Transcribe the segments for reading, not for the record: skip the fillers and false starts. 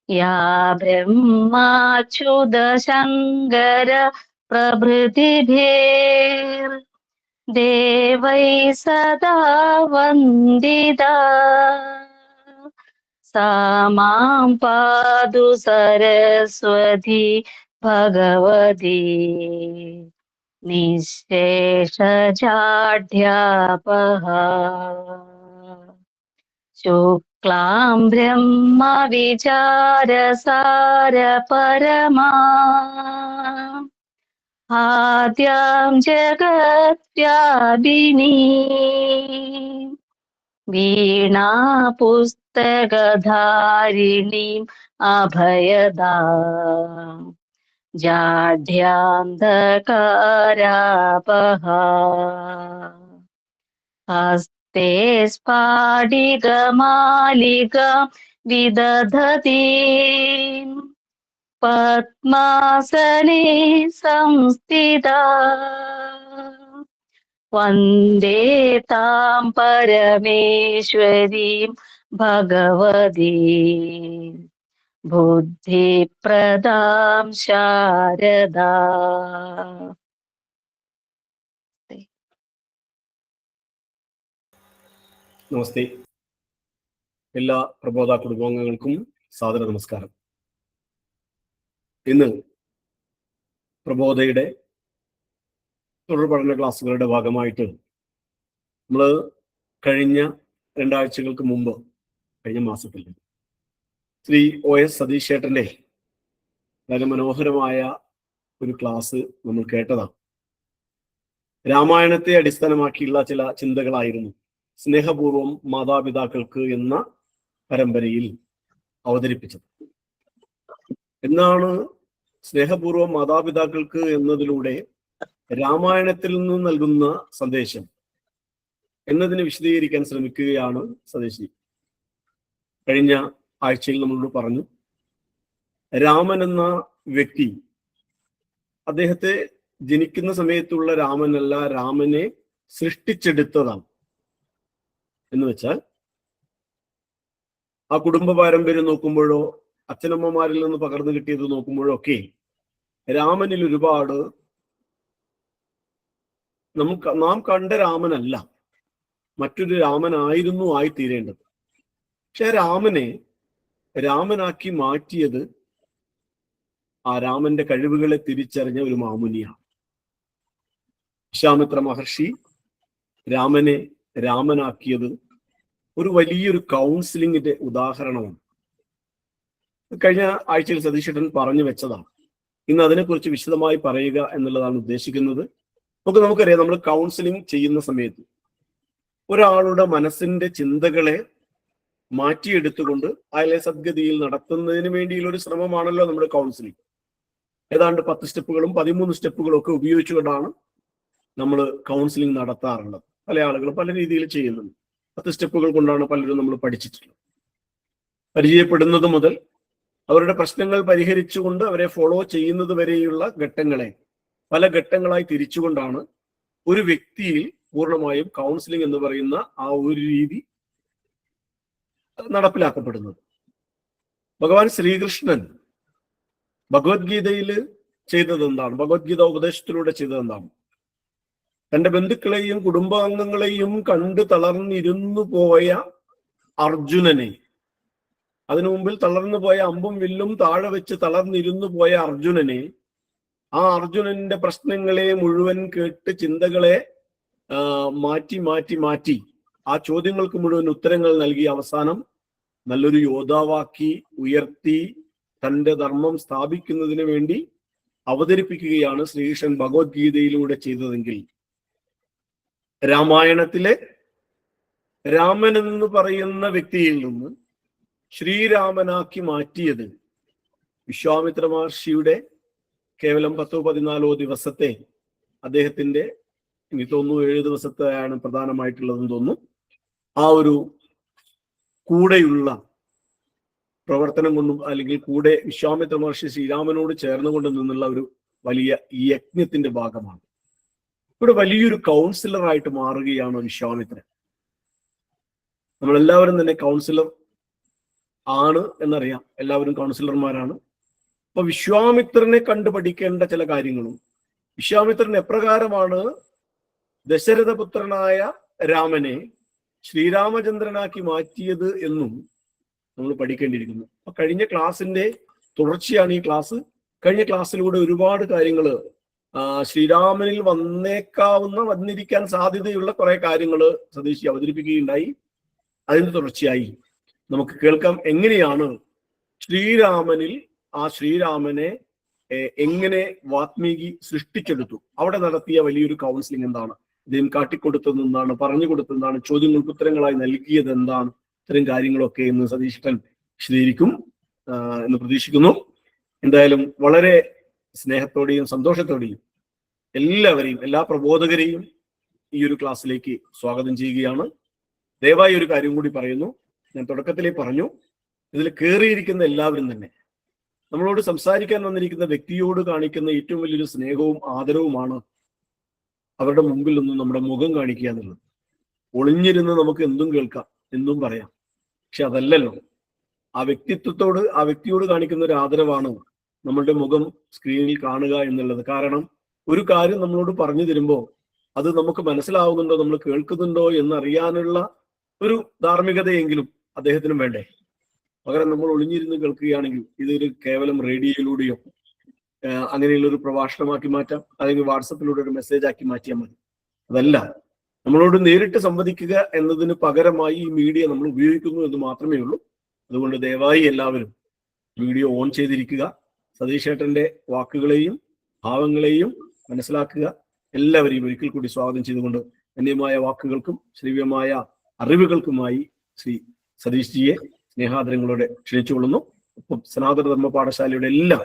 या ब्रह्माच्युत शङ्कर प्रभृतिभिर्देवै सदा वन्दिता सा मां पातु सरस्वती भगवती निःशेषजाड्यापहा शुक्लां ब्रह्म विचारसार परमा आद्यां जगत्व्यापिनी वीणा पुस्तकधारिणीम् अभयदाम् जाढ्यान्धकारापहा हस्ते स्फाटिकमालिकां विदधती पद्मासने संस्थिता वन्दे तां परमेश्वरीं भगवती बुद्धिप्रदां शारदा. നമസ്തേ. എല്ലാ പ്രബോധ കുടുംബാംഗങ്ങൾക്കും സാദര നമസ്കാരം. ഇന്ന് പ്രബോധയുടെ തുടർ പഠന ക്ലാസ്സുകളുടെ ഭാഗമായിട്ട് നമ്മൾ കഴിഞ്ഞ 2 ആഴ്ചകൾക്ക് മുമ്പ്, കഴിഞ്ഞ മാസത്തിൽ ശ്രീ OS സതീഷ് ചേട്ടൻ്റെ വളരെ മനോഹരമായ ഒരു ക്ലാസ് നമ്മൾ കേട്ടതാണ്. രാമായണത്തെ അടിസ്ഥാനമാക്കിയുള്ള ചില ചിന്തകളായിരുന്നു സ്നേഹപൂർവം മാതാപിതാക്കൾക്ക് എന്ന പരമ്പരയിൽ അവതരിപ്പിച്ചത്. എന്നാണ് സ്നേഹപൂർവം മാതാപിതാക്കൾക്ക് എന്നതിലൂടെ രാമായണത്തിൽ നിന്ന് നൽകുന്ന സന്ദേശം എന്നതിനെ വിശദീകരിക്കാൻ ശ്രമിക്കുകയാണ് സതീഷ്. കഴിഞ്ഞ ആഴ്ചയിൽ നമ്മളോട് പറഞ്ഞു, രാമൻ എന്ന വ്യക്തി അദ്ദേഹത്തെ ജനിക്കുന്ന സമയത്തുള്ള രാമനല്ല, രാമനെ സൃഷ്ടിച്ചെടുത്തതാണ്. എന്ന് വെച്ചാൽ ആ കുടുംബ പാരമ്പര്യം നോക്കുമ്പോഴോ അച്ഛനമ്മമാരിൽ നിന്ന് പകർന്നു കിട്ടിയത് നോക്കുമ്പോഴോ ഒക്കെ രാമനിൽ ഒരുപാട് നാം കണ്ട രാമനല്ല, മറ്റൊരു രാമനായിരുന്നു ആയിത്തീരേണ്ടത്. പക്ഷെ രാമനെ രാമനാക്കി മാറ്റിയത് ആ രാമന്റെ കഴിവുകളെ തിരിച്ചറിഞ്ഞ ഒരു മാമുനിയാണ്. വിശ്വാമിത്ര മഹർഷി രാമനെ രാമനാക്കിയത് ഒരു വലിയൊരു കൗൺസിലിങ്ങിന്റെ ഉദാഹരണമാണ്. കഴിഞ്ഞ ആഴ്ചയിൽ സതീശേട്ടൻ പറഞ്ഞു വെച്ചതാണ്. ഇന്ന് അതിനെക്കുറിച്ച് വിശദമായി പറയുക എന്നുള്ളതാണ് ഉദ്ദേശിക്കുന്നത്. നമുക്കറിയാം, നമ്മൾ കൗൺസിലിംഗ് ചെയ്യുന്ന സമയത്ത് ഒരാളുടെ മനസ്സിന്റെ ചിന്തകളെ മാറ്റിയെടുത്തുകൊണ്ട് അയാളെ സദ്ഗതിയിൽ നടത്തുന്നതിന് വേണ്ടിയുള്ള ഒരു ശ്രമമാണല്ലോ നമ്മുടെ കൗൺസിലിംഗ്. ഏതാണ്ട് 10 സ്റ്റെപ്പുകളും 13 സ്റ്റെപ്പുകളും ഒക്കെ ഉപയോഗിച്ചുകൊണ്ടാണ് നമ്മൾ കൗൺസിലിംഗ് നടത്താറുള്ളത്. പല ആളുകളും പല രീതിയിൽ ചെയ്യുന്നുണ്ട്. 10 സ്റ്റെപ്പുകൾ കൊണ്ടാണ് പലരും നമ്മൾ പഠിച്ചിട്ടുള്ളത്. പരിചയപ്പെടുന്നത് മുതൽ അവരുടെ പ്രശ്നങ്ങൾ പരിഹരിച്ചുകൊണ്ട് അവരെ ഫോളോ ചെയ്യുന്നത് വരെയുള്ള ഘട്ടങ്ങളെ പല ഘട്ടങ്ങളായി തിരിച്ചുകൊണ്ടാണ് ഒരു വ്യക്തിയിൽ പൂർണ്ണമായും കൗൺസിലിംഗ് എന്ന് പറയുന്ന ആ ഒരു രീതി നടപ്പിലാക്കപ്പെടുന്നത്. ഭഗവാൻ ശ്രീകൃഷ്ണൻ ഭഗവത്ഗീതയിൽ ചെയ്തത് എന്താണ്? ഭഗവത്ഗീത ഉപദേശത്തിലൂടെ ചെയ്തത് എന്താണ്? തന്റെ ബന്ധുക്കളെയും കുടുംബാംഗങ്ങളെയും കണ്ട് തളർന്നിരുന്നു പോയ അർജുനനെ, അതിനു മുമ്പിൽ തളർന്നു പോയ അമ്പും വില്ലും താഴെ വെച്ച് തളർന്നിരുന്നു പോയ അർജുനനെ, ആ അർജുനന്റെ പ്രശ്നങ്ങളെ മുഴുവൻ കേട്ട് ചിന്തകളെ മാറ്റി മാറ്റി മാറ്റി ആ ചോദ്യങ്ങൾക്ക് മുഴുവൻ ഉത്തരങ്ങൾ നൽകി അവസാനം നല്ലൊരു യോദ്ധാവാക്കി ഉയർത്തി തന്റെ ധർമ്മം സ്ഥാപിക്കുന്നതിന് വേണ്ടി അവതരിപ്പിക്കുകയാണ് ശ്രീകൃഷ്ണൻ ഭഗവത്ഗീതയിലൂടെ ചെയ്തതെങ്കിൽ, രാമായണത്തിലെ രാമൻ എന്ന് പറയുന്ന വ്യക്തിയിൽ നിന്ന് ശ്രീരാമനാക്കി മാറ്റിയത് വിശ്വാമിത്ര മഹർഷിയുടെ കേവലം 10-14 ദിവസത്തെ അദ്ദേഹത്തിന്റെ, എനിക്ക് തോന്നുന്നു 7 ദിവസത്തെയാണ് പ്രധാനമായിട്ടുള്ളതെന്ന് തോന്നുന്നു, ആ ഒരു കൂടെയുള്ള പ്രവർത്തനം കൊണ്ടും അല്ലെങ്കിൽ കൂടെ വിശ്വാമിത്ര മഹർഷി ശ്രീരാമനോട് ചേർന്നുകൊണ്ട് നിന്നുള്ള ഒരു വലിയ യജ്ഞത്തിന്റെ ഭാഗമാണ്. ഇവിടെ വലിയൊരു കൗൺസിലറായിട്ട് മാറുകയാണ് വിശ്വാമിത്രൻ. നമ്മളെല്ലാവരും തന്നെ കൗൺസിലർ ആണ് എന്നറിയാം, എല്ലാവരും കൗൺസിലർമാരാണ്. അപ്പൊ വിശ്വാമിത്രനെ കണ്ടു പഠിക്കേണ്ട ചില കാര്യങ്ങളും, വിശ്വാമിത്രൻ എപ്രകാരമാണ് ദശരഥപുത്രനായ രാമനെ ശ്രീരാമചന്ദ്രനാക്കി മാറ്റിയത് എന്നും നമ്മൾ പഠിക്കേണ്ടിയിരിക്കുന്നു. അപ്പൊ കഴിഞ്ഞ ക്ലാസ്സിന്റെ തുടർച്ചയാണ് ഈ ക്ലാസ്. കഴിഞ്ഞ ക്ലാസ്സിലൂടെ ഒരുപാട് കാര്യങ്ങൾ ശ്രീരാമനിൽ വന്നിരിക്കാൻ സാധ്യതയുള്ള കുറെ കാര്യങ്ങൾ സതീഷ് അവതരിപ്പിക്കുകയുണ്ടായി. അതിന്റെ തുടർച്ചയായി നമുക്ക് കേൾക്കാം എങ്ങനെയാണ് ശ്രീരാമനിൽ ആ ശ്രീരാമനെ എങ്ങനെ വാത്മീകി സൃഷ്ടിച്ചെടുത്തു, അവിടെ നടത്തിയ വലിയൊരു കൗൺസിലിംഗ് എന്താണ്, അദ്ദേഹം കാട്ടിക്കൊടുത്തത് എന്താണ്, പറഞ്ഞു കൊടുത്തതെന്താണ്, ചോദ്യങ്ങൾക്ക് ഉത്തരങ്ങളായി നൽകിയത് എന്താണ്, ഇത്തരം കാര്യങ്ങളൊക്കെ ഇന്ന് സതീശൻ വിശദീകരിക്കും എന്ന് പ്രതീക്ഷിക്കുന്നു. എന്തായാലും വളരെ സ്നേഹത്തോടെയും സന്തോഷത്തോടെയും എല്ലാവരെയും, എല്ലാ പ്രബോധകരെയും ഈ ഒരു ക്ലാസ്സിലേക്ക് സ്വാഗതം ചെയ്യുകയാണ്. ദയവായി ഒരു കാര്യം കൂടി പറയുന്നു. ഞാൻ തുടക്കത്തിലേ പറഞ്ഞു, ഇതിൽ കയറിയിരിക്കുന്ന എല്ലാവരും തന്നെ നമ്മളോട് സംസാരിക്കാൻ വന്നിരിക്കുന്ന വ്യക്തിയോട് കാണിക്കുന്ന ഏറ്റവും വലിയൊരു സ്നേഹവും ആദരവുമാണ് അവരുടെ മുമ്പിൽ നിന്നും നമ്മുടെ മുഖം കാണിക്കുക എന്നുള്ളത്. ഒളിഞ്ഞിരുന്ന് നമുക്ക് എന്തും കേൾക്കാം, എന്തും പറയാം, പക്ഷെ അതല്ലല്ലോ. ആ വ്യക്തിയോട് കാണിക്കുന്ന ഒരു ആദരവാണ് നമ്മളുടെ മുഖം സ്ക്രീനിൽ കാണുക എന്നുള്ളത്. കാരണം ഒരു കാര്യം നമ്മളോട് പറഞ്ഞു തരുമ്പോൾ അത് നമുക്ക് മനസ്സിലാവുന്നുണ്ടോ, നമ്മൾ കേൾക്കുന്നുണ്ടോ എന്നറിയാനുള്ള ഒരു ധാർമ്മികതയെങ്കിലും അദ്ദേഹത്തിനും വേണ്ടേ. പകരം നമ്മൾ ഒളിഞ്ഞിരുന്ന് കേൾക്കുകയാണെങ്കിൽ ഇതൊരു കേവലം റേഡിയോയിലൂടെയോ അങ്ങനെയുള്ള ഒരു പ്രഭാഷണമാക്കി മാറ്റാം, അല്ലെങ്കിൽ വാട്സപ്പിലൂടെ ഒരു മെസ്സേജ് ആക്കി മാറ്റിയാൽ മതി. അതല്ല, നമ്മളോട് നേരിട്ട് സംവദിക്കുക എന്നതിന് പകരമായി ഈ മീഡിയ നമ്മൾ ഉപയോഗിക്കുന്നു എന്ന് മാത്രമേ ഉള്ളൂ. അതുകൊണ്ട് ദയവായി എല്ലാവരും വീഡിയോ ഓൺ ചെയ്തിരിക്കുക, സതീഷേട്ടന്റെ വാക്കുകളെയും ഭാവങ്ങളെയും മനസ്സിലാക്കുക. എല്ലാവരെയും ഒരിക്കൽ കൂടി സ്വാഗതം ചെയ്തുകൊണ്ട് ധന്യമായ വാക്കുകൾക്കും ശ്രീവ്യമായ അറിവുകൾക്കുമായി ശ്രീ സതീഷ് ജിയെ സ്നേഹാദരങ്ങളോടെ ക്ഷണിച്ചുകൊള്ളുന്നു. ഒപ്പം സനാതന ധർമ്മ പാഠശാലയുടെ എല്ലാ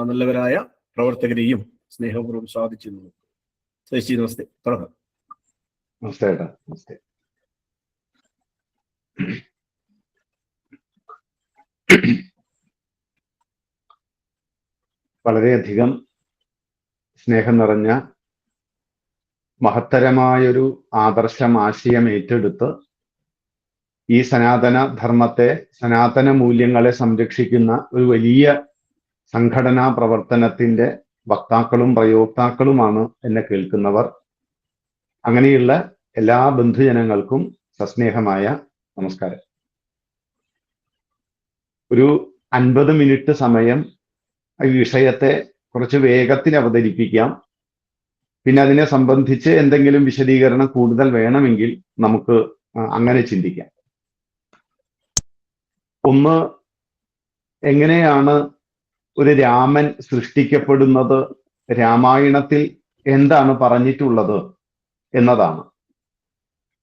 നല്ലവരായ പ്രവർത്തകരെയും സ്നേഹപൂർവ്വം സ്വാഗതം ചെയ്യുന്നു. സതീഷ് ജി നമസ്തേ. തുടങ്ങാം. നമസ്തേ. നമസ്തേ. വളരെയധികം സ്നേഹം നിറഞ്ഞ മഹത്തരമായൊരു ആദർശം, ആശയം ഏറ്റെടുത്ത് ഈ സനാതന ധർമ്മത്തെ, സനാതന മൂല്യങ്ങളെ സംരക്ഷിക്കുന്ന ഒരു വലിയ സംഘടനാ പ്രവർത്തനത്തിന്റെ വക്താക്കളും പ്രയോക്താക്കളുമാണ് എന്നെ കേൾക്കുന്നവർ. അങ്ങനെയുള്ള എല്ലാ ബന്ധുജനങ്ങൾക്കും സസ്നേഹമായ നമസ്കാരം. ഒരു 50 മിനിറ്റ് സമയം ഈ വിഷയത്തെ കുറച്ച് വേഗത്തിൽ അവതരിപ്പിക്കാം. പിന്നെ അതിനെ സംബന്ധിച്ച് എന്തെങ്കിലും വിശദീകരണം കൂടുതൽ വേണമെങ്കിൽ നമുക്ക് അങ്ങനെ ചിന്തിക്കാം. ഒന്ന്, എങ്ങനെയാണ് ഒരു രാമൻ സൃഷ്ടിക്കപ്പെടുന്നത്, രാമായണത്തിൽ എന്താണ് പറഞ്ഞിട്ടുള്ളത് എന്നതാണ്.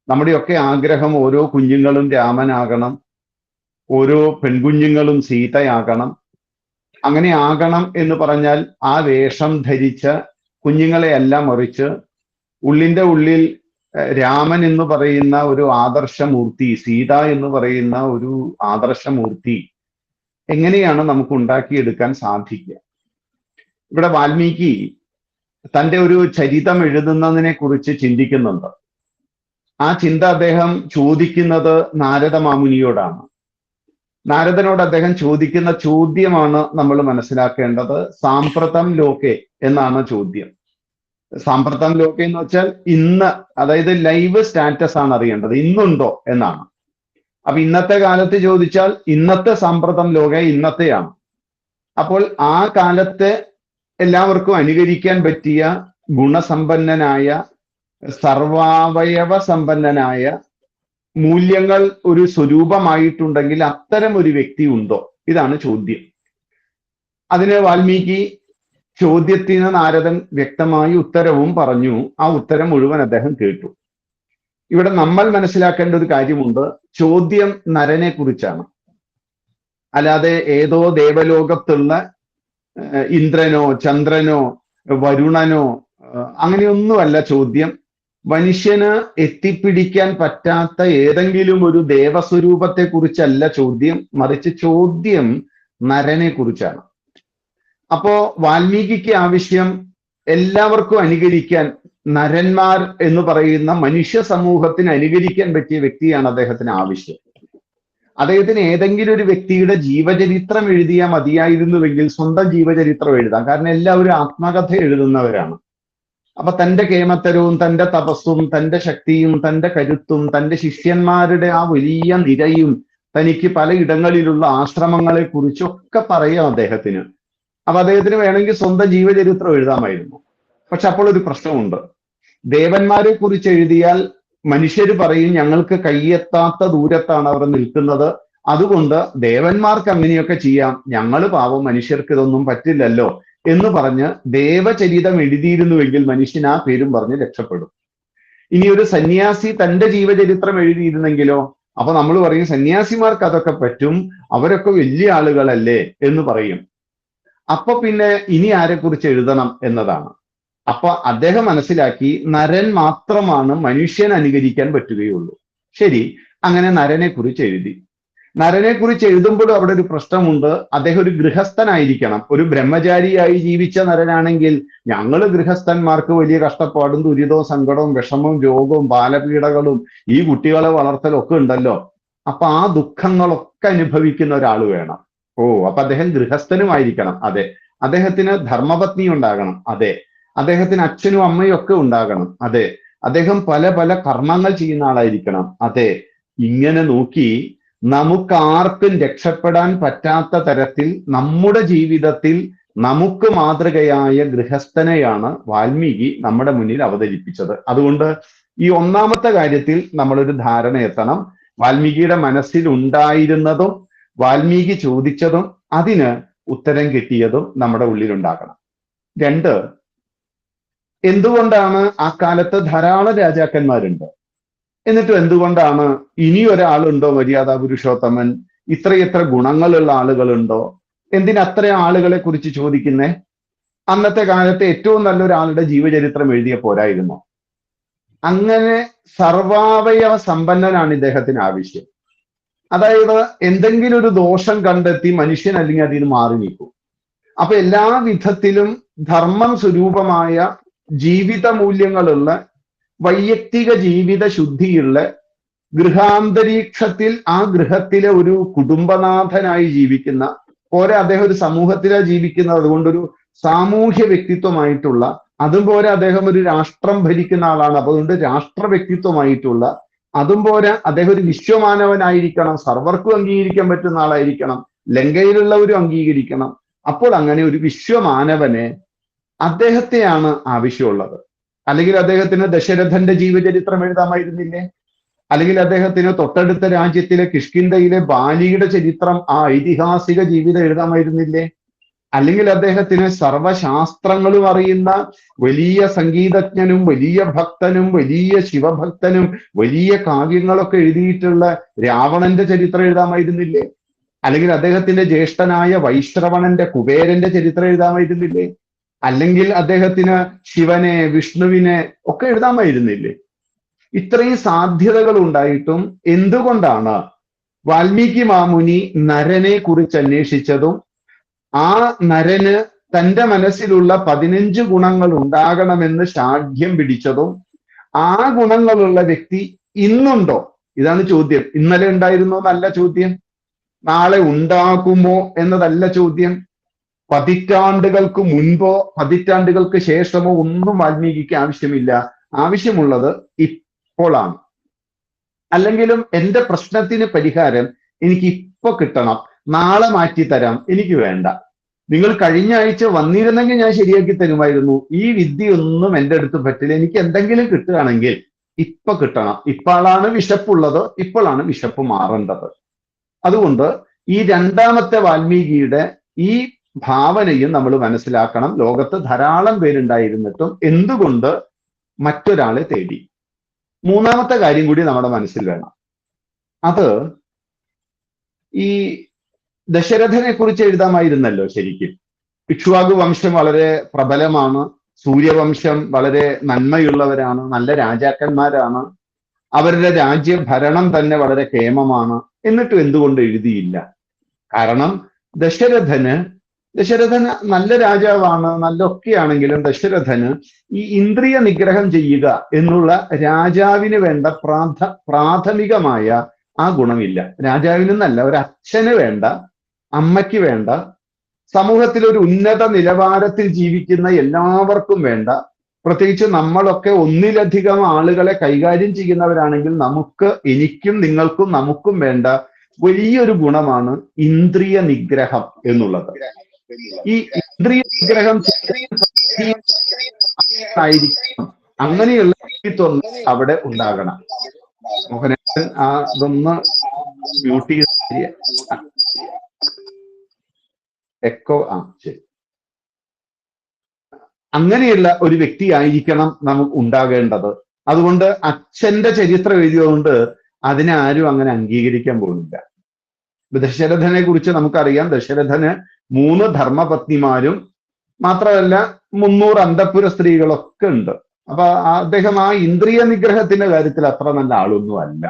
നമ്മുടെയൊക്കെ ആഗ്രഹം ഓരോ കുഞ്ഞുങ്ങളും രാമനാകണം, ഓരോ പെൺകുഞ്ഞുങ്ങളും സീതയാകണം. അങ്ങനെ ആകണം എന്ന് പറഞ്ഞാൽ ആ വേഷം ധരിച്ച കുഞ്ഞുങ്ങളെയെല്ലാം മറിച്ച് ഉള്ളിൻ്റെ ഉള്ളിൽ രാമൻ എന്ന് പറയുന്ന ഒരു ആദർശമൂർത്തി, സീത എന്ന് പറയുന്ന ഒരു ആദർശമൂർത്തി എങ്ങനെയാണ് നമുക്ക് ഉണ്ടാക്കിയെടുക്കാൻ സാധിക്കുക? ഇവിടെ വാൽമീകി തൻ്റെ ഒരു ചരിതം എഴുതുന്നതിനെ കുറിച്ച് ചിന്തിക്കുന്നുണ്ട്. ആ ചിന്ത അദ്ദേഹം ചോദിക്കുന്നത് നാരദ മാമുനിയോടാണ്. നാരദനോട് അദ്ദേഹം ചോദിക്കുന്ന ചോദ്യമാണ് നമ്മൾ മനസ്സിലാക്കേണ്ടത്. സാമ്പ്രതം ലോകെ എന്നാണ് ചോദ്യം. സാമ്പ്രതം ലോകെ എന്ന് വെച്ചാൽ ഇന്ന്, അതായത് ലൈവ് സ്റ്റാറ്റസ് ആണ് അറിയേണ്ടത്, ഇന്നുണ്ടോ എന്നാണ്. അപ്പൊ ഇന്നത്തെ കാലത്ത് ചോദിച്ചാൽ ഇന്നത്തെ സാമ്പ്രതം ലോകെ ഇന്നത്തെയാണ്. അപ്പോൾ ആ കാലത്തെ എല്ലാവർക്കും അനുകരിക്കാൻ പറ്റിയ ഗുണസമ്പന്നനായ, സർവാവയവ സമ്പന്നനായ മൂല്യങ്ങൾ ഒരു സ്വരൂപമായിട്ടുണ്ടെങ്കിൽ അത്തരം ഒരു വ്യക്തി ഉണ്ടോ? ഇതാണ് ചോദ്യം. അതിന് വാൽമീകി ചോദ്യത്തിന് നാരദൻ വ്യക്തമായി ഉത്തരവും പറഞ്ഞു. ആ ഉത്തരം മുഴുവൻ അദ്ദേഹം കേട്ടു. ഇവിടെ നമ്മൾ മനസ്സിലാക്കേണ്ട ഒരു കാര്യമുണ്ട്. ചോദ്യം നരനെ കുറിച്ചാണ്, അല്ലാതെ ഏതോ ദേവലോകത്തുള്ള ഇന്ദ്രനോ ചന്ദ്രനോ വരുണനോ അങ്ങനെയൊന്നുമല്ല ചോദ്യം. മനുഷ്യന് എത്തിപ്പിടിക്കാൻ പറ്റാത്ത ഏതെങ്കിലും ഒരു ദേവസ്വരൂപത്തെ കുറിച്ചല്ല ചോദ്യം, മറിച്ച് ചോദ്യം നരനെ കുറിച്ചാണ്. അപ്പോ വാൽമീകിക്ക് ആവശ്യം എല്ലാവർക്കും അനുകരിക്കാൻ, നരന്മാർ എന്ന് പറയുന്ന മനുഷ്യ സമൂഹത്തിന് അനുകരിക്കാൻ പറ്റിയ വ്യക്തിയാണ് അദ്ദേഹത്തിന് ആവശ്യം. അദ്ദേഹത്തിന് ഏതെങ്കിലും ഒരു വ്യക്തിയുടെ ജീവചരിത്രം എഴുതിയാൽ മതിയായിരുന്നുവെങ്കിൽ സ്വന്തം ജീവചരിത്രം എഴുതാം. കാരണം എല്ലാവരും ആത്മകഥ എഴുതുന്നവരാണ്. അപ്പൊ തന്റെ കേമത്തരവും തന്റെ തപസ്സും തന്റെ ശക്തിയും തന്റെ കരുത്തും തന്റെ ശിഷ്യന്മാരുടെ ആ വലിയ നിരയും തനിക്ക് പലയിടങ്ങളിലുള്ള ആശ്രമങ്ങളെ കുറിച്ചൊക്കെ പറയാം അദ്ദേഹത്തിന്. അപ്പൊ അദ്ദേഹത്തിന് വേണമെങ്കിൽ സ്വന്തം ജീവചരിത്രം എഴുതാമായിരുന്നു. പക്ഷെ അപ്പോൾ ഒരു പ്രശ്നമുണ്ട്. ദേവന്മാരെ കുറിച്ച് എഴുതിയാൽ മനുഷ്യർ പറയും ഞങ്ങൾക്ക് കയ്യെത്താത്ത ദൂരത്താണ് അവർ നിൽക്കുന്നത്, അതുകൊണ്ട് ദേവന്മാർക്ക് അങ്ങനെയൊക്കെ ചെയ്യാം, ഞങ്ങൾ പാവം മനുഷ്യർക്ക് ഇതൊന്നും പറ്റില്ലല്ലോ എന്ന് പറഞ്ഞ് ദേവചരിതം എഴുതിയിരുന്നുവെങ്കിൽ മനുഷ്യൻ ആ പേരും പറഞ്ഞ് രക്ഷപ്പെടും. ഇനി ഒരു സന്യാസി തന്റെ ജീവചരിത്രം എഴുതിയിരുന്നെങ്കിലോ, അപ്പൊ നമ്മൾ പറയും സന്യാസിമാർക്ക് അതൊക്കെ പറ്റും, അവരൊക്കെ വലിയ ആളുകളല്ലേ എന്ന് പറയും. അപ്പൊ പിന്നെ ഇനി ആരെക്കുറിച്ച് എഴുതണം എന്നതാണ്. അപ്പൊ അദ്ദേഹം മനസ്സിലാക്കി നരൻ മാത്രമാണ് മനുഷ്യൻ അനുകരിക്കാൻ പറ്റുകയുള്ളൂ. ശരി, അങ്ങനെ നരനെ കുറിച്ച് എഴുതി. നരനെ കുറിച്ച് എഴുതുമ്പോഴും അവിടെ ഒരു പ്രശ്നമുണ്ട്. അദ്ദേഹം ഒരു ഗൃഹസ്ഥനായിരിക്കണം. ഒരു ബ്രഹ്മചാരിയായി ജീവിച്ച നരനാണെങ്കിൽ ഞങ്ങൾ ഗൃഹസ്ഥന്മാർക്ക് വലിയ കഷ്ടപ്പാടും ദുരിതവും സങ്കടവും വിഷമവും രോഗവും ബാലപീഡകളും ഈ കുട്ടികളെ വളർത്തലൊക്കെ ഉണ്ടല്ലോ. അപ്പൊ ആ ദുഃഖങ്ങളൊക്കെ അനുഭവിക്കുന്ന ഒരാൾ വേണം. അപ്പൊ അദ്ദേഹം ഗൃഹസ്ഥനുമായിരിക്കണം. അതെ. അദ്ദേഹത്തിന് ധർമ്മപത്നി ഉണ്ടാകണം. അതെ. അദ്ദേഹത്തിന് അച്ഛനും അമ്മയും ഒക്കെ ഉണ്ടാകണം. അതെ. അദ്ദേഹം പല പല കർമ്മങ്ങൾ ചെയ്യുന്ന ആളായിരിക്കണം. അതെ. ഇങ്ങനെ നോക്കി നമുക്കാർക്കും രക്ഷപ്പെടാൻ പറ്റാത്ത തരത്തിൽ നമ്മുടെ ജീവിതത്തിൽ നമുക്ക് മാതൃകയായ ഗൃഹസ്ഥനെയാണ് വാൽമീകി നമ്മുടെ മുന്നിൽ അവതരിപ്പിച്ചത്. അതുകൊണ്ട് ഈ ഒന്നാമത്തെ കാര്യത്തിൽ നമ്മളൊരു ധാരണ എത്തണം. വാൽമീകിയുടെ മനസ്സിൽ ഉണ്ടായിരുന്നതും വാൽമീകി ചോദിച്ചതും അതിന് ഉത്തരം കിട്ടിയതും നമ്മുടെ ഉള്ളിലുണ്ടാകണം. 2, എന്തുകൊണ്ടാണ് ആ കാലത്ത് ധാരാളം രാജാക്കന്മാരുണ്ട്, എന്നിട്ടും എന്തുകൊണ്ടാണ് ഇനിയൊരാളുണ്ടോ മര്യാദാ പുരുഷോത്തമൻ, ഇത്രയെത്ര ഗുണങ്ങളുള്ള ആളുകളുണ്ടോ, എന്തിനത്ര ആളുകളെ കുറിച്ച് ചോദിക്കുന്നേ? അന്നത്തെ കാലത്തെ ഏറ്റവും നല്ലൊരാളുടെ ജീവചരിത്രം എഴുതിയ പോരായിരുന്നോ? അങ്ങനെ സർവാവയവ സമ്പന്നനാണ് ഇദ്ദേഹത്തിന് ആവശ്യം. അതായത് എന്തെങ്കിലും ഒരു ദോഷം കണ്ടെത്തി മനുഷ്യൻ അല്ലെങ്കിൽ അതിന് മാറി നിൽക്കും. അപ്പൊ എല്ലാ വിധത്തിലും ധർമ്മം സ്വരൂപമായ ജീവിത മൂല്യങ്ങളുള്ള വൈയക്തിക ജീവിത ശുദ്ധിയുള്ള ഗൃഹാന്തരീക്ഷത്തിൽ ആ ഗൃഹത്തിലെ ഒരു കുടുംബനാഥനായി ജീവിക്കുന്ന, പോരെ അദ്ദേഹം ഒരു സമൂഹത്തിലാണ് ജീവിക്കുന്നത്, അതുകൊണ്ടൊരു സാമൂഹ്യ വ്യക്തിത്വമായിട്ടുള്ള, അതുപോലെ അദ്ദേഹം ഒരു രാഷ്ട്രം ഭരിക്കുന്ന ആളാണ്, അതുകൊണ്ട് രാഷ്ട്ര വ്യക്തിത്വമായിട്ടുള്ള, അതും പോരാ അദ്ദേഹം ഒരു വിശ്വമാനവനായിരിക്കണം, സർവർക്കും അംഗീകരിക്കാൻ പറ്റുന്ന ആളായിരിക്കണം, ലങ്കയിലുള്ളവരും അംഗീകരിക്കണം. അപ്പോൾ അങ്ങനെ ഒരു വിശ്വമാനവനെ അദ്ദേഹത്തെയാണ് ആവശ്യമുള്ളത്. അല്ലെങ്കിൽ അദ്ദേഹത്തിന് ദശരഥന്റെ ജീവചരിത്രം എഴുതാമായിരുന്നില്ലേ? അല്ലെങ്കിൽ അദ്ദേഹത്തിന് തൊട്ടടുത്ത രാജ്യത്തിലെ കിഷ്കിന്ധയിലെ ബാലിയുടെ ചരിത്രം, ആ ഐതിഹാസിക ജീവിതം എഴുതാമായിരുന്നില്ലേ? അല്ലെങ്കിൽ അദ്ദേഹത്തിന് സർവശാസ്ത്രങ്ങളും അറിയുന്ന വലിയ സംഗീതജ്ഞനും വലിയ ഭക്തനും വലിയ ശിവഭക്തനും വലിയ കാവ്യങ്ങളൊക്കെ എഴുതിയിട്ടുള്ള രാവണന്റെ ചരിത്രം എഴുതാമായിരുന്നില്ലേ? അല്ലെങ്കിൽ അദ്ദേഹത്തിന്റെ ജ്യേഷ്ഠനായ വൈശ്രവണന്റെ കുബേരന്റെ ചരിത്രം എഴുതാമായിരുന്നില്ലേ? അല്ലെങ്കിൽ അദ്ദേഹത്തിന് ശിവനെ വിഷ്ണുവിനെ ഒക്കെ എഴുതാമായിരുന്നില്ലേ? ഇത്രയും സാധ്യതകൾ ഉണ്ടായിട്ടും എന്തുകൊണ്ടാണ് വാൽമീകി മാമുനി നരനെ കുറിച്ച് അന്വേഷിച്ചതും ആ നരന് തന്റെ മനസ്സിലുള്ള 15 ഗുണങ്ങൾ ഉണ്ടാകണമെന്ന് ശാഠ്യം പിടിച്ചതും ആ ഗുണങ്ങളുള്ള വ്യക്തി ഇന്നുണ്ടോ? ഇതാണ് ചോദ്യം. ഇന്നലെ ഉണ്ടായിരുന്നോ എന്നല്ല ചോദ്യം, നാളെ ഉണ്ടാകുമോ എന്നതല്ല ചോദ്യം, പതിറ്റാണ്ടുകൾക്ക് മുൻപോ പതിറ്റാണ്ടുകൾക്ക് ശേഷമോ ഒന്നും വാൽമീകിക്ക് ആവശ്യമില്ല. ആവശ്യമുള്ളത് ഇപ്പോഴാണ്. അല്ലെങ്കിലും എന്റെ പ്രശ്നത്തിന് പരിഹാരം എനിക്ക് ഇപ്പൊ കിട്ടണം, നാളെ മാറ്റിത്തരാം എനിക്ക് വേണ്ട. നിങ്ങൾ കഴിഞ്ഞ ആഴ്ച വന്നിരുന്നെങ്കിൽ ഞാൻ ശരിയാക്കി തരുമായിരുന്നു. ഈ വിദ്യയൊന്നും എൻ്റെ അടുത്ത് പറ്റില്ല. എനിക്ക് എന്തെങ്കിലും കിട്ടുകയാണെങ്കിൽ ഇപ്പൊ കിട്ടണം. ഇപ്പോഴാണ് വിശപ്പുള്ളത്, ഇപ്പോഴാണ് വിശപ്പ് മാറേണ്ടത്. അതുകൊണ്ട് ഈ രണ്ടാമത്തെ വാൽമീകിയുടെ ഈ ഭാവനയും നമ്മൾ മനസ്സിലാക്കണം. ലോകത്ത് ധാരാളം പേരുണ്ടായിരുന്നിട്ടും എന്തുകൊണ്ട് മറ്റൊരാളെ തേടി? മൂന്നാമത്തെ കാര്യം കൂടി നമ്മുടെ മനസ്സിൽ വേണം. അത് ഈ ദശരഥനെ കുറിച്ച് എഴുതാമായിരുന്നല്ലോ. ശരിക്കും ഇക്ഷ്വാകു വംശം വളരെ പ്രബലമാണ്, സൂര്യവംശം വളരെ നന്മയുള്ളവരാണ്, നല്ല രാജാക്കന്മാരാണ്, അവരുടെ രാജ്യഭരണം തന്നെ വളരെ കേമമാണ്. എന്നിട്ടും എന്തുകൊണ്ട് എഴുതിയില്ല? കാരണം ദശരഥന് നല്ല രാജാവാണ്, നല്ലൊക്കെയാണെങ്കിലും ദശരഥന് ഈ ഇന്ദ്രിയ നിഗ്രഹം ചെയ്യുക എന്നുള്ള രാജാവിന് വേണ്ട പ്രാഥമികമായ ആ ഗുണമില്ല. രാജാവിനെന്നല്ല, ഒരു അച്ഛന് വേണ്ട, അമ്മയ്ക്ക് വേണ്ട, സമൂഹത്തിൽ ഒരു ഉന്നത നിലവാരത്തിൽ ജീവിക്കുന്ന എല്ലാവർക്കും വേണ്ട, പ്രത്യേകിച്ച് നമ്മളൊക്കെ ഒന്നിലധികം ആളുകളെ കൈകാര്യം ചെയ്യുന്നവരാണെങ്കിൽ എനിക്കും നിങ്ങൾക്കും നമുക്കും വേണ്ട വലിയൊരു ഗുണമാണ് ഇന്ദ്രിയ നിഗ്രഹം എന്നുള്ളത്. ഈ ഇന്ദ്രിയ നിഗ്രഹം ആയിരിക്കണം, അങ്ങനെയുള്ള വ്യക്തിത്വം അവിടെ ഉണ്ടാകണം. മോഹനേട്ടൻ അതൊന്ന് മ്യൂട്ട് ചെയ്ത് എക്കോ ശരി. അങ്ങനെയുള്ള ഒരു വ്യക്തി ആയിരിക്കണം നമുക്ക് ഉണ്ടാകേണ്ടത്. അതുകൊണ്ട് അച്ഛന്റെ ചരിത്രം എഴുതിയതുകൊണ്ട് അതിനെ ആരും അങ്ങനെ അംഗീകരിക്കാൻ പോകുന്നില്ല. ദശരഥനെ കുറിച്ച് നമുക്കറിയാം. ദശരഥന് 3 ധർമ്മപത്നിമാരും മാത്രമല്ല 300 അന്തഃപുര സ്ത്രീകളൊക്കെ ഉണ്ട്. അപ്പൊ അദ്ദേഹം ആ ഇന്ദ്രിയ നിഗ്രഹത്തിന്റെ കാര്യത്തിൽ അത്ര നല്ല ആളൊന്നും അല്ല.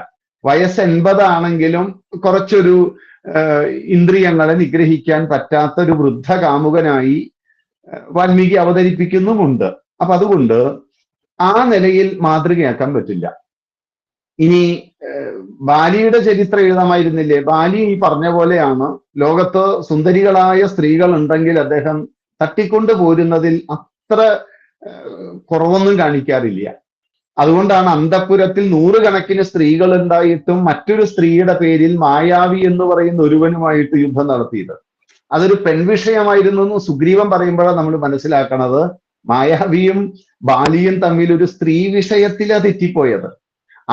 വയസ്സ് 80 ആണെങ്കിലും കുറച്ചൊരു ഇന്ദ്രിയങ്ങളെ നിഗ്രഹിക്കാൻ പറ്റാത്ത ഒരു വൃദ്ധ കാമുകനായി വാൽമീകി അവതരിപ്പിക്കുന്നുമുണ്ട്. അപ്പൊ അതുകൊണ്ട് ആ നിലയിൽ മാതൃകയാക്കാൻ പറ്റില്ല. ഇനി ബാലിയുടെ ചരിത്രം എഴുതാമായിരുന്നില്ലേ? ബാലി ഈ പറഞ്ഞ പോലെയാണ്. ലോകത്ത് സുന്ദരികളായ സ്ത്രീകൾ ഉണ്ടെങ്കിൽ അദ്ദേഹം തട്ടിക്കൊണ്ടു പോരുന്നതിൽ അത്ര കുറവൊന്നും കാണിക്കാറില്ല. അതുകൊണ്ടാണ് അന്തഃപുരത്തിൽ 100 കണക്കിന് സ്ത്രീകൾ ഉണ്ടായിട്ടും മറ്റൊരു സ്ത്രീയുടെ പേരിൽ മായാവി എന്ന് പറയുന്ന ഒരുവനുമായിട്ട് യുദ്ധം നടത്തിയത്. അതൊരു പെൺവിഷയമായിരുന്നു എന്ന് സുഗ്രീവൻ പറയുമ്പോഴാണ് നമ്മൾ മനസ്സിലാക്കണത്. മായാവിയും ബാലിയും തമ്മിൽ ഒരു സ്ത്രീ വിഷയത്തിലാണ് തെറ്റിപ്പോയത്.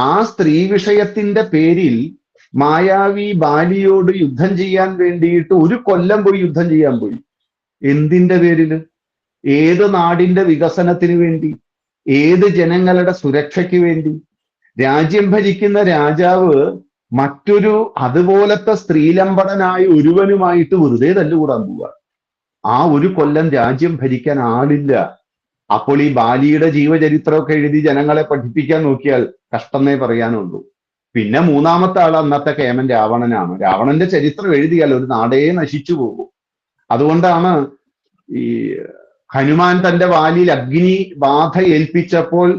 ആ സ്ത്രീ വിഷയത്തിന്റെ പേരിൽ മായാവി ബാലിയോട് യുദ്ധം ചെയ്യാൻ വേണ്ടിയിട്ട് 1 കൊല്ലം പോയി യുദ്ധം ചെയ്യാൻ പോയി. എന്തിന്റെ പേരില്? ഏത് നാടിന്റെ വികസനത്തിന് വേണ്ടി? ഏത് ജനങ്ങളുടെ സുരക്ഷയ്ക്ക് വേണ്ടി? രാജ്യം ഭരിക്കുന്ന രാജാവ് മറ്റൊരു അതുപോലത്തെ സ്ത്രീലമ്പടനായ ഒരുവനുമായിട്ട് വെറുതെ തല്ലുകൂടാൻ പോവുക. ആ 1 കൊല്ലം രാജ്യം ഭരിക്കാൻ ആളില്ല. അപ്പോൾ ഈ ബാലിയുടെ ജീവചരിത്രമൊക്കെ എഴുതി ജനങ്ങളെ പഠിപ്പിക്കാൻ നോക്കിയാൽ കഷ്ടമേ പറയാനുള്ളൂ. പിന്നെ 3ാമത്തെ ആൾ അന്നത്തെ കേമൻ രാവണനാണ്. രാവണന്റെ ചരിത്രം എഴുതിയാൽ ഒരു നാടേ നശിച്ചു പോകും. അതുകൊണ്ടാണ് ഈ ഹനുമാൻ തന്റെ വാലിൽ അഗ്നി ബാധ ഏൽപ്പിച്ചപ്പോൾ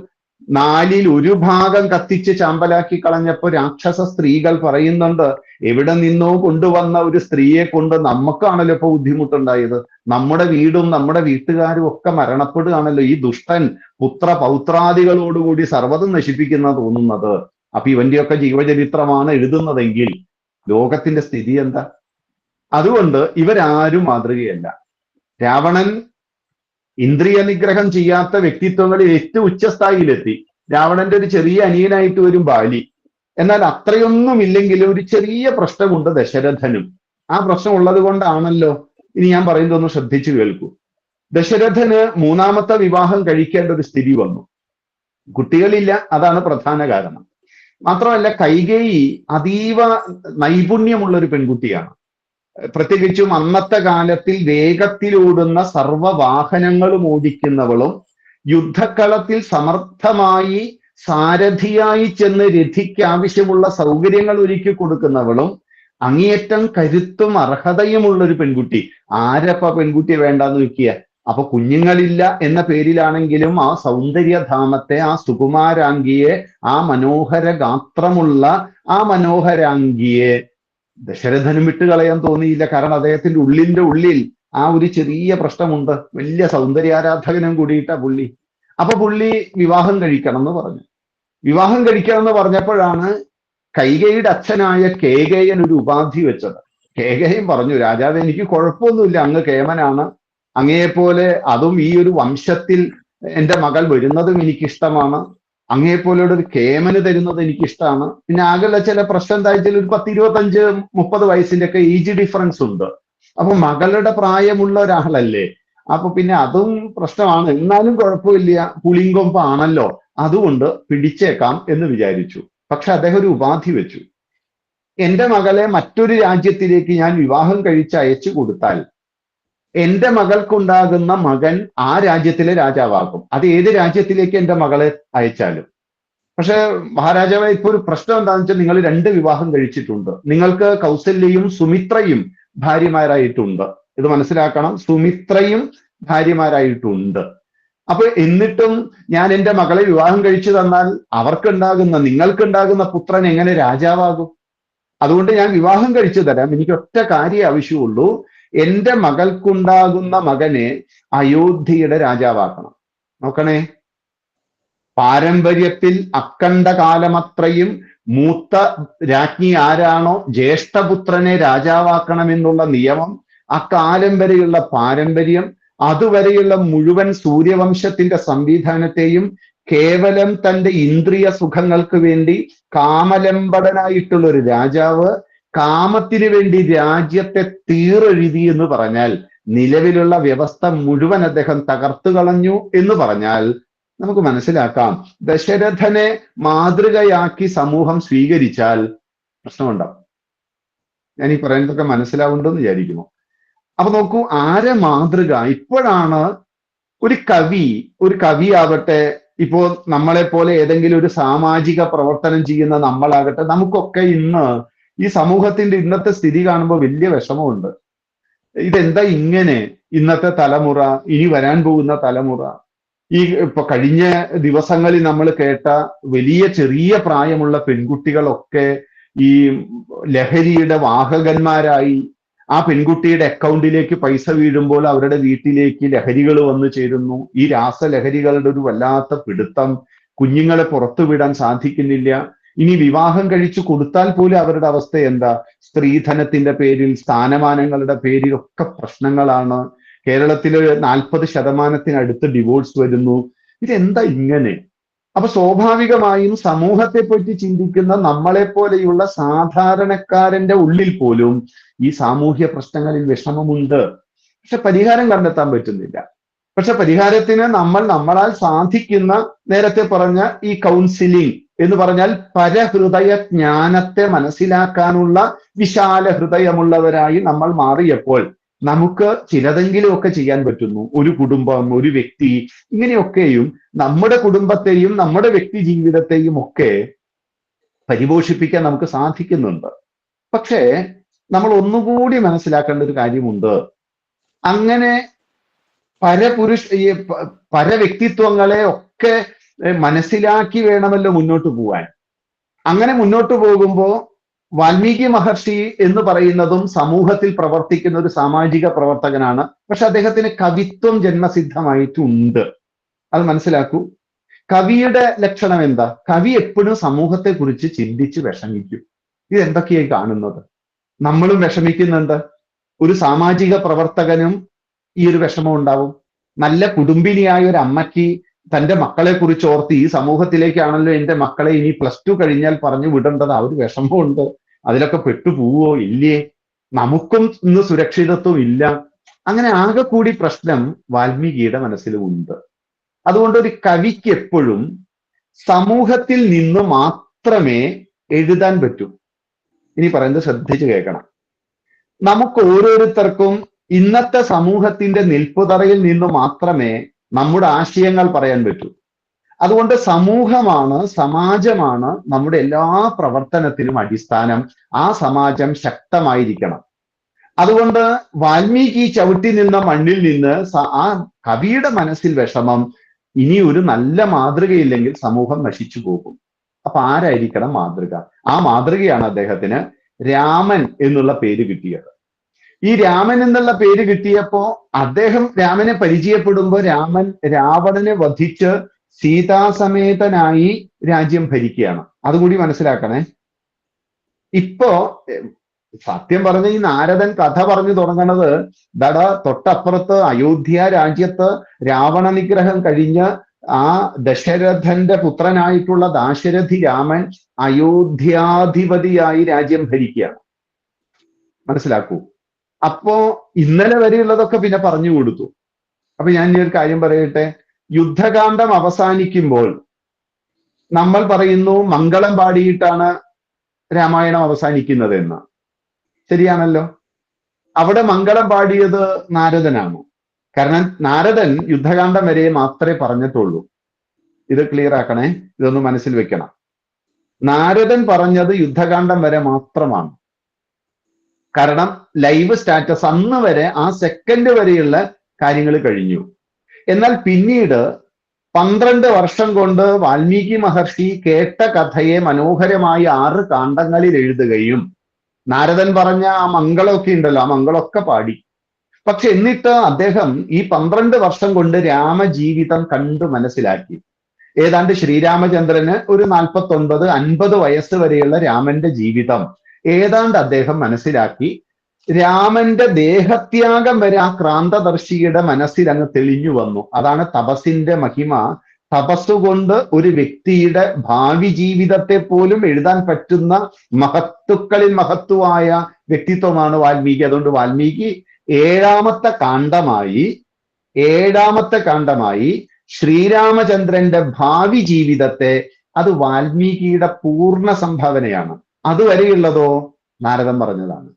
4ൽ 1 ഭാഗം കത്തിച്ച് ചാമ്പലാക്കി കളഞ്ഞപ്പോൾ രാക്ഷസ സ്ത്രീകൾ പറയുന്നുണ്ട്, എവിടെ നിന്നോ കൊണ്ടുവന്ന ഒരു സ്ത്രീയെ കൊണ്ട് നമുക്കാണല്ലോ ഇപ്പൊ ബുദ്ധിമുട്ടുണ്ടായത്, നമ്മുടെ വീടും നമ്മുടെ വീട്ടുകാരും ഒക്കെ മരണപ്പെടുകയാണല്ലോ, ഈ ദുഷ്ടൻ പുത്ര പൗത്രാദികളോടുകൂടി സർവ്വതും നശിപ്പിക്കുന്ന തോന്നുന്നത്. അപ്പൊ ഇവന്റെയൊക്കെ ജീവചരിത്രമാണ് എഴുതുന്നതെങ്കിൽ ലോകത്തിന്റെ സ്ഥിതി എന്താ? അതുകൊണ്ട് ഇവരാരും മാതൃകയല്ല. രാവണൻ ഇന്ദ്രിയ നിഗ്രഹം ചെയ്യാത്ത വ്യക്തിത്വങ്ങളിൽ ഏറ്റവും ഉച്ചസ്ഥായിയിലെത്തി. രാവണന്റെ ഒരു ചെറിയ അനിയനായിട്ട് വരും ബാലി. എന്നാൽ അത്രയൊന്നും ഇല്ലെങ്കിലും ഒരു ചെറിയ പ്രശ്നമുണ്ട് ദശരഥനും. ആ പ്രശ്നം ഉള്ളത് കൊണ്ടാണല്ലോ ഇനി ഞാൻ പറയുന്നതൊന്ന് ശ്രദ്ധിച്ചു കേൾക്കൂ. ദശരഥന് 3ാമത്തെ വിവാഹം കഴിക്കേണ്ട ഒരു സ്ഥിതി വന്നു. കുട്ടികളില്ല, അതാണ് പ്രധാന കാരണം. മാത്രമല്ല കൈകേയി അതീവ നൈപുണ്യമുള്ള ഒരു പെൺകുട്ടിയാണ്. പ്രത്യേകിച്ചും അന്നത്തെ കാലത്തിൽ വേഗത്തിലോടുന്ന സർവ്വവാഹനങ്ങളും ഓടിക്കുന്നവളും യുദ്ധക്കളത്തിൽ സമർത്ഥമായി സാരഥിയായി ചെന്ന് രഥിക്ക് ആവശ്യമുള്ള സൗകര്യങ്ങൾ ഒരുക്കി കൊടുക്കുന്നവളും അങ്ങേയറ്റം കരുത്തും അർഹതയുമുള്ള ഒരു പെൺകുട്ടി. ആരപ്പ പെൺകുട്ടിയെ വേണ്ടാന്ന് വെക്കുക? അപ്പൊ കുഞ്ഞുങ്ങളില്ല എന്ന പേരിലാണെങ്കിലും ആ സൗന്ദര്യധാമത്തെ, ആ സുകുമാരാംഗിയെ, ആ മനോഹര ഗാത്രമുള്ള ആ മനോഹരാംഗിയെ ദശരഥനും വിട്ടുകളയാൻ തോന്നിയില്ല. കാരണം അദ്ദേഹത്തിന്റെ ഉള്ളിൽ ആ ഒരു ചെറിയ പ്രശ്നമുണ്ട്. വലിയ സൗന്ദര്യാരാധകനും കൂടിയിട്ടാ പുള്ളി. അപ്പൊ പുള്ളി വിവാഹം കഴിക്കണം എന്ന് പറഞ്ഞു. വിവാഹം കഴിക്കണം എന്ന് പറഞ്ഞപ്പോഴാണ് കൈകേയിയുടെ അച്ഛനായ കേകേയൻ ഒരു ഉപാധി വെച്ചത്. കേകേയൻ പറഞ്ഞു, രാജാവ് എനിക്ക് കുഴപ്പമൊന്നുമില്ല, അങ്ങ് കേമനാണ്, അങ്ങയെപ്പോലെ അതും ഈ ഒരു വംശത്തിൽ എൻ്റെ മകൾ വരുന്നതും എനിക്കിഷ്ടമാണ്, അങ്ങയെപ്പോലെ ഒരു കേമന് തരുന്നത് എനിക്കിഷ്ടമാണ്. പിന്നെ ആകെയുള്ള ചില പ്രശ്നം എന്താ വെച്ചാൽ ഒരു 10, 25, 30 വയസ്സിന്റെ ഒക്കെ ഏജ് ഡിഫറൻസ് ഉണ്ട്. അപ്പൊ മകളുടെ പ്രായമുള്ള ഒരാളല്ലേ, അപ്പൊ പിന്നെ അതും പ്രശ്നമാണ്. എന്നാലും കുഴപ്പമില്ല, പുളിങ്കൊമ്പാണല്ലോ, അതുകൊണ്ട് പിടിച്ചേക്കാം എന്ന് വിചാരിച്ചു. പക്ഷെ അദ്ദേഹം ഒരു ഉപാധി വെച്ചു. എൻ്റെ മകളെ മറ്റൊരു രാജ്യത്തിലേക്ക് ഞാൻ വിവാഹം കഴിച്ച് അയച്ചു കൊടുത്താൽ എൻ്റെ മകൾക്കുണ്ടാകുന്ന മകൻ ആ രാജ്യത്തിലെ രാജാവാകും. അത് ഏത് രാജ്യത്തിലേക്ക് എൻ്റെ മകളെ അയച്ചാലും. പക്ഷെ മഹാരാജാവെ ഇപ്പൊ ഒരു പ്രശ്നം എന്താണെന്ന് വെച്ചാൽ നിങ്ങൾ 2 വിവാഹം കഴിച്ചിട്ടുണ്ട്. നിങ്ങൾക്ക് കൗസല്യയും സുമിത്രയും ഭാര്യമാരായിട്ടുണ്ട്. ഇത് മനസ്സിലാക്കണം, സുമിത്രയും ഭാര്യമാരായിട്ടുണ്ട്. അപ്പൊ എന്നിട്ടും ഞാൻ എൻ്റെ മകളെ വിവാഹം കഴിച്ചു തന്നാൽ നിങ്ങൾക്കുണ്ടാകുന്ന പുത്രൻ എങ്ങനെ രാജാവാകും? അതുകൊണ്ട് ഞാൻ വിവാഹം കഴിച്ചു തരാം, എനിക്ക് ഒറ്റ കാര്യം ആവശ്യമുള്ളൂ, എന്റെ മകൾക്കുണ്ടാകുന്ന മകനെ അയോധ്യയുടെ രാജാവാക്കണം. നോക്കണേ, പാരമ്പര്യത്തിൽ അഖണ്ഡകാലമത്രയും മൂത്ത രാജ്ഞി ആരാണോ ജ്യേഷ്ഠപുത്രനെ രാജാവാക്കണമെന്നുള്ള നിയമം, അക്കാലം വരെയുള്ള പാരമ്പര്യം, അതുവരെയുള്ള മുഴുവൻ സൂര്യവംശത്തിന്റെ സംവിധാനത്തെയും കേവലം തന്റെ ഇന്ദ്രിയ സുഖങ്ങൾക്ക് വേണ്ടി കാമലംബടനായിട്ടുള്ള ഒരു രാജാവ് കാമത്തിന് വേണ്ടി രാജ്യത്തെ തീറെഴുതി എന്ന് പറഞ്ഞാൽ, നിലവിലുള്ള വ്യവസ്ഥ മുഴുവൻ അദ്ദേഹം തകർത്തു കളഞ്ഞു എന്ന് പറഞ്ഞാൽ നമുക്ക് മനസ്സിലാക്കാം, ദശരഥനെ മാതൃകയാക്കി സമൂഹം സ്വീകരിച്ചാൽ പ്രശ്നമുണ്ടാവും. ഞാൻ ഈ പറയുന്നതൊക്കെ മനസ്സിലാവുണ്ടെന്ന് വിചാരിക്കുന്നു. അപ്പൊ നോക്കൂ, ആരെ മാതൃക? ഇപ്പോഴാണ് ഒരു കവിയാവട്ടെ, ഇപ്പോ നമ്മളെ പോലെ ഏതെങ്കിലും ഒരു സാമാജിക പ്രവർത്തനം ചെയ്യുന്ന നമ്മളാകട്ടെ, നമുക്കൊക്കെ ഇന്ന് ഈ സമൂഹത്തിന്റെ ഇന്നത്തെ സ്ഥിതി കാണുമ്പോൾ വലിയ വിഷമമുണ്ട്. ഇതെന്താ ഇങ്ങനെ ഇന്നത്തെ തലമുറ, ഇനി വരാൻ പോകുന്ന തലമുറ? ഈ ഇപ്പൊ കഴിഞ്ഞ ദിവസങ്ങളിൽ നമ്മൾ കേട്ട വലിയ ചെറിയ പ്രായമുള്ള പെൺകുട്ടികളൊക്കെ ഈ ലഹരിയുടെ വാഹകന്മാരായി, ആ പെൺകുട്ടിയുടെ അക്കൗണ്ടിലേക്ക് പൈസ വീഴുമ്പോൾ അവരുടെ വീട്ടിലേക്ക് ലഹരികൾ വന്നു ചേരുന്നു. ഈ രാസലഹരികളുടെ ഒരു വല്ലാത്ത പിടുത്തം, കുഞ്ഞുങ്ങളെ പുറത്തു വിടാൻ സാധിക്കുന്നില്ല. ഇനി വിവാഹം കഴിച്ചു കൊടുത്താൽ പോലും അവരുടെ അവസ്ഥ എന്താ? സ്ത്രീധനത്തിന്റെ പേരിൽ, സ്ഥാനമാനങ്ങളുടെ പേരിൽ ഒക്കെ പ്രശ്നങ്ങളാണ്. കേരളത്തില് 40% ഡിവോഴ്സ് വരുന്നു. ഇതെന്താ ഇങ്ങനെ? അപ്പൊ സ്വാഭാവികമായും സമൂഹത്തെ പറ്റി ചിന്തിക്കുന്ന നമ്മളെ പോലെയുള്ള സാധാരണക്കാരന്റെ ഉള്ളിൽ പോലും ഈ സാമൂഹ്യ പ്രശ്നങ്ങളിൽ വിഷമമുണ്ട്. പക്ഷെ പരിഹാരം കണ്ടെത്താൻ പറ്റുന്നില്ല. പക്ഷെ പരിഹാരത്തിന് നമ്മളാൽ സാധിക്കുന്ന, നേരത്തെ പറഞ്ഞ ഈ കൗൺസിലിംഗ് എന്ന് പറഞ്ഞാൽ പരഹൃദയ ജ്ഞാനത്തെ മനസ്സിലാക്കാനുള്ള വിശാല ഹൃദയമുള്ളവരായി നമ്മൾ മാറിയപ്പോൾ നമുക്ക് ചിലതെങ്കിലും ഒക്കെ ചെയ്യാൻ പറ്റുന്നു. ഒരു കുടുംബം, ഒരു വ്യക്തി, ഇങ്ങനെയൊക്കെയും നമ്മുടെ കുടുംബത്തെയും നമ്മുടെ വ്യക്തി ജീവിതത്തെയും ഒക്കെ പരിപോഷിപ്പിക്കാൻ നമുക്ക് സാധിക്കുന്നുണ്ട്. പക്ഷേ നമ്മൾ ഒന്നുകൂടി മനസ്സിലാക്കേണ്ട ഒരു കാര്യമുണ്ട്. അങ്ങനെ പരവ്യക്തിത്വങ്ങളെ ഒക്കെ മനസ്സിലാക്കി വേണമല്ലോ മുന്നോട്ട് പോവാൻ. അങ്ങനെ മുന്നോട്ട് പോകുമ്പോൾ വാൽമീകി മഹർഷി എന്ന് പറയുന്നതും സമൂഹത്തിൽ പ്രവർത്തിക്കുന്ന ഒരു സാമാജിക പ്രവർത്തകനാണ്. പക്ഷെ അദ്ദേഹത്തിന് കവിത്വം ജന്മസിദ്ധമായിട്ടുണ്ട്. അത് മനസ്സിലാക്കൂ. കവിയുടെ ലക്ഷണം എന്താ? കവി എപ്പോഴും സമൂഹത്തെ കുറിച്ച് ചിന്തിച്ച് വിഷമിക്കും. ഇതെന്തൊക്കെയായി കാണുന്നത്? നമ്മളും വിഷമിക്കുന്നുണ്ട്. ഒരു സാമാജിക പ്രവർത്തകനും ഈ ഒരു വിഷമം ഉണ്ടാവും. നല്ല കുടുംബിനിയായ ഒരു അമ്മയ്ക്ക് തന്റെ മക്കളെ കുറിച്ച് ഓർത്ത്, ഈ സമൂഹത്തിലേക്കാണല്ലോ എന്റെ മക്കളെ ഇനി +2 കഴിഞ്ഞാൽ പറഞ്ഞു വിടേണ്ടത്, ആ ഒരു വിഷമമുണ്ട്. അതിലൊക്കെ പെട്ടുപോവോ ഇല്ലേ? നമുക്കും ഇന്ന് സുരക്ഷിതത്വം ഇല്ല. അങ്ങനെ ആകെ കൂടി പ്രശ്നം വാൽമീകിയുടെ മനസ്സിലും ഉണ്ട്. അതുകൊണ്ട് ഒരു കവിക്ക് എപ്പോഴും സമൂഹത്തിൽ നിന്ന് മാത്രമേ എഴുതാൻ പറ്റൂ. ഇനി പറയുന്നത് ശ്രദ്ധിച്ച് കേൾക്കണം. നമുക്ക് ഓരോരുത്തർക്കും ഇന്നത്തെ സമൂഹത്തിന്റെ നിൽപ്പുതറയിൽ നിന്ന് മാത്രമേ നമ്മുടെ ആശയങ്ങൾ പറയാൻ പറ്റൂ. അതുകൊണ്ട് സമൂഹമാണ്, സമാജമാണ് നമ്മുടെ എല്ലാ പ്രവർത്തനത്തിനും അടിസ്ഥാനം. ആ സമാജം ശക്തമായിരിക്കണം. അതുകൊണ്ട് വാൽമീകി ചവിട്ടി നിന്ന മണ്ണിൽ നിന്ന് ആ കവിയുടെ മനസ്സിൽ വിഷമം, ഇനി ഒരു നല്ല മാതൃകയില്ലെങ്കിൽ സമൂഹം നശിച്ചു പോകും. അപ്പൊ ആരായിരിക്കണം മാതൃക? ആ മാതൃകയാണ് അദ്ദേഹത്തിന് രാമൻ എന്നുള്ള പേര് കിട്ടിയത്. ഈ രാമൻ എന്നുള്ള പേര് കിട്ടിയപ്പോ അദ്ദേഹം രാമനെ പരിചയപ്പെടുമ്പോൾ രാമൻ രാവണനെ വധിച്ച് സീതാസമേതനായി രാജ്യം ഭരിക്കുകയാണ്. അതുകൂടി മനസ്സിലാക്കണേ. ഇപ്പോ സത്യം പറഞ്ഞ ഈ നാരദൻ കഥ പറഞ്ഞു തുടങ്ങണത് തൊട്ടപ്പുറത്ത് അയോധ്യ രാജ്യത്ത് രാവണ നിഗ്രഹം കഴിഞ്ഞ് ആ ദശരഥന്റെ പുത്രനായിട്ടുള്ള ദാശരഥി രാമൻ അയോധ്യാധിപതിയായി രാജ്യം ഭരിക്കുകയാണ്. മനസ്സിലാക്കൂ. അപ്പോ ഇന്നലെ വരെയുള്ളതൊക്കെ പിന്നെ പറഞ്ഞു കൊടുത്തു. അപ്പൊ ഞാൻ ഈ ഒരു കാര്യം പറയട്ടെ. യുദ്ധകാന്ഡം അവസാനിക്കുമ്പോൾ നമ്മൾ പറയുന്നു മംഗളം പാടിയിട്ടാണ് രാമായണം അവസാനിക്കുന്നത് എന്ന്. ശരിയാണല്ലോ. അവിടെ മംഗളം പാടിയത് നാരദനാണ്. കാരണം നാരദൻ യുദ്ധകാന്ഡം വരെ മാത്രമേ പറഞ്ഞിട്ടുള്ളൂ. ഇത് ക്ലിയർ ആക്കണേ, ഇതൊന്ന് മനസ്സിൽ വെക്കണം. നാരദൻ പറഞ്ഞത് യുദ്ധകാന്ഡം വരെ മാത്രമാണ്. കാരണം ലൈവ് സ്റ്റാറ്റസ് അന്ന് വരെ, ആ സെക്കൻഡ് വരെയുള്ള കാര്യങ്ങൾ കഴിഞ്ഞു. എന്നാൽ പിന്നീട് 12 വർഷം കൊണ്ട് വാൽമീകി മഹർഷി കേട്ട കഥയെ മനോഹരമായി 6 കാണ്ഡങ്ങളിൽ എഴുതുകയും നാരദൻ പറഞ്ഞ ആ മംഗളമൊക്കെ ഉണ്ടല്ലോ, ആ മംഗളമൊക്കെ പാടി. പക്ഷെ എന്നിട്ട് അദ്ദേഹം ഈ 12 വർഷം കൊണ്ട് രാമജീവിതം കണ്ടു മനസ്സിലാക്കി. ഏതാണ്ട് ശ്രീരാമചന്ദ്രന് ഒരു 49-50 വയസ്സ് വരെയുള്ള രാമന്റെ ജീവിതം ഏതാണ്ട് അദ്ദേഹം മനസ്സിലാക്കി. രാമന്റെ ദേഹത്യാഗം വരെ ആ ക്രാന്തദർശിയുടെ മനസ്സിൽ അങ്ങ് തെളിഞ്ഞു വന്നു. അതാണ് തപസ്സിന്റെ മഹിമ. തപസ്സുകൊണ്ട് ഒരു വ്യക്തിയുടെ ഭാവി ജീവിതത്തെ പോലും എഴുതാൻ പറ്റുന്ന മഹത്തുക്കളിൽ മഹത്തുവായ വ്യക്തിത്വമാണ് വാൽമീകി. അതുകൊണ്ട് വാൽമീകി ഏഴാമത്തെ കാണ്ഡമായി ശ്രീരാമചന്ദ്രന്റെ ഭാവി ജീവിതത്തെ, അത് വാൽമീകിയുടെ പൂർണ്ണ സംഭാവനയാണ്. അതുവരെയുള്ളതോ നാരദൻ പറഞ്ഞതാണ്.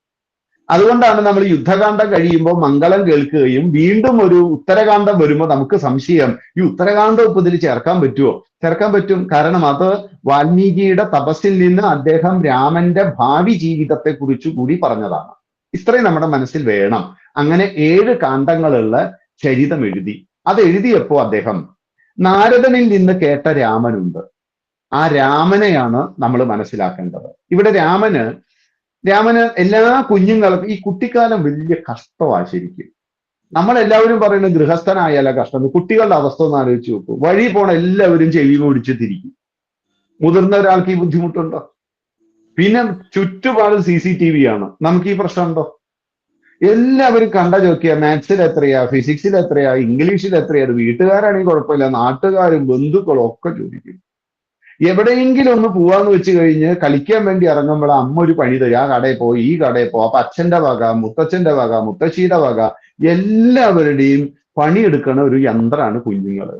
അതുകൊണ്ടാണ് നമ്മൾ യുദ്ധകാന്ഡം കഴിയുമ്പോൾ മംഗളം കേൾക്കുകയും വീണ്ടും ഒരു ഉത്തരകാന്ഡം വരുമ്പോൾ നമുക്ക് സംശയം, ഈ ഉത്തരകാന്ഡം ഇപ്പൊ ഇതിൽ ചേർക്കാൻ പറ്റുമോ? ചേർക്കാൻ പറ്റും. കാരണം അത് വാൽമീകിയുടെ തപസ്സിൽ നിന്ന് അദ്ദേഹം രാമന്റെ ഭാവി ജീവിതത്തെ കുറിച്ച് കൂടി പറഞ്ഞതാണ്. ഇത്രയും നമ്മുടെ മനസ്സിൽ വേണം. അങ്ങനെ 7 കാണ്ഡങ്ങളുള്ള ചരിതം എഴുതി. അത് എഴുതിയപ്പോ അദ്ദേഹം നാരദനിൽ നിന്ന് കേട്ട രാമനുണ്ട്. ആ രാമനെയാണ് നമ്മൾ മനസ്സിലാക്കേണ്ടത്. ഇവിടെ രാമന് എല്ലാ കുഞ്ഞുങ്ങൾക്കും ഈ കുട്ടിക്കാലം വലിയ കഷ്ടമാണ് ശരിക്കും. നമ്മളെല്ലാവരും പറയുന്നത് ഗൃഹസ്ഥനായാലും കഷ്ടം. കുട്ടികളുടെ അവസ്ഥ ഒന്ന് ആലോചിച്ച് നോക്കൂ. വഴി പോണ എല്ലാവരും ചെവി ഓടിച്ച് തിരിക്കും. മുതിർന്ന ഒരാൾക്ക് ഈ ബുദ്ധിമുട്ടുണ്ടോ? പിന്നെ ചുറ്റുപാട് CCTV ആണ്. നമുക്ക് ഈ പ്രശ്നമുണ്ടോ? എല്ലാവരും കണ്ട ചോദിക്കുക, മാത്സിൽ എത്രയാ, ഫിസിക്സിൽ എത്രയാ, ഇംഗ്ലീഷിൽ എത്രയാ. വീട്ടുകാരാണെങ്കിൽ കുഴപ്പമില്ല, നാട്ടുകാരും ബന്ധുക്കളും ഒക്കെ ചോദിക്കും. എവിടെയെങ്കിലും ഒന്ന് പോവാന്ന് വെച്ച് കഴിഞ്ഞ് കളിക്കാൻ വേണ്ടി ഇറങ്ങുമ്പോൾ അമ്മ ഒരു പണി തരും. ആ കടയിൽ പോ, ഈ കടയിൽ പോ. അപ്പൊ അച്ഛന്റെ വക, മുത്തച്ഛന്റെ വക, മുത്തശ്ശിയുടെ വക, എല്ലാവരുടെയും പണിയെടുക്കണ ഒരു യന്ത്രമാണ് കുഞ്ഞുങ്ങള്.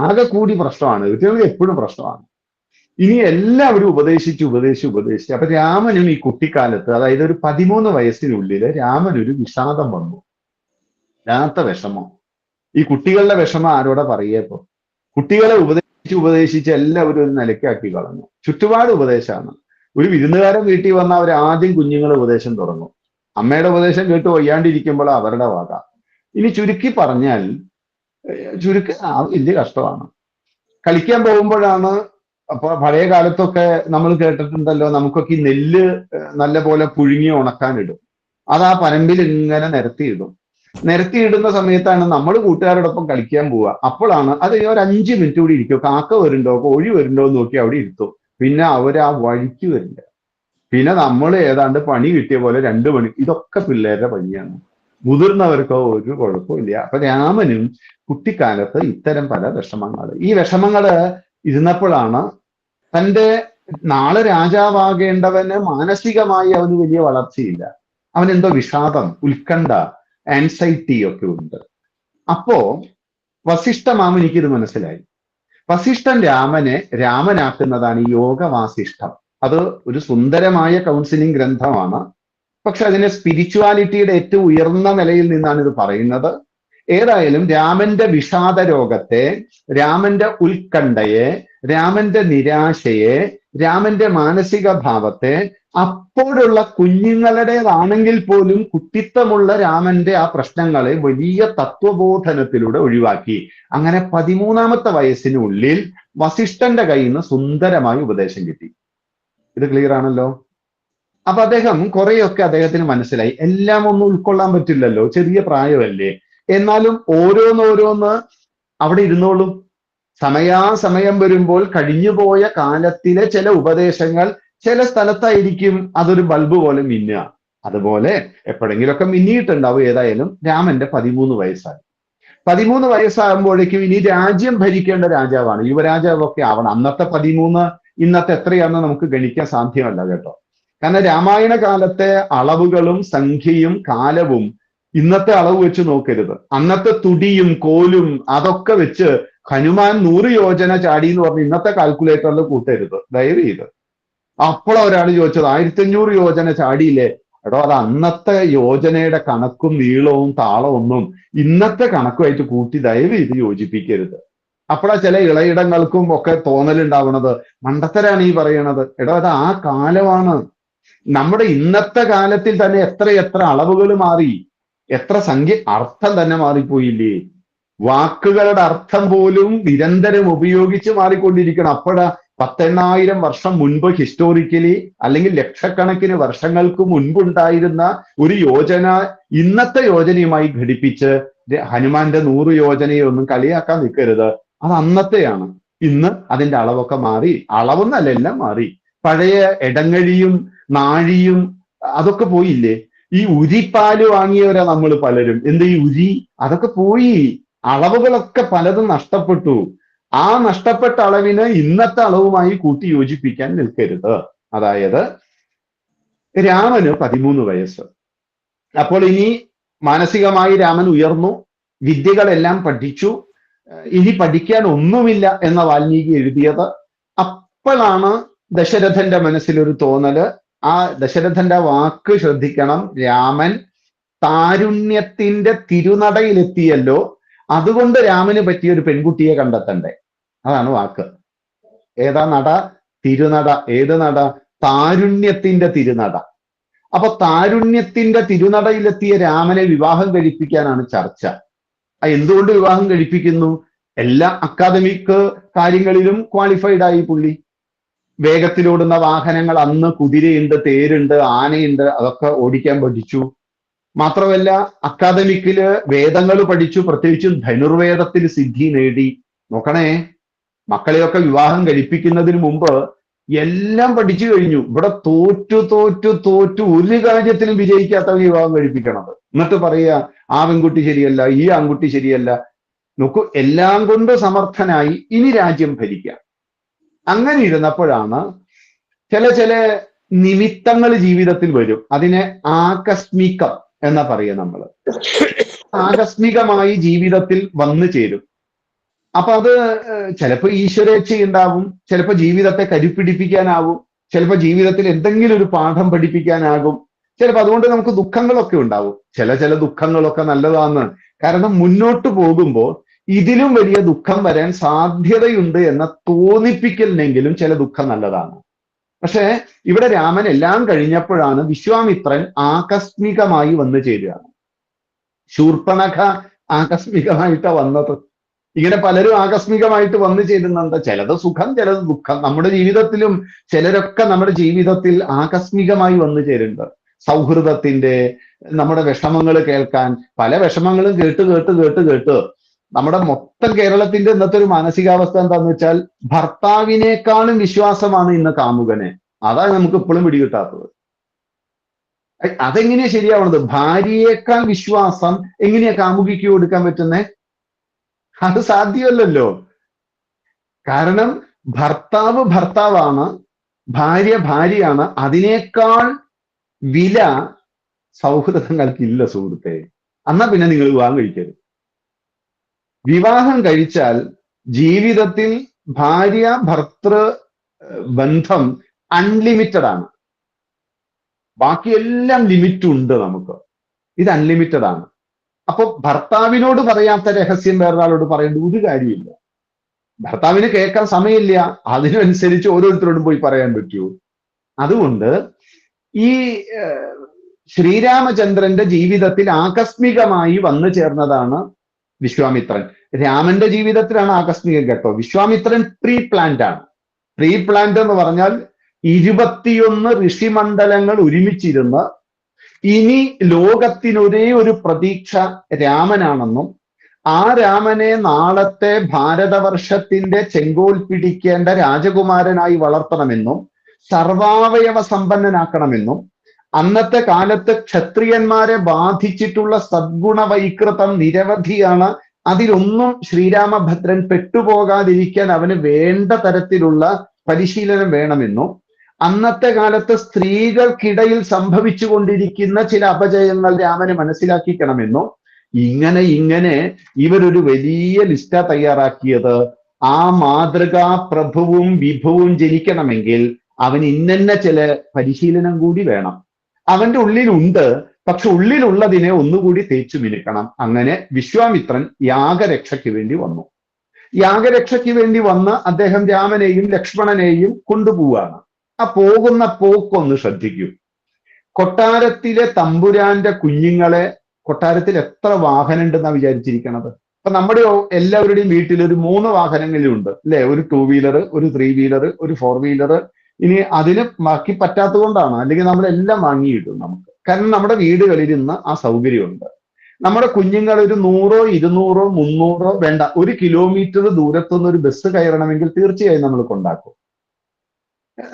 ആകെ കൂടി പ്രശ്നമാണ്. കുട്ടികൾക്ക് എപ്പോഴും പ്രശ്നമാണ്. ഇനി എല്ലാവരും ഉപദേശിച്ച് അപ്പൊ രാമനും ഈ കുട്ടിക്കാലത്ത്, അതായത് ഒരു 13 വയസ്സിനുള്ളിൽ രാമനൊരു വിഷാദം വന്നു. വല്ലാത്ത വിഷമം. ഈ കുട്ടികളുടെ വിഷമം ആരോടെ പറയപ്പോ? കുട്ടികളെ ഉപദേശിച്ച് എല്ലാവരും ഒരു നിലയ്ക്കാക്കി കളഞ്ഞു. ചുറ്റുപാട് ഉപദേശമാണ്. ഒരു വിരുന്നുകാരൻ വീട്ടിൽ വന്ന അവർ ആദ്യം കുഞ്ഞുങ്ങളെ ഉപദേശം തുടങ്ങും. അമ്മയുടെ ഉപദേശം കേട്ട് വയ്യാണ്ടിരിക്കുമ്പോൾ അവരുടെ വക. ഇനി ചുരുക്കി പറഞ്ഞാൽ വലിയ കഷ്ടമാണ്. കളിക്കാൻ പോകുമ്പോഴാണ്. അപ്പൊ പഴയ കാലത്തൊക്കെ നമ്മൾ കേട്ടിട്ടുണ്ടല്ലോ, നമുക്കൊക്കെ ഈ നെല്ല് നല്ല പോലെ പുഴുങ്ങി ഉണക്കാനിടും. അത് ആ പനമ്പിൽ ഇങ്ങനെ നിരത്തിയിടുന്ന സമയത്താണ് നമ്മൾ കൂട്ടുകാരോടൊപ്പം കളിക്കാൻ പോവുക. അപ്പോഴാണ് അത് ഒരു 5 മിനിറ്റ് കൂടി ഇരിക്കും. കാക്ക വരുന്നുണ്ടോ, കോഴി വരുന്നുണ്ടോ എന്ന് നോക്കി അവിടെ ഇരുത്തും. പിന്നെ അവർ ആ വഴിക്ക് വരില്ല. പിന്നെ നമ്മൾ ഏതാണ്ട് പണി കിട്ടിയ പോലെ 2 മണി. ഇതൊക്കെ പിള്ളേരുടെ പണിയാണ്. മുതിർന്നവർക്കോ ഒരു കുഴപ്പമില്ല. അപ്പൊ രാമനും കുട്ടിക്കാലത്ത് ഇത്തരം പല ഈ വിഷമങ്ങള് ഇരുന്നപ്പോഴാണ് തൻ്റെ നാളെ രാജാവാകേണ്ടവന് മാനസികമായി അവന് വലിയ വളർച്ചയില്ല. അവനെന്തോ വിഷാദം, ഉത്കണ്ഠ, ആൻസൈറ്റി ഒക്കെ ഉണ്ട്. അപ്പോ വസിഷ്ഠമാമുനിക്ക് ഇത് മനസ്സിലായി. വസിഷ്ഠൻ രാമനെ രാമനാക്കുന്നതാണ് ഈ യോഗവാസിഷ്ഠം. അത് ഒരു സുന്ദരമായ കൗൺസിലിംഗ് ഗ്രന്ഥമാണ്. പക്ഷെ അതിനെ സ്പിരിച്വാലിറ്റിയുടെ ഏറ്റവും ഉയർന്ന നിലയിൽ നിന്നാണ് ഇത് പറയുന്നത്. ഏതായാലും രാമന്റെ വിഷാദ രോഗത്തെ, രാമന്റെ ഉത്കണ്ഠയെ, രാമന്റെ നിരാശയെ, രാമന്റെ മാനസിക ഭാവത്തെ അപ്പോഴുള്ള കുഞ്ഞുങ്ങളുടേതാണെങ്കിൽ പോലും കുട്ടിത്തമുള്ള രാമന്റെ ആ പ്രശ്നങ്ങളെ വലിയ തത്വബോധനത്തിലൂടെ ഒഴിവാക്കി. അങ്ങനെ 13ാമത്തെ വയസ്സിനുള്ളിൽ വസിഷ്ഠന്റെ കയ്യിൽ നിന്ന് സുന്ദരമായി ഉപദേശം കിട്ടി. ഇത് ക്ലിയർ ആണല്ലോ? അപ്പൊ അദ്ദേഹം കുറെയൊക്കെ അദ്ദേഹത്തിന് മനസ്സിലായി. എല്ലാം ഒന്നും ഉൾക്കൊള്ളാൻ പറ്റില്ലല്ലോ, ചെറിയ പ്രായമല്ലേ. എന്നാലും ഓരോന്നോരോന്ന് അവിടെ ഇരുന്നോളും. സമയാസമയം വരുമ്പോൾ കഴിഞ്ഞുപോയ കാലത്തിലെ ചില ഉപദേശങ്ങൾ ചില സ്ഥലത്തായിരിക്കും അതൊരു ബൾബ് പോലെ മിന്നുക. അതുപോലെ എപ്പോഴെങ്കിലുമൊക്കെ മിന്നിയിട്ടുണ്ടാവും. ഏതായാലും രാമന്റെ 13 വയസ്സായി. 13 വയസ്സാകുമ്പോഴേക്കും ഇനി രാജ്യം ഭരിക്കേണ്ട രാജാവാണ്. യുവരാജാവൊക്കെ ആവണം. അന്നത്തെ 13 ഇന്നത്തെ എത്രയാണെന്ന് നമുക്ക് ഗണിക്കാൻ സാധ്യമല്ല കേട്ടോ. കാരണം രാമായണ കാലത്തെ അളവുകളും സംഖ്യയും കാലവും ഇന്നത്തെ അളവ് വെച്ച് നോക്കരുത്. അന്നത്തെ തുടിയും കോലും അതൊക്കെ വെച്ച് ഹനുമാൻ 100 യോജന ചാടി എന്ന് പറഞ്ഞ് ഇന്നത്തെ കാൽക്കുലേറ്ററിൽ കൂട്ടരുത്, ദയവ് ചെയ്ത്. അപ്പോൾ ഒരാൾ ചോദിച്ചത് 1500 യോജന ചാടിയില്ലേ? എടോ, അത് അന്നത്തെ യോജനയുടെ കണക്കും നീളവും താളമൊന്നും ഇന്നത്തെ കണക്കുമായിട്ട് കൂട്ടി ദയവ് ചെയ്ത് യോജിപ്പിക്കരുത്. അപ്പോഴാ ചില ഇളയിടങ്ങൾക്കും ഒക്കെ തോന്നലുണ്ടാവുന്നത്. മണ്ടത്തരാണ് ഈ പറയണത്. എടോ, അത് ആ കാലമാണ്. നമ്മുടെ ഇന്നത്തെ കാലത്തിൽ തന്നെ എത്ര അളവുകൾ മാറി, എത്ര സംഖ്യ, അർത്ഥം തന്നെ മാറിപ്പോയില്ലേ? വാക്കുകളുടെ അർത്ഥം പോലും നിരന്തരം ഉപയോഗിച്ച് മാറിക്കൊണ്ടിരിക്കണം. അപ്പോഴാ 10,000 വർഷം മുൻപ് ഹിസ്റ്റോറിക്കലി അല്ലെങ്കിൽ ലക്ഷക്കണക്കിന് വർഷങ്ങൾക്ക് മുൻപുണ്ടായിരുന്ന ഒരു യോജന ഇന്നത്തെ യോജനയുമായി ഘടിപ്പിച്ച് ഹനുമാന്റെ 100 യോജനയൊന്നും കളിയാക്കാൻ നിൽക്കരുത്. അത് അന്നത്തെയാണ്. ഇന്ന് അതിന്റെ അളവൊക്കെ മാറി. അളവൊന്നല്ല, എല്ലാം മാറി. പഴയ എടങ്ങഴിയും നാഴിയും അതൊക്കെ പോയില്ലേ? ഈ ഉരിപ്പാല് വാങ്ങിയവരാ നമ്മൾ പലരും. ഈ ഉരി അതൊക്കെ പോയി. അളവുകളൊക്കെ പലതും നഷ്ടപ്പെട്ടു. ആ നഷ്ടപ്പെട്ട അളവിന് ഇന്നത്തെ അളവുമായി കൂട്ടി യോജിപ്പിക്കാൻ നിൽക്കരുത്. അതായത് രാമന് 13 വയസ്സ്. അപ്പോൾ ഇനി മാനസികമായി രാമൻ ഉയർന്നു, വിദ്യകളെല്ലാം പഠിച്ചു. ഇനി പഠിക്കാൻ ഒന്നുമില്ല എന്ന വാൽമീകി എഴുതിയത്. അപ്പോഴാണ് ദശരഥന്റെ മനസ്സിലൊരു തോന്നല്. ആ ദശരഥന്റെ വാക്ക് ശ്രദ്ധിക്കണം. രാമൻ താരുണ്യത്തിന്റെ തിരുനടയിലെത്തിയല്ലോ, അതുകൊണ്ട് രാമന് പറ്റിയ ഒരു പെൺകുട്ടിയെ കണ്ടെത്തണ്ടേ. അതാണ് വാക്ക്. ഏതാ നട? തിരുനട. ഏത് നട? താരുണ്യത്തിന്റെ തിരുനട. അപ്പൊ താരുണ്യത്തിന്റെ തിരുനടയിലെത്തിയ രാമനെ വിവാഹം കഴിപ്പിക്കാനാണ് ചർച്ച. എന്തുകൊണ്ട് വിവാഹം കഴിപ്പിക്കുന്നു? എല്ലാ അക്കാദമിക് കാര്യങ്ങളിലും ക്വാളിഫൈഡ് ആയി പുള്ളി. വേഗത്തിലോടുന്ന വാഹനങ്ങൾ, അന്ന് കുതിരയുണ്ട്, തേരുണ്ട്, ആനയുണ്ട്, അതൊക്കെ ഓടിക്കാൻ പഠിച്ചു. മാത്രമല്ല അക്കാദമിക്കില് വേദങ്ങൾ പഠിച്ചു, പ്രത്യേകിച്ചും ധനുർവേദത്തിൽ സിദ്ധി നേടി. നോക്കണേ, മക്കളെയൊക്കെ വിവാഹം കഴിപ്പിക്കുന്നതിന് മുമ്പ് എല്ലാം പഠിച്ചു കഴിഞ്ഞു. ഇവിടെ തോറ്റു ഒരു കാര്യത്തിലും വിജയിക്കാത്തവന് വിവാഹം കഴിപ്പിക്കണത്. എന്നിട്ട് പറയുക ആ പെൺകുട്ടി ശരിയല്ല, ഈ ആൺകുട്ടി ശരിയല്ല. നോക്കൂ, എല്ലാം കൊണ്ട് സമർത്ഥനായി, ഇനി രാജ്യം ഭരിക്കാം. അങ്ങനെ ഇരുന്നപ്പോഴാണ് ചില നിമിത്തങ്ങൾ ജീവിതത്തിൽ വരും. അതിനെ ആകസ്മികം എന്നാ പറയുക നമ്മൾ. ആകസ്മികമായി ജീവിതത്തിൽ വന്നു ചേരും. അപ്പൊ അത് ചിലപ്പോ ഈശ്വരേച്ഛയുണ്ടാവും, ചിലപ്പോ ജീവിതത്തെ കരുപ്പിടിപ്പിക്കാനാവും, ചിലപ്പോ ജീവിതത്തിൽ എന്തെങ്കിലും ഒരു പാഠം പഠിപ്പിക്കാനാകും, ചിലപ്പോ അതുകൊണ്ട് നമുക്ക് ദുഃഖങ്ങളൊക്കെ ഉണ്ടാവും. ചില ദുഃഖങ്ങളൊക്കെ നല്ലതാന്ന്. കാരണം മുന്നോട്ട് പോകുമ്പോൾ ഇതിലും വലിയ ദുഃഖം വരാൻ സാധ്യതയുണ്ട് എന്ന തോന്നിപ്പിക്കലിനെങ്കിലും ചില ദുഃഖം നല്ലതാണ്. പക്ഷെ ഇവിടെ രാമൻ എല്ലാം കഴിഞ്ഞപ്പോഴാണ് വിശ്വാമിത്രൻ ആകസ്മികമായി വന്നു ചേരുകയാണ്. ശൂർപ്പണഖ ആകസ്മികമായിട്ടാ വന്നത്. ഇങ്ങനെ പലരും ആകസ്മികമായിട്ട് വന്നു ചേരുന്നുണ്ട്. ചിലത് സുഖം, ചിലത് ദുഃഖം. നമ്മുടെ ജീവിതത്തിലും ചിലരൊക്കെ നമ്മുടെ ജീവിതത്തിൽ ആകസ്മികമായി വന്നു ചേരുന്നുണ്ട്. സൗഹൃദത്തിന്റെ, നമ്മുടെ വിഷമങ്ങൾ കേൾക്കാൻ, പല വിഷമങ്ങളും കേട്ട് നമ്മുടെ മൊത്തം കേരളത്തിന്റെ ഇന്നത്തെ ഒരു മാനസികാവസ്ഥ എന്താന്ന് വെച്ചാൽ ഭർത്താവിനേക്കാളും വിശ്വാസമാണ് ഇന്ന് കാമുകനെ. അതാണ് നമുക്ക് ഇപ്പോഴും പിടികിട്ടാത്തത്. അതെങ്ങനെയാ ശരിയാവണത്? ഭാര്യയേക്കാൾ വിശ്വാസം എങ്ങനെയാ കാമുകിക്ക് കൊടുക്കാൻ പറ്റുന്നേ? അത് സാധ്യമല്ലല്ലോ. കാരണം ഭർത്താവാണ്, ഭാര്യയാണ്. അതിനേക്കാൾ വില സൗഹൃദങ്ങൾക്കില്ല സുഹൃത്തെ. എന്നാ പിന്നെ നിങ്ങൾ വിവാഹം കഴിക്കരുത്. വിവാഹം കഴിച്ചാൽ ജീവിതത്തിൽ ഭാര്യ ഭർത്തൃ ബന്ധം അൺലിമിറ്റഡ് ആണ്. ബാക്കിയെല്ലാം ലിമിറ്റ് ഉണ്ട് നമുക്ക്. ഇത് അൺലിമിറ്റഡ് ആണ്. അപ്പൊ ഭർത്താവിനോട് പറയാത്ത രഹസ്യം വേറൊരാളോട് പറയേണ്ട ഒരു കാര്യമില്ല. ഭർത്താവിന് കേൾക്കാൻ സമയമില്ല, അതിനനുസരിച്ച് ഓരോരുത്തരോടും പോയി പറയാൻ പറ്റൂ. അതുകൊണ്ട് ഈ ശ്രീരാമചന്ദ്രന്റെ ജീവിതത്തിൽ ആകസ്മികമായി വന്നു ചേർന്നതാണ് വിശ്വാമിത്രൻ. രാമന്റെ ജീവിതത്തിലാണ് ആകസ്മികം കേട്ടോ. വിശ്വാമിത്രൻ പ്രീ പ്ലാൻഡ് ആണ്. പ്രീ പ്ലാൻഡ് എന്ന് പറഞ്ഞാൽ 21 ഋഷിമണ്ഡലങ്ങൾ ഒരുമിച്ചിരുന്ന് ഇനി ലോകത്തിനൊരേ ഒരു പ്രതീക്ഷ രാമനാണെന്നും ആ രാമനെ നാളത്തെ ഭാരതവർഷത്തിന്റെ ചെങ്കോൽ പിടിക്കേണ്ട രാജകുമാരനായി വളർത്തണമെന്നും സർവാവയവ സമ്പന്നനാക്കണമെന്നും അന്നത്തെ കാലത്ത് ക്ഷത്രിയന്മാരെ ബാധിച്ചിട്ടുള്ള സദ്ഗുണവൈകൃതം നിരവധിയാണ്. അതിലൊന്നും ശ്രീരാമഭദ്രൻ പെട്ടുപോകാതിരിക്കാൻ അവന് വേണ്ട തരത്തിലുള്ള പരിശീലനം വേണമെന്നും അന്നത്തെ കാലത്ത് സ്ത്രീകൾക്കിടയിൽ സംഭവിച്ചു കൊണ്ടിരിക്കുന്ന ചില അപജയങ്ങൾ രാമന് മനസ്സിലാക്കിക്കണമെന്നും ഇങ്ങനെ ഇവരൊരു വലിയ ലിസ്റ്റാ തയ്യാറാക്കിയത്. ആ മാതൃകാ പ്രഭുവും വിഭുവും ജനിക്കണമെങ്കിൽ അവന് ഇന്ന ചില പരിശീലനം കൂടി വേണം. അവന്റെ ഉള്ളിലുണ്ട്, പക്ഷെ ഉള്ളിലുള്ളതിനെ ഒന്നുകൂടി തേച്ചു മിനുക്കണം. അങ്ങനെ വിശ്വാമിത്രൻ യാഗരക്ഷയ്ക്ക് വേണ്ടി വന്നു. യാഗരക്ഷയ്ക്ക് വേണ്ടി വന്ന് അദ്ദേഹം രാമനെയും ലക്ഷ്മണനെയും കൊണ്ടുപോവാണ്. ആ പോകുന്ന പോക്കൊന്ന് ശ്രദ്ധിക്കൂ. കൊട്ടാരത്തിലെ തമ്പുരാന്റെ കുഞ്ഞുങ്ങളെ, കൊട്ടാരത്തിൽ എത്ര വാഹനം ഉണ്ടെന്നാ വിചാരിച്ചിരിക്കണത്? നമ്മുടെ എല്ലാവരുടെയും വീട്ടിൽ ഒരു 3 വാഹനങ്ങളും ഉണ്ട് അല്ലെ? ഒരു 2 വീലർ, ഒരു 3 വീലർ, ഒരു 4 വീലർ. ഇനി അതിന് ബാക്കി പറ്റാത്തത് കൊണ്ടാണ്, അല്ലെങ്കിൽ നമ്മളെല്ലാം വാങ്ങിയിടും നമുക്ക്. കാരണം നമ്മുടെ വീടുകളിൽ ഇന്ന് ആ സൗകര്യമുണ്ട്. നമ്മുടെ കുഞ്ഞുങ്ങൾ ഒരു 100, 200, 300 വേണ്ട, 1 കിലോമീറ്റർ ദൂരത്തുനിന്ന് ഒരു ബസ് കയറണമെങ്കിൽ തീർച്ചയായും നമ്മൾ കൊണ്ടാക്കും.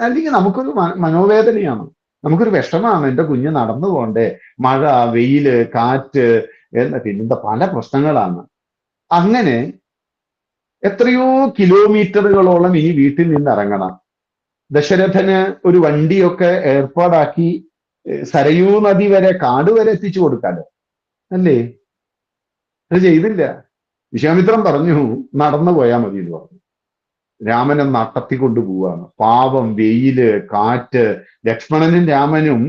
അല്ലെങ്കിൽ നമുക്കൊരു മനോവേദനയാണ്, നമുക്കൊരു വിഷമാണ്. എൻ്റെ കുഞ്ഞ് നടന്നു പോണ്ടേ, മഴ, വെയില്, കാറ്റ്, പിന്നെന്താ പല പ്രശ്നങ്ങളാണ്. അങ്ങനെ എത്രയോ കിലോമീറ്ററുകളോളം ഇനി വീട്ടിൽ നിന്ന് ഇറങ്ങണം. ദശരഥന് ഒരു വണ്ടിയൊക്കെ ഏർപ്പാടാക്കി സരയൂ നദി വരെ, കാട് വരെ എത്തിച്ചു കൊടുക്കാലോ, അല്ലേ? അത് ചെയ്തില്ല. വിശ്വാമിത്രൻ പറഞ്ഞു നടന്നു പോയാൽ മതി എന്ന് പറഞ്ഞു. രാമനെ നടത്തിക്കൊണ്ടു പോവാണ്. പാവം, വെയില്, കാറ്റ്. ലക്ഷ്മണനും രാമനും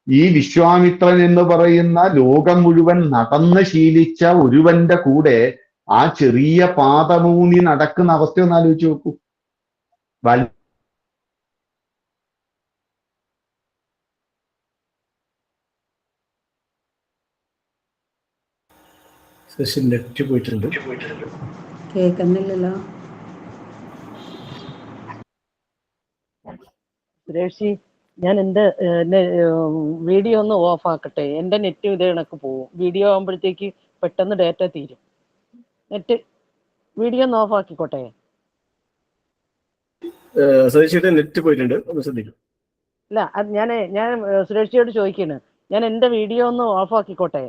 ഈ വിശ്വാമിത്രൻ എന്ന് പറയുന്ന ലോകം മുഴുവൻ നടന്ന് ശീലിച്ച ഒരുവന്റെ കൂടെ ആ ചെറിയ പാദമൂന്നി നടക്കുന്ന അവസ്ഥയൊന്ന് ആലോചിച്ച് നോക്കൂ. നെറ്റ് പോയിട്ടുണ്ട്, കേൾക്കുന്നില്ലല്ലോ. സുരേഷി, ഞാൻ എൻ്റെ വീഡിയോ ഒന്ന് ഓഫ് ആക്കട്ടെ. എൻ്റെ നെറ്റ് ഇതേ കണക്ക് പോവും. വീഡിയോ ആകുമ്പോഴത്തേക്ക് പെട്ടെന്ന് ഡേറ്റ തീരും. വീഡിയോ ഒന്ന് ഓഫ് ആക്കിക്കോട്ടെ. സതീശേട്ടൻ നെറ്റ് പോയിട്ടുണ്ട്, ഒന്ന് ശ്രദ്ധിക്കും. ഇല്ല, അത് ഞാൻ സുരേഷിയോട് ചോദിക്കാണ്, ഞാൻ എൻ്റെ വീഡിയോ ഒന്ന് ഓഫ് ആക്കിക്കോട്ടെ.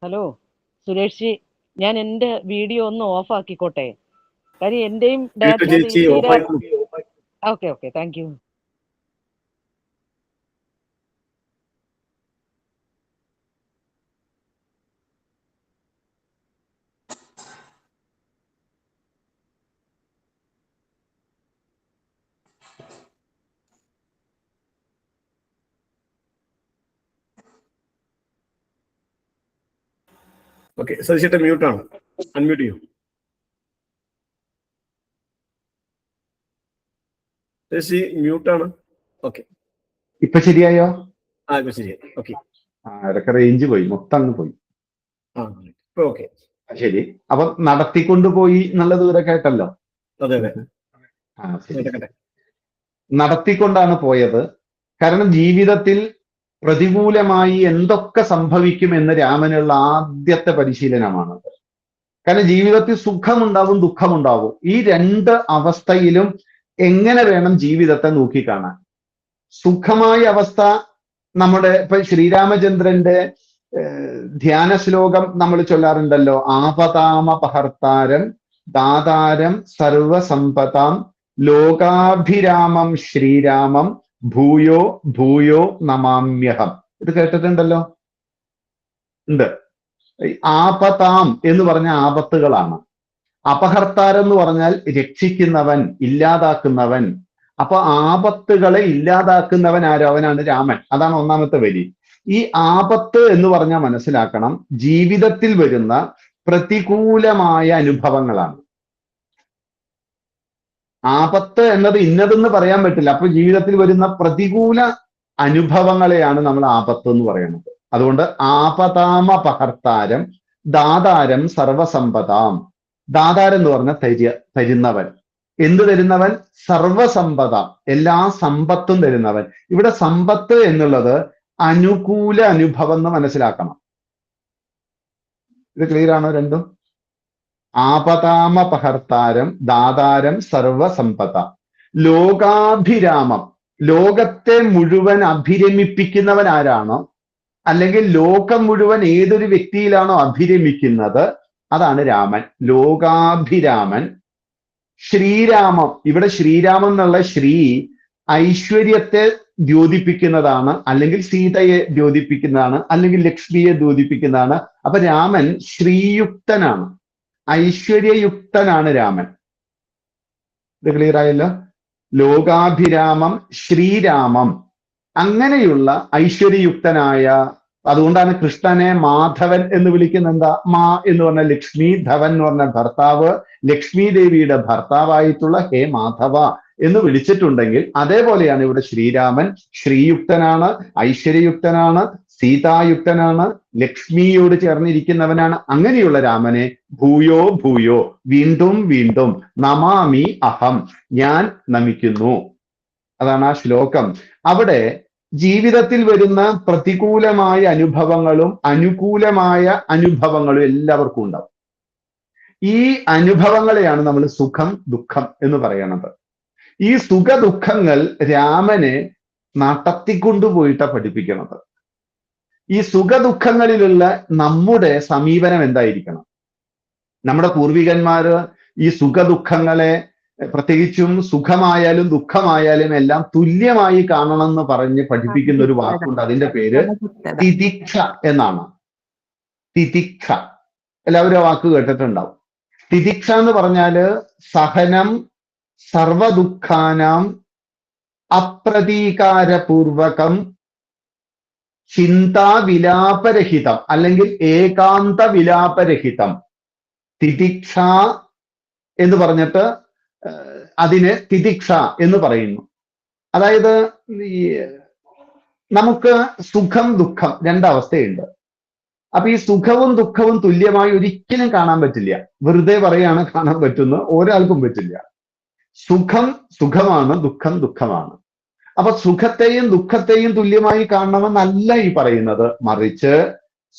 ഹലോ സുരേഷ്, ഞാൻ എൻ്റെ വീഡിയോ ഒന്ന് ഓഫ് ആക്കിക്കോട്ടെ. കാര്യം എന്റെയും data. Okay, thank you. Okay, സതീശേട്ടൻ മ്യൂട്ടാണ്, അൺമ്യൂട്ട് ചെയ്യൂ. മ്യൂട്ടാണ്. ഓക്കെ, ഇപ്പൊ ശരിയായോ? ഇപ്പൊ ശരിയായി. ഓക്കെ, ഇടയ്ക്ക് റേഞ്ച് പോയി, മൊത്തം അങ്ങ് പോയി. ഇപ്പൊ ഓക്കെ, ശരി. അപ്പൊ നടത്തിക്കൊണ്ടുപോയി എന്നുള്ള ദൂരം കേട്ടല്ലോ. അതെ, നടത്തിക്കൊണ്ടാണ് പോയത്. കാരണം ജീവിതത്തിൽ പ്രതികൂലമായി എന്തൊക്കെ സംഭവിക്കും എന്ന് രാമനുള്ള ആദ്യത്തെ പരിശീലനമാണത്. കാരണം ജീവിതത്തിൽ സുഖമുണ്ടാവും, ദുഃഖമുണ്ടാവും. ഈ 2 അവസ്ഥയിലും എങ്ങനെ വേണം ജീവിതത്തെ നോക്കിക്കാണാൻ. സുഖമായ അവസ്ഥ നമ്മുടെ ഇപ്പൊ ശ്രീരാമചന്ദ്രന്റെ ധ്യാന ശ്ലോകം നമ്മൾ ചൊല്ലാറുണ്ടല്ലോ. ആപതാമപഹർത്താരം ദാതാരം സർവസമ്പതാം ലോകാഭിരാമം ശ്രീരാമം ഭൂയോ ഭൂയോ നമാമ്യഹം. ഇത് കേട്ടിട്ടുണ്ടല്ലോ, ഉണ്ട്. ആപതാം എന്ന് പറഞ്ഞ ആപത്തുകളാണ്. അപഹർത്താരം എന്ന് പറഞ്ഞാൽ രക്ഷിക്കുന്നവൻ, ഇല്ലാതാക്കുന്നവൻ. അപ്പൊ ആപത്തുകളെ ഇല്ലാതാക്കുന്നവൻ ആരോ? അവനാണ് രാമൻ. അതാണ് ഒന്നാമത്തെ വരി. ഈ ആപത്ത് എന്ന് പറഞ്ഞാൽ മനസ്സിലാക്കണം, ജീവിതത്തിൽ വരുന്ന പ്രതികൂലമായ അനുഭവങ്ങളാണ്. ആപത്ത് എന്നത് ഇന്നതെന്ന് പറയാൻ പറ്റില്ല. അപ്പൊ ജീവിതത്തിൽ വരുന്ന പ്രതികൂല അനുഭവങ്ങളെയാണ് നമ്മൾ ആപത്ത് എന്ന് പറയുന്നത്. അതുകൊണ്ട് ആപതാമപഹർത്താരം ദാതാരം സർവസമ്പതാം. ദാതാരം എന്ന് പറഞ്ഞാൽ തരുന്നവൻ. എന്ത് തരുന്നവൻ? സർവസമ്പത, എല്ലാ സമ്പത്തും തരുന്നവൻ. ഇവിടെ സമ്പത്ത് എന്നുള്ളത് അനുകൂല അനുഭവം എന്ന് മനസ്സിലാക്കണം. ഇത് ക്ലിയർ ആണോ രണ്ടും? ആപതാമപഹർത്താരം ദാതാരം സർവസമ്പത. ലോകാഭിരാമം, ലോകത്തെ മുഴുവൻ അഭിരമിപ്പിക്കുന്നവൻ ആരാണോ, അല്ലെങ്കിൽ ലോകം മുഴുവൻ ഏതൊരു വ്യക്തിയിലാണോ അഭിരമിക്കുന്നത്, അതാണ് രാമൻ. ലോകാഭിരാമൻ. ശ്രീരാമം, ഇവിടെ ശ്രീരാമം എന്നുള്ള ശ്രീ ഐശ്വര്യത്തെ ദ്യോതിപ്പിക്കുന്നതാണ്, അല്ലെങ്കിൽ സീതയെ ദ്യോതിപ്പിക്കുന്നതാണ്, അല്ലെങ്കിൽ ലക്ഷ്മിയെ ദ്യോതിപ്പിക്കുന്നതാണ്. അപ്പൊ രാമൻ ശ്രീയുക്തനാണ്, ഐശ്വര്യയുക്തനാണ് രാമൻ. ഇത് ക്ലിയർ ആയല്ലോ? ലോകാഭിരാമം ശ്രീരാമം. അങ്ങനെയുള്ള ഐശ്വര്യയുക്തനായ അതുകൊണ്ടാണ് കൃഷ്ണനെ മാധവൻ എന്ന് വിളിക്കുന്നത്. എന്താ? മാ എന്ന് പറഞ്ഞ ലക്ഷ്മി, ധവൻ എന്ന് പറഞ്ഞ ഭർത്താവ്, ലക്ഷ്മി ദേവിയുടെ ഭർത്താവായിട്ടുള്ള ഹേ മാധവ എന്ന് വിളിച്ചിട്ടുണ്ടെങ്കിൽ അതേപോലെയാണ് ഇവിടെ ശ്രീരാമൻ. ശ്രീയുക്തനാണ്, ഐശ്വര്യയുക്തനാണ്, സീതായുക്തനാണ്, ലക്ഷ്മിയോട് ചേർന്നിരിക്കുന്നവനാണ്. അങ്ങനെയുള്ള രാമനെ ഭൂയോ ഭൂയോ, വീണ്ടും വീണ്ടും, നമാമി അഹം, ഞാൻ നമിക്കുന്നു. അതാണ് ആ ശ്ലോകം. അവിടെ ജീവിതത്തിൽ വരുന്ന പ്രതികൂലമായ അനുഭവങ്ങളും അനുകൂലമായ അനുഭവങ്ങളും എല്ലാവർക്കും ഉണ്ടാവും. ഈ അനുഭവങ്ങളെയാണ് നമ്മൾ സുഖം ദുഃഖം എന്ന് പറയണത്. ഈ സുഖ ദുഃഖങ്ങൾ രാമനെ നടത്തിക്കൊണ്ടുപോയിട്ടാ പഠിപ്പിക്കണത്. ഈ സുഖ ദുഃഖങ്ങളിലുള്ള നമ്മുടെ സമീപനം എന്തായിരിക്കണം? നമ്മുടെ പൂർവികന്മാര് ഈ സുഖ ദുഃഖങ്ങളെ, പ്രത്യേകിച്ചും സുഖമായാലും ദുഃഖമായാലും എല്ലാം തുല്യമായി കാണണം എന്ന് പറഞ്ഞ് പഠിപ്പിക്കുന്ന ഒരു വാക്കുണ്ട്. അതിന്റെ പേര് തിതിക്ഷ എന്നാണ്. തിതിക്ഷ, എല്ലാവരും ആ വാക്ക് കേട്ടിട്ടുണ്ടാവും. തിതിക്ഷ എന്ന് പറഞ്ഞാല് സഹനം സർവദുഃഖാനാം അപ്രതീകാരപൂർവകം ചിന്താവിലാപരഹിതം അല്ലെങ്കിൽ ഏകാന്ത വിലാപരഹിതം. തിതിക്ഷ എന്ന് പറഞ്ഞിട്ട് അതിന് തിതിക്ഷ എന്ന് പറയുന്നു. അതായത് ഈ നമുക്ക് സുഖം ദുഃഖം രണ്ടവസ്ഥയുണ്ട്. അപ്പൊ ഈ സുഖവും ദുഃഖവും തുല്യമായി ഒരിക്കലും കാണാൻ പറ്റില്ല. വെറുതെ പറയാണ് കാണാൻ പറ്റുന്നു, ഒരാൾക്കും പറ്റില്ല. സുഖം സുഖമാണ്, ദുഃഖം ദുഃഖമാണ്. അപ്പൊ സുഖത്തെയും ദുഃഖത്തെയും തുല്യമായി കാണണമെന്നല്ല ഈ പറയുന്നത്. മറിച്ച്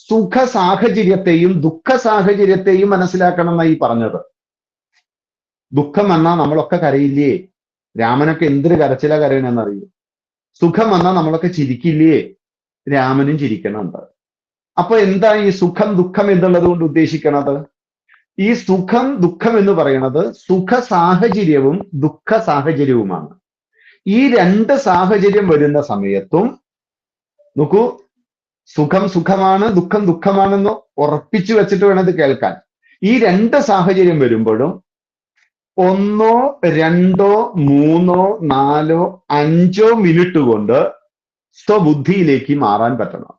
സുഖ സാഹചര്യത്തെയും ദുഃഖ സാഹചര്യത്തെയും മനസ്സിലാക്കണം എന്നാ ഈ പറഞ്ഞത്. ദുഃഖം വന്നാൽ നമ്മളൊക്കെ കരയില്ലേ? രാമനൊക്കെ എന്തൊരു കരച്ചില കരയണെന്നറിയൂ. സുഖം വന്നാൽ നമ്മളൊക്കെ ചിരിക്കില്ലേ? രാമനും ചിരിക്കണുണ്ട്. അപ്പൊ എന്താ ഈ സുഖം ദുഃഖം എന്നുള്ളത് കൊണ്ട് ഉദ്ദേശിക്കണത്? ഈ സുഖം ദുഃഖം എന്ന് പറയുന്നത് സുഖ സാഹചര്യവും ദുഃഖ സാഹചര്യവുമാണ്. ഈ രണ്ട് സാഹചര്യം വരുന്ന സമയത്തും നോക്കൂ, സുഖം സുഖമാണ്, ദുഃഖം ദുഃഖമാണെന്ന് ഉറപ്പിച്ചു വെച്ചിട്ട് വേണം ഇത് കേൾക്കാൻ. ഈ രണ്ട് സാഹചര്യം വരുമ്പോഴും 1, 2, 3, 4, 5 മിനിറ്റ് കൊണ്ട് സ്വബുദ്ധിയിലേക്ക് മാറാൻ പറ്റണം.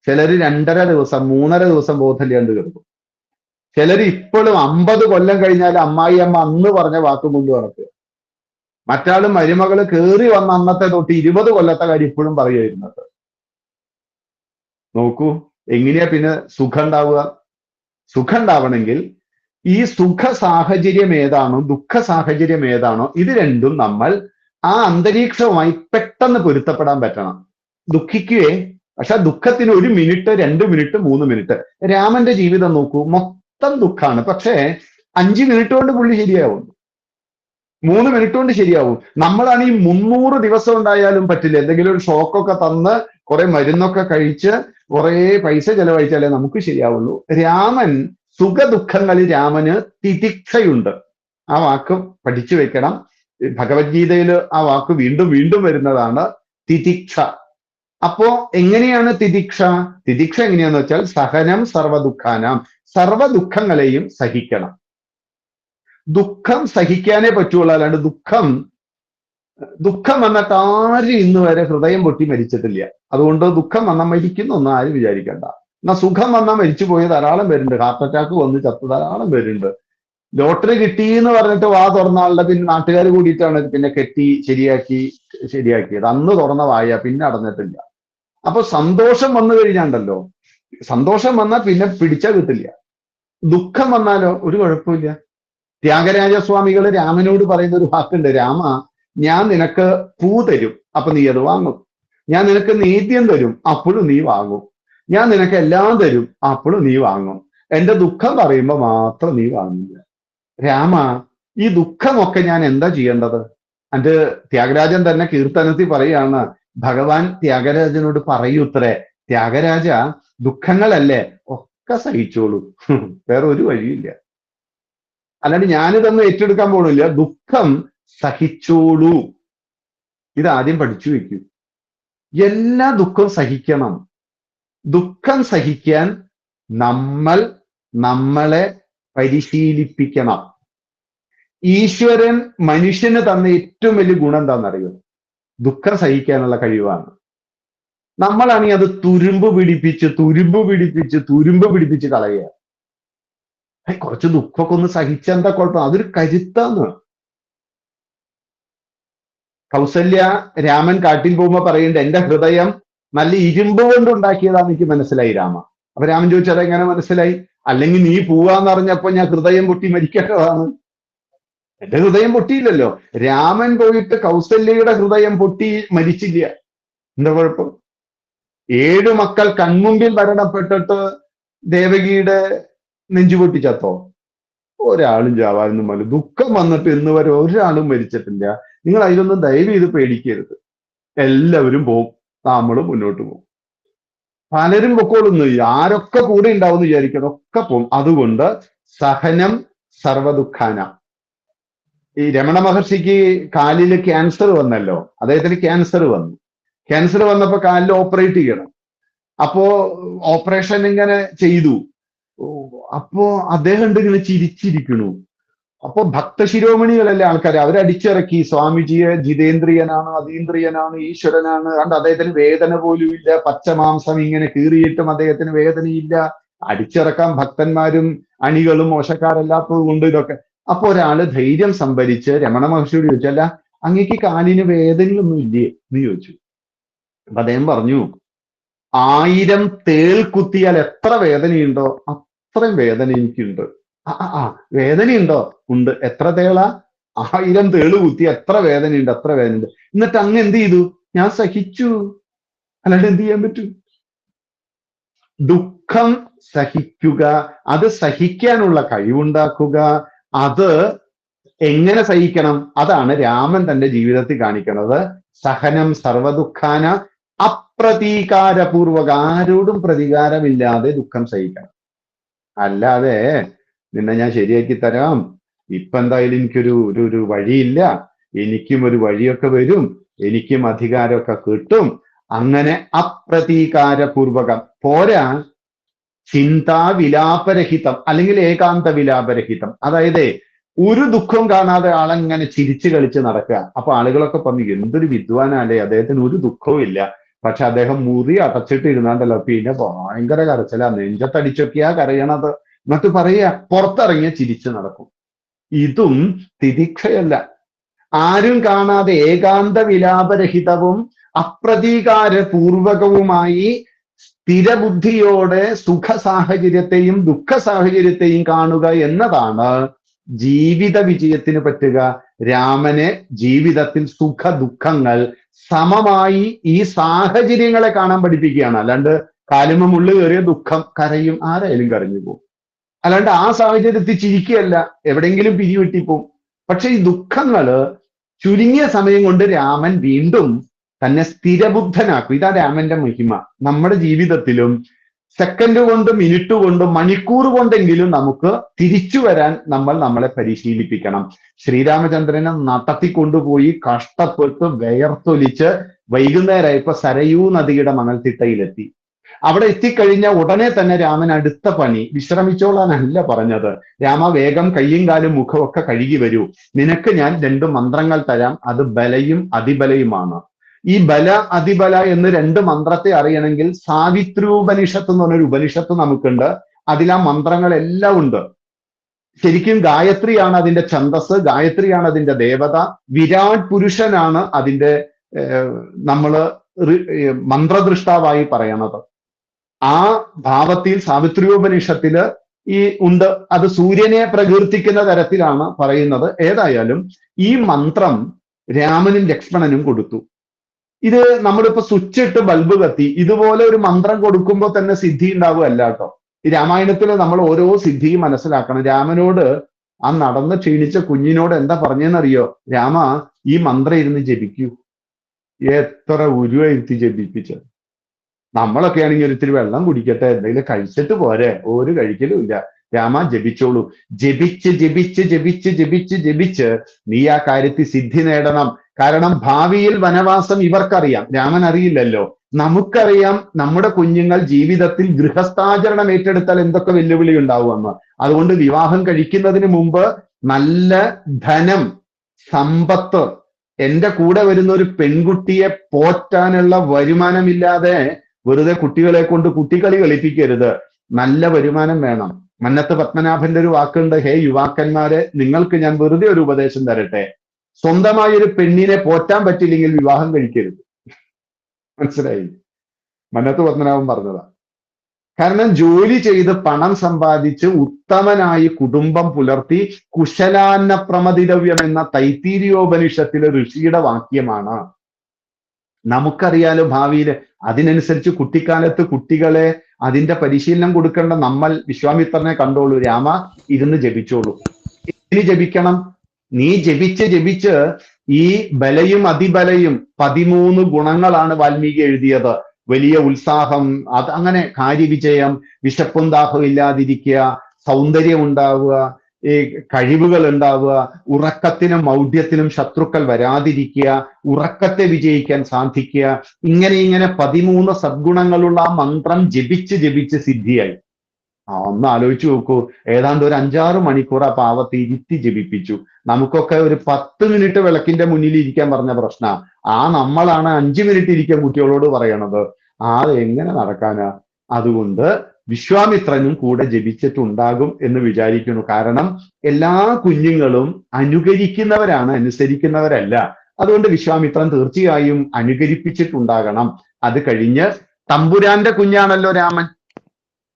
ചിലര് 2.5 ദിവസം 3.5 ദിവസം ബോധമില്ലാണ്ട് കിടക്കും. ചിലര് ഇപ്പോഴും 50 കൊല്ലം കഴിഞ്ഞാൽ അമ്മായി അമ്മ അന്ന് പറഞ്ഞ വാക്കും കൊണ്ട് നടക്കുക. മറ്റാളും മരുമകള് കേറി വന്ന അന്നത്തെ തൊട്ട് 20 കൊല്ലത്തെ കാര്യം ഇപ്പോഴും പറയുമായിരുന്നത്. നോക്കൂ, എങ്ങനെയാ പിന്നെ സുഖം ഉണ്ടാവുക? സുഖം ഉണ്ടാവണമെങ്കിൽ ഈ സുഖ സാഹചര്യം ഏതാണോ ദുഃഖ സാഹചര്യം ഏതാണോ ഇത് രണ്ടും നമ്മൾ ആ അന്തരീക്ഷവുമായി പെട്ടെന്ന് പൊരുത്തപ്പെടാൻ പറ്റണം. ദുഃഖിക്കുകയെ, പക്ഷെ ദുഃഖത്തിന് 1 മിനിറ്റ് 2 മിനിറ്റ് 3 മിനിറ്റ്. രാമന്റെ ജീവിതം നോക്കൂ, മൊത്തം ദുഃഖാണ്. പക്ഷേ 5 മിനിറ്റ് കൊണ്ട് പുള്ളി ശരിയാവും, 3 മിനിറ്റ് കൊണ്ട് ശരിയാവും. നമ്മളാണ് ഈ 300 ദിവസം ഉണ്ടായാലും പറ്റില്ല. എന്തെങ്കിലും ഒരു ഷോക്കൊക്കെ തന്ന് കുറെ മരുന്നൊക്കെ കഴിച്ച് കുറെ പൈസ ചെലവഴിച്ചാലേ നമുക്ക് ശരിയാവുള്ളൂ. രാമൻ സുഖ ദുഃഖങ്ങളിൽ രാമന് തിതിക്ഷയുണ്ട്. ആ വാക്ക് പഠിച്ചു വെക്കണം. ഭഗവത്ഗീതയിൽ ആ വാക്ക് വീണ്ടും വീണ്ടും വരുന്നതാണ്, തിതിക്ഷ. അപ്പോ എങ്ങനെയാണ് തിതിക്ഷ? തിതിക്ഷ എങ്ങനെയാന്ന് വെച്ചാൽ സഹനം സർവദുഃഖാനാം, സർവദുഃഖങ്ങളെയും സഹിക്കണം. ദുഃഖം സഹിക്കാനേ പറ്റുള്ളൂ. അല്ലാണ്ട് ദുഃഖം വന്നിട്ട് ആരും ഇന്ന് വരെ ഹൃദയം പൊട്ടി മരിച്ചിട്ടില്ല. അതുകൊണ്ട് ദുഃഖം വന്നാൽ മരിക്കുന്നൊന്നും ആരും വിചാരിക്കണ്ട. എന്നാൽ സുഖം വന്നാൽ മരിച്ചു പോയ ധാരാളം പേരുണ്ട്. ഹാർട്ട് അറ്റാക്ക് വന്ന് ചത്ത് ധാരാളം പേരുണ്ട്. ലോട്ടറി കിട്ടി എന്ന് പറഞ്ഞിട്ട് വാ തുറന്ന ആളുടെ പിന്നെ നാട്ടുകാർ കൂടിയിട്ടാണ് പിന്നെ കെട്ടി ശരിയാക്കിയത്. അന്ന് തുറന്ന വായ പിന്നെ അടഞ്ഞിട്ടില്ല. അപ്പൊ സന്തോഷം വന്നു കഴിഞ്ഞാണ്ടല്ലോ, സന്തോഷം വന്നാൽ പിന്നെ പിടിച്ചാൽ കിട്ടില്ല. ദുഃഖം വന്നാലോ ഒരു കുഴപ്പമില്ല. ത്യാഗരാജസ്വാമികൾ രാമനോട് പറയുന്ന ഒരു വാക്കുണ്ട്, രാമ ഞാൻ നിനക്ക് പൂ തരും, അപ്പൊ നീ അത് വാങ്ങും. ഞാൻ നിനക്ക് നേദ്യം തരും, അപ്പോഴും നീ വാങ്ങും. ഞാൻ നിനക്ക് എല്ലാം തരും, അപ്പോഴും നീ വാങ്ങും. എന്റെ ദുഃഖം പറയുമ്പോ മാത്രം നീ വാങ്ങില്ല. രാമ ഈ ദുഃഖമൊക്കെ ഞാൻ എന്താ ചെയ്യേണ്ടത്? എന്റെ ത്യാഗരാജൻ തന്നെ കീർത്തനത്തിൽ പറയാണ്, ഭഗവാൻ ത്യാഗരാജനോട് പറയൂത്രേ, ത്യാഗരാജ ദുഃഖങ്ങളല്ലേ ഒക്കെ സഹിച്ചോളൂ, വേറെ ഒരു വഴിയില്ല. അല്ലാണ്ട് ഞാനിതൊന്നും ഏറ്റെടുക്കാൻ പോണില്ല, ദുഃഖം സഹിച്ചോളൂ. ഇതാദ്യം പഠിച്ചു വെക്കൂ. എല്ലാ ദുഃഖവും സഹിക്കണം. ദുഃഖം സഹിക്കാൻ നമ്മളെ പരിശീലിപ്പിക്കണം. ഈശ്വരൻ മനുഷ്യന് തന്ന ഏറ്റവും വലിയ ഗുണം എന്താണെന്നറിയോ? ദുഃഖം സഹിക്കാനുള്ള കഴിവാണ്. നമ്മളാണെങ്കിൽ അത് തുരുമ്പ് പിടിപ്പിച്ച് കളയുക. കുറച്ച് ദുഃഖമൊക്കെ ഒന്ന് സഹിച്ചെന്താ കുഴപ്പം, അതൊരു കരുത്താന്ന്. കൗസല്യ രാമൻ കാട്ടിൽ പോകുമ്പോ പറയുന്നുണ്ട്, എന്റെ ഹൃദയം നല്ല ഇരുമ്പ് കൊണ്ട് ഉണ്ടാക്കിയതാന്ന് എനിക്ക് മനസ്സിലായി രാമ. അപ്പൊ രാമൻ ചോദിച്ചത് എങ്ങനെ മനസ്സിലായി? അല്ലെങ്കിൽ നീ പോവാന്ന് അറിഞ്ഞപ്പോ ഞാൻ ഹൃദയം പൊട്ടി മരിക്കേണ്ടതാണ്. എന്റെ ഹൃദയം പൊട്ടിയില്ലല്ലോ. രാമൻ പോയിട്ട് കൗസല്യയുടെ ഹൃദയം പൊട്ടി മരിച്ചില്ല. എന്താ കുഴപ്പം? 7 മക്കൾ കൺമുമ്പിൽ മരണപ്പെട്ടിട്ട് ദേവകിയുടെ നെഞ്ചു പൊട്ടിച്ചത്തോ? ഒരാളും ചാവാനൊന്നും മതി. ദുഃഖം വന്നിട്ട് ഇന്ന് വരെ ഒരാളും മരിച്ചിട്ടില്ല. നിങ്ങൾ അതിലൊന്നും ദയവ് ചെയ്ത് പേടിക്കരുത്. എല്ലാവരും പോവും, നമ്മൾ മുന്നോട്ട് പോകും. പലരും പൊക്കോളൊന്നും ആരൊക്കെ കൂടെ ഉണ്ടാവും എന്ന് വിചാരിക്കണം, ഒക്കെ പോവും. അതുകൊണ്ട് സഹനം സർവദുഃഖാന. ഈ രമണ മഹർഷിക്ക് കാലില് ക്യാൻസർ വന്നല്ലോ, അദ്ദേഹത്തിന് ക്യാൻസർ വന്നപ്പോ കാലിൽ ഓപ്പറേറ്റ് ചെയ്യണം. അപ്പോ ഓപ്പറേഷൻ ഇങ്ങനെ ചെയ്തു. അപ്പോ അദ്ദേഹം ഇങ്ങനെ ചിരിച്ചിരിക്കണു. അപ്പൊ ഭക്തശിരോമണികളല്ലേ ആൾക്കാർ, അവരടിച്ചിറക്കി സ്വാമിജിയെ ജിതേന്ദ്രിയനാണ്, അതീന്ദ്രിയനാണ്, ഈശ്വരനാണ്. കണ്ട് അദ്ദേഹത്തിന് വേദന പോലും ഇല്ല, പച്ചമാംസം ഇങ്ങനെ കീറിയിട്ടും അദ്ദേഹത്തിന് വേദനയില്ല. അടിച്ചിറക്കാൻ ഭക്തന്മാരും അണികളും മോശക്കാരല്ലാത്തത് കൊണ്ട് ഇതൊക്കെ. അപ്പൊ ഒരാള് ധൈര്യം സംഭരിച്ച് രമണ മഹർഷിയോട് ചോദിച്ചല്ല, അങ്ങേക്ക് കാലിന് വേദനയൊന്നും ഇല്ലേ എന്ന് ചോദിച്ചു. അപ്പൊ അദ്ദേഹം പറഞ്ഞു, 1000 തേൾ കുത്തിയാൽ എത്ര വേദനയുണ്ടോ അത്രയും വേദന എനിക്കുണ്ട്. വേദനയുണ്ടോ? ഉണ്ട്. എത്ര തേളാ? 1000 തേള് കുത്തി എത്ര വേദനയുണ്ട്? അത്ര വേദനയുണ്ട്. എന്നിട്ട് അങ്ങ് എന്ത് ചെയ്തു? ഞാൻ സഹിച്ചു. അല്ലാണ്ട് എന്ത് ചെയ്യാൻ പറ്റും? ദുഃഖം സഹിക്കുക, അത് സഹിക്കാനുള്ള കഴിവുണ്ടാക്കുക. അത് എങ്ങനെ സഹിക്കണം? അതാണ് രാമൻ തന്റെ ജീവിതത്തിൽ കാണിക്കുന്നത്. സഹനം സർവദുഃഖാന അപ്രതീകാരപൂർവക. ആരോടും പ്രതികാരമില്ലാതെ ദുഃഖം സഹിക്കണം. അല്ലാതെ നിന്നെ ഞാൻ ശരിയാക്കി തരാം, ഇപ്പൊ എന്തായാലും എനിക്കൊരു വഴിയില്ല, എനിക്കും ഒരു വഴിയൊക്കെ വരും, എനിക്കും അധികാരമൊക്കെ കിട്ടും, അങ്ങനെ അപ്രതീകാരപൂർവകം പോരാ. ചിന്താവിലാപരഹിതം അല്ലെങ്കിൽ ഏകാന്ത വിലാപരഹിതം. അതായത് ഒരു ദുഃഖവും കാണാതെ ആളെങ്ങനെ ചിരിച്ചു കളിച്ച് നടക്കുക. അപ്പൊ ആളുകളൊക്കെ പറഞ്ഞു, എന്തൊരു വിദ്വാനല്ലേ, അദ്ദേഹത്തിന് ഒരു ദുഃഖവും ഇല്ല. പക്ഷെ അദ്ദേഹം മുറി അടച്ചിട്ട് ഇരുന്നാണ്ടല്ലോ പിന്നെ ഭയങ്കര കരച്ചില, നെഞ്ചത്തടിച്ചൊക്കെയാ കരയണത്. എന്നിട്ട് പറയുക പുറത്തിറങ്ങിയ ചിരിച്ചു നടക്കും. ഇതും തിദിക്ഷയല്ല. ആരും കാണാതെ ഏകാന്ത വിലാപരഹിതവും അപ്രതീകാരപൂർവകവുമായി സ്ഥിരബുദ്ധിയോടെ സുഖ സാഹചര്യത്തെയും ദുഃഖ സാഹചര്യത്തെയും കാണുക എന്നതാണ് ജീവിത വിജയത്തിന് പറ്റുക. രാമനെ ജീവിതത്തിൽ സുഖ ദുഃഖങ്ങൾ സമമായി ഈ സാഹചര്യങ്ങളെ കാണാൻ പഠിപ്പിക്കുകയാണ്. അല്ലാണ്ട് കാലുമ മുള്ളു കയറിയ ദുഃഖം കരയും, ആരായാലും കരഞ്ഞു പോകും. അല്ലാണ്ട് ആ സാഹചര്യത്തിൽ ചിരിക്കുകയല്ല, എവിടെയെങ്കിലും പിരിവെട്ടിപ്പോവും. പക്ഷെ ഈ ദുഃഖങ്ങള് ചുരുങ്ങിയ സമയം കൊണ്ട് രാമൻ വീണ്ടും തന്നെ സ്ഥിരബുദ്ധനാക്കും. ഇതാ രാമന്റെ മഹിമ. നമ്മുടെ ജീവിതത്തിലും സെക്കൻഡ് കൊണ്ടും മിനിറ്റ് കൊണ്ടും മണിക്കൂർ കൊണ്ടെങ്കിലും നമുക്ക് തിരിച്ചു വരാൻ നമ്മളെ പരിശീലിപ്പിക്കണം. ശ്രീരാമചന്ദ്രനെ നടത്തിക്കൊണ്ടുപോയി കഷ്ടപ്പെട്ട് വിയർത്തൊലിച്ച് വൈകുന്നേരമായപ്പോ സരയൂ നദിയുടെ മണൽത്തിട്ടയിലെത്തി. അവിടെ എത്തിക്കഴിഞ്ഞ ഉടനെ തന്നെ രാമൻ അടുത്ത പണി, വിശ്രമിച്ചോളാനല്ല പറഞ്ഞത്. രാമ വേഗം കയ്യും കാലും മുഖമൊക്കെ കഴുകി വരൂ, നിനക്ക് ഞാൻ 2 മന്ത്രങ്ങൾ തരാം, അത് ബലയും അതിബലയുമാണ്. ഈ ബല അതിബല എന്ന് 2 മന്ത്രത്തെ അറിയണമെങ്കിൽ സാവിത്രോപനിഷത്ത് എന്ന് പറഞ്ഞൊരു ഉപനിഷത്ത് നമുക്കുണ്ട്. അതിൽ ആ മന്ത്രങ്ങളെല്ലാം ഉണ്ട്. ശരിക്കും ഗായത്രിയാണ് അതിന്റെ ഛന്ദസ്, ഗായത്രിയാണ് അതിന്റെ ദേവത, വിരാട് പുരുഷനാണ് അതിന്റെ മന്ത്രദൃഷ്ടാവായി പറയണത്. ആ ഭാവത്തിൽ സാവിത്രോപനിഷത്തില് ഉണ്ട്. അത് സൂര്യനെ പ്രകീർത്തിക്കുന്ന തരത്തിലാണ് പറയുന്നത്. ഏതായാലും ഈ മന്ത്രം രാമനും ലക്ഷ്മണനും കൊടുത്തു. ഇത് നമ്മളിപ്പോ സ്വിച്ച് ഇട്ട് ബൾബ് കത്തി, ഇതുപോലെ ഒരു മന്ത്രം കൊടുക്കുമ്പോൾ തന്നെ സിദ്ധി ഉണ്ടാവുകയല്ല കേട്ടോ. ഈ രാമായണത്തിൽ നമ്മൾ ഓരോ സിദ്ധിയും മനസ്സിലാക്കണം. രാമനോട് ആ നടന്ന് ക്ഷീണിച്ച കുഞ്ഞിനോട് എന്താ പറഞ്ഞെന്നറിയോ? രാമ, ഈ മന്ത്രം ഇരുന്ന് ജപിക്കൂ. എത്ര ഉരുവായിരുത്തി ജപിപ്പിച്ചത്. നമ്മളൊക്കെ ആണെങ്കിൽ ഒരിത്തിരി വെള്ളം കുടിക്കട്ടെ, എന്തെങ്കിലും കഴിച്ചിട്ട് പോരെ, ഒരു കഴിക്കലും ഇല്ല. രാമ ജപിച്ചോളൂ. ജപിച്ച് ജപിച്ച് ജപിച്ച് ജപിച്ച് ജപിച്ച് നീ ആ കാര്യത്തിൽ സിദ്ധി നേടണം. കാരണം ഭാവിയിൽ വനവാസം ഇവർക്കറിയാം, രാമൻ അറിയില്ലല്ലോ. നമുക്കറിയാം നമ്മുടെ കുഞ്ഞുങ്ങൾ ജീവിതത്തിൽ ഗൃഹസ്ഥാചരണം ഏറ്റെടുത്താൽ എന്തൊക്കെ വെല്ലുവിളി ഉണ്ടാവുമെന്ന്. അതുകൊണ്ട് വിവാഹം കഴിക്കുന്നതിന് മുമ്പ് നല്ല ധനം, സമ്പത്ത്, എന്റെ കൂടെ വരുന്ന ഒരു പെൺകുട്ടിയെ പോറ്റാനുള്ള വരുമാനമില്ലാതെ വെറുതെ കുട്ടികളെ കൊണ്ട് കുട്ടികളി കളിപ്പിക്കരുത്. നല്ല വരുമാനം വേണം. മന്നത്ത് പത്മനാഭന്റെ ഒരു വാക്കുണ്ട്, ഹേ യുവാക്കന്മാരെ, നിങ്ങൾക്ക് ഞാൻ വെറുതെ ഒരു ഉപദേശം തരട്ടെ, സ്വന്തമായ ഒരു പെണ്ണിനെ പോറ്റാൻ പറ്റില്ലെങ്കിൽ വിവാഹം കഴിക്കരുത്. മനസ്സിലായി? മന്നത്ത് പത്മനാഭൻ പറഞ്ഞതാ. കാരണം ജോലി ചെയ്ത് പണം സമ്പാദിച്ച് ഉത്തമനായി കുടുംബം പുലർത്തി കുശലാന്ന പ്രമതിരവ്യം എന്ന തൈത്തീരിയോപനിഷത്തിലെ ഋഷിയുടെ വാക്യമാണ്. നമുക്കറിയാലോ ഭാവിയിൽ അതിനനുസരിച്ച് കുട്ടിക്കാലത്ത് കുട്ടികളെ അതിന്റെ പരിശീലനം കൊടുക്കേണ്ട നമ്മൾ വിശ്വാമിത്രനെ കണ്ടോളൂ, രാമ ഇരുന്ന് ജപിച്ചോളൂ. ഇനി ജപിക്കണം, നീ ജപിച്ച് ഈ ബലയും അതിബലയും 13 ഗുണങ്ങളാണ് വാൽമീകി എഴുതിയത്. വലിയ ഉത്സാഹം, അത് അങ്ങനെ കാര്യവിജയം, വിശപ്പും ദാഹവും ഇല്ലാതിരിക്കുക, സൗന്ദര്യം ഉണ്ടാവുക, ഈ കഴിവുകൾ ഉണ്ടാവുക, ഉറക്കത്തിനും മൗഢ്യത്തിനും ശത്രുക്കൾ വരാതിരിക്കുക, ഉറക്കത്തെ വിജയിക്കാൻ സാധിക്കുക, ഇങ്ങനെ 13 സദ്ഗുണങ്ങളുള്ള ആ മന്ത്രം ജപിച്ച് സിദ്ധിയായി. ഒന്ന് ആലോചിച്ചു നോക്കൂ, ഏതാണ്ട് ഒരു 5-6 മണിക്കൂർ ആ പാവത്തെ ഇരുത്തി ജപിപ്പിച്ചു. നമുക്കൊക്കെ ഒരു 10 മിനിറ്റ് വിളക്കിന്റെ മുന്നിൽ ഇരിക്കാൻ പറഞ്ഞ പ്രശ്ന, നമ്മളാണ് 5 മിനിറ്റ് ഇരിക്കാൻ കുട്ടികളോട് പറയണത്. എങ്ങനെ നടക്കാനാ? അതുകൊണ്ട് വിശ്വാമിത്രനും കൂടെ ജപിച്ചിട്ടുണ്ടാകും എന്ന് വിചാരിക്കുന്നു. കാരണം എല്ലാ കുഞ്ഞുങ്ങളും അനുകരിക്കുന്നവരാണ്, അനുസരിക്കുന്നവരല്ല. അതുകൊണ്ട് വിശ്വാമിത്രൻ തീർച്ചയായും അനുകരിപ്പിച്ചിട്ടുണ്ടാകണം. അത് കഴിഞ്ഞ് തമ്പുരാന്റെ കുഞ്ഞാണല്ലോ രാമൻ.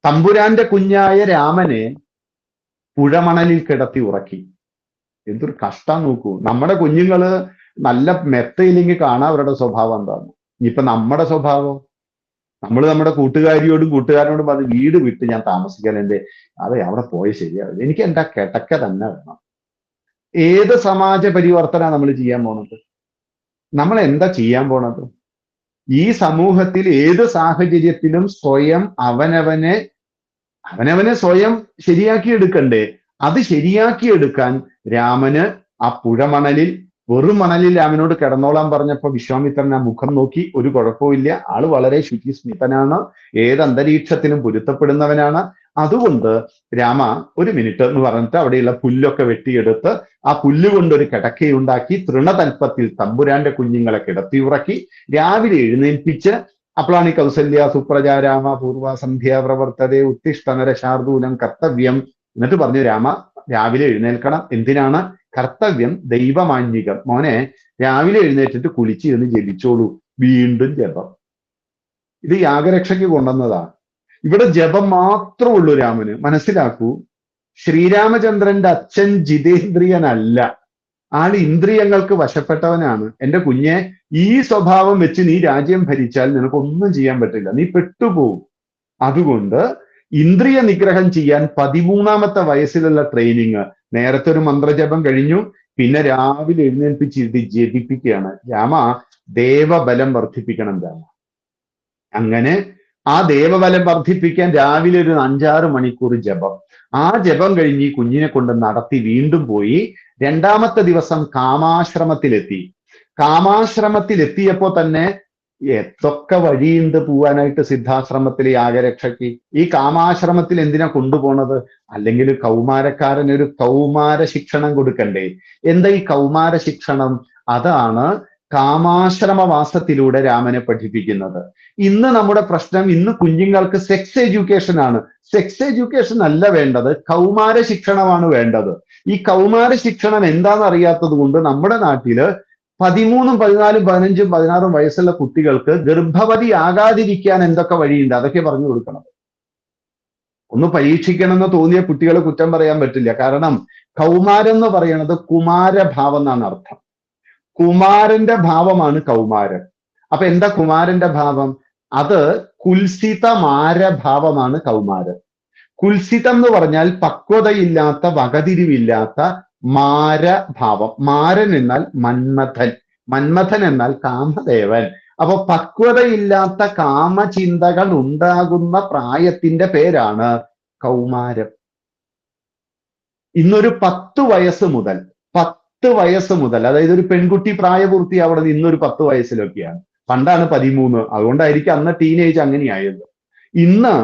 തമ്പുരാന്റെ കുഞ്ഞായ രാമനെ പുഴമണലിൽ കിടത്തി ഉറക്കി. എന്തൊരു കഷ്ടം നോക്കൂ. നമ്മുടെ കുഞ്ഞുങ്ങള് നല്ല മെത്തയില്ലെങ്കിൽ കാണാൻ അവരുടെ സ്വഭാവം എന്താണ്. ഇനിയിപ്പൊ നമ്മുടെ സ്വഭാവം, നമ്മുടെ കൂട്ടുകാരിയോടും കൂട്ടുകാരനോടും പറഞ്ഞ് വീട് വിട്ട് ഞാൻ താമസിക്കാൻ അവിടെ പോയി ശരിയാവില്ല, എനിക്ക് എൻ്റെ കിടക്ക തന്നെ വേണം. ഏത് സമാജ പരിവർത്തന നമ്മൾ ചെയ്യാൻ പോണത്? നമ്മൾ എന്താ ചെയ്യാൻ പോണത്? ഈ സമൂഹത്തിൽ ഏത് സാഹചര്യത്തിലും സ്വയം അവനവനെ സ്വയം ശരിയാക്കിയെടുക്കണ്ടേ? അത് ശരിയാക്കിയെടുക്കാൻ രാമന് ആ പുഴമണലിൽ, വെറും മണലിൽ രാമനോട് കിടന്നോളാൻ പറഞ്ഞപ്പോ വിശ്വാമിത്രൻ ആ മുഖം നോക്കി, ഒരു കുഴപ്പമില്ല, ആള് വളരെ ശുചിസ്മിതനാണ്, ഏത് അന്തരീക്ഷത്തിലും പൊരുത്തപ്പെടുന്നവനാണ്. അതുകൊണ്ട് രാമ ഒരു മിനിറ്റ് എന്ന് പറഞ്ഞിട്ട് അവിടെയുള്ള പുല്ലൊക്കെ വെട്ടിയെടുത്ത് ആ പുല്ല് കൊണ്ടൊരു കിടക്കയുണ്ടാക്കി തൃണതൽപ്പത്തിൽ തമ്പുരാന്റെ കുഞ്ഞുങ്ങളെ കിടത്തിയുറക്കി രാവിലെ എഴുന്നേൽപ്പിച്ച്, അപ്പോഴാണ് ഈ കൗസല്യ സുപ്രജാരാമ പൂർവ സന്ധ്യ പ്രവർത്തതേ ഉത്തിഷ്ഠനര ശാർദൂലം കർത്തവ്യം. എന്നിട്ട് പറഞ്ഞു, രാമ രാവിലെ എഴുന്നേൽക്കണം. എന്തിനാണ്? കർത്തവ്യം ദൈവമാന്യികം. മോനെ രാവിലെ എഴുന്നേറ്റിട്ട് കുളിച്ചിരുന്ന് ജപിച്ചോളൂ. വീണ്ടും ജപം. ഇത് യാഗരക്ഷയ്ക്ക് കൊണ്ടുവന്നതാ. ഇവിടെ ജപം മാത്രമേ ഉള്ളൂ രാമന്. മനസ്സിലാക്കൂ, ശ്രീരാമചന്ദ്രന്റെ അച്ഛൻ ജിതേന്ദ്രിയനല്ല, ആൾ ഇന്ദ്രിയങ്ങൾക്ക് വശപ്പെട്ടവനാണ്. എന്റെ കുഞ്ഞെ, ഈ സ്വഭാവം വെച്ച് നീ രാജ്യം ഭരിച്ചാൽ നിനക്കൊന്നും ചെയ്യാൻ പറ്റില്ല, നീ പെട്ടുപോകും. അതുകൊണ്ട് ഇന്ദ്രിയ നിഗ്രഹം ചെയ്യാൻ 13ാമത്തെ വയസ്സിലുള്ള ട്രെയിനിങ്. നേരത്തെ ഒരു മന്ത്രജപം കഴിഞ്ഞു, പിന്നെ രാവിലെ എഴുന്നേൽപ്പിച്ചിരുത്തി ജപിപ്പിക്കുകയാണ്. രാമ ദേവബലം വർദ്ധിപ്പിക്കണം രാമ. അങ്ങനെ ആ ദേവബലം വർദ്ധിപ്പിക്കാൻ രാവിലെ ഒരു 5-6 മണിക്കൂർ ജപം. ആ ജപം കഴിഞ്ഞ് ഈ കുഞ്ഞിനെ കൊണ്ട് നടത്തി വീണ്ടും പോയി. 2ാമത്തെ ദിവസം കാമാശ്രമത്തിലെത്തി. കാമാശ്രമത്തിലെത്തിയപ്പോ തന്നെ എത്തൊക്കെ വഴിയുണ്ട് പോവാനായിട്ട് സിദ്ധാശ്രമത്തിലെ യാഗരക്ഷയ്ക്ക്. ഈ കാമാശ്രമത്തിൽ എന്തിനാ കൊണ്ടുപോണത്? അല്ലെങ്കിൽ കൗമാരക്കാരന് ഒരു കൗമാര ശിക്ഷണം കൊടുക്കണ്ടേ? എന്താ ഈ കൗമാര ശിക്ഷണം? അതാണ് കാമാശ്രമവാസത്തിലൂടെ രാമനെ പഠിപ്പിക്കുന്നത്. ഇന്ന് നമ്മുടെ പ്രശ്നം, ഇന്ന് കുഞ്ഞുങ്ങൾക്ക് സെക്സ് എഡ്യൂക്കേഷൻ ആണ്. സെക്സ് എഡ്യൂക്കേഷൻ അല്ല വേണ്ടത്, കൗമാര ശിക്ഷണമാണ് വേണ്ടത്. ഈ കൗമാര ശിക്ഷണം എന്താണെന്ന് അറിയാത്തത് കൊണ്ട് നമ്മുടെ നാട്ടില് 13, 14, 15, 16 വയസ്സുള്ള കുട്ടികൾക്ക് ഗർഭവതി ആകാതിരിക്കാൻ എന്തൊക്കെ വഴിയുണ്ട് അതൊക്കെ പറഞ്ഞു കൊടുക്കണം. ഒന്ന് പരീക്ഷിക്കണമെന്ന് തോന്നിയ കുട്ടികളെ കുറ്റം പറയാൻ പറ്റില്ല. കാരണം കൗമാരം എന്ന് പറയുന്നത് കുമാരഭാവം എന്നാണ് അർത്ഥം. കുമാരന്റെ ഭാവമാണ് കൗമാരൻ. അപ്പൊ എന്താ കുമാരന്റെ ഭാവം? അത് കുൽസിതമാരഭാവമാണ് കൗമാരൻ. കുൽസിതം എന്ന് പറഞ്ഞാൽ പക്വതയില്ലാത്ത, വകതിരിവില്ലാത്ത മാരഭാവം. മാരൻ എന്നാൽ മന്മഥൻ, മന്മഥൻ എന്നാൽ കാമദേവൻ. അപ്പൊ പക്വതയില്ലാത്ത കാമചിന്തകൾ ഉണ്ടാകുന്ന പ്രായത്തിന്റെ പേരാണ് കൗമാരം. ഇന്നൊരു 10 വയസ്സ് മുതൽ, അതായത് ഒരു പെൺകുട്ടി പ്രായപൂർത്തിയാവുന്നത് ഇന്നൊരു 10 വയസ്സിലൊക്കെയാണ്. പണ്ടാണ് 13, അതുകൊണ്ടായിരിക്കും അന്ന് ടീനേജ് അങ്ങനെയായത്. ഇന്ന്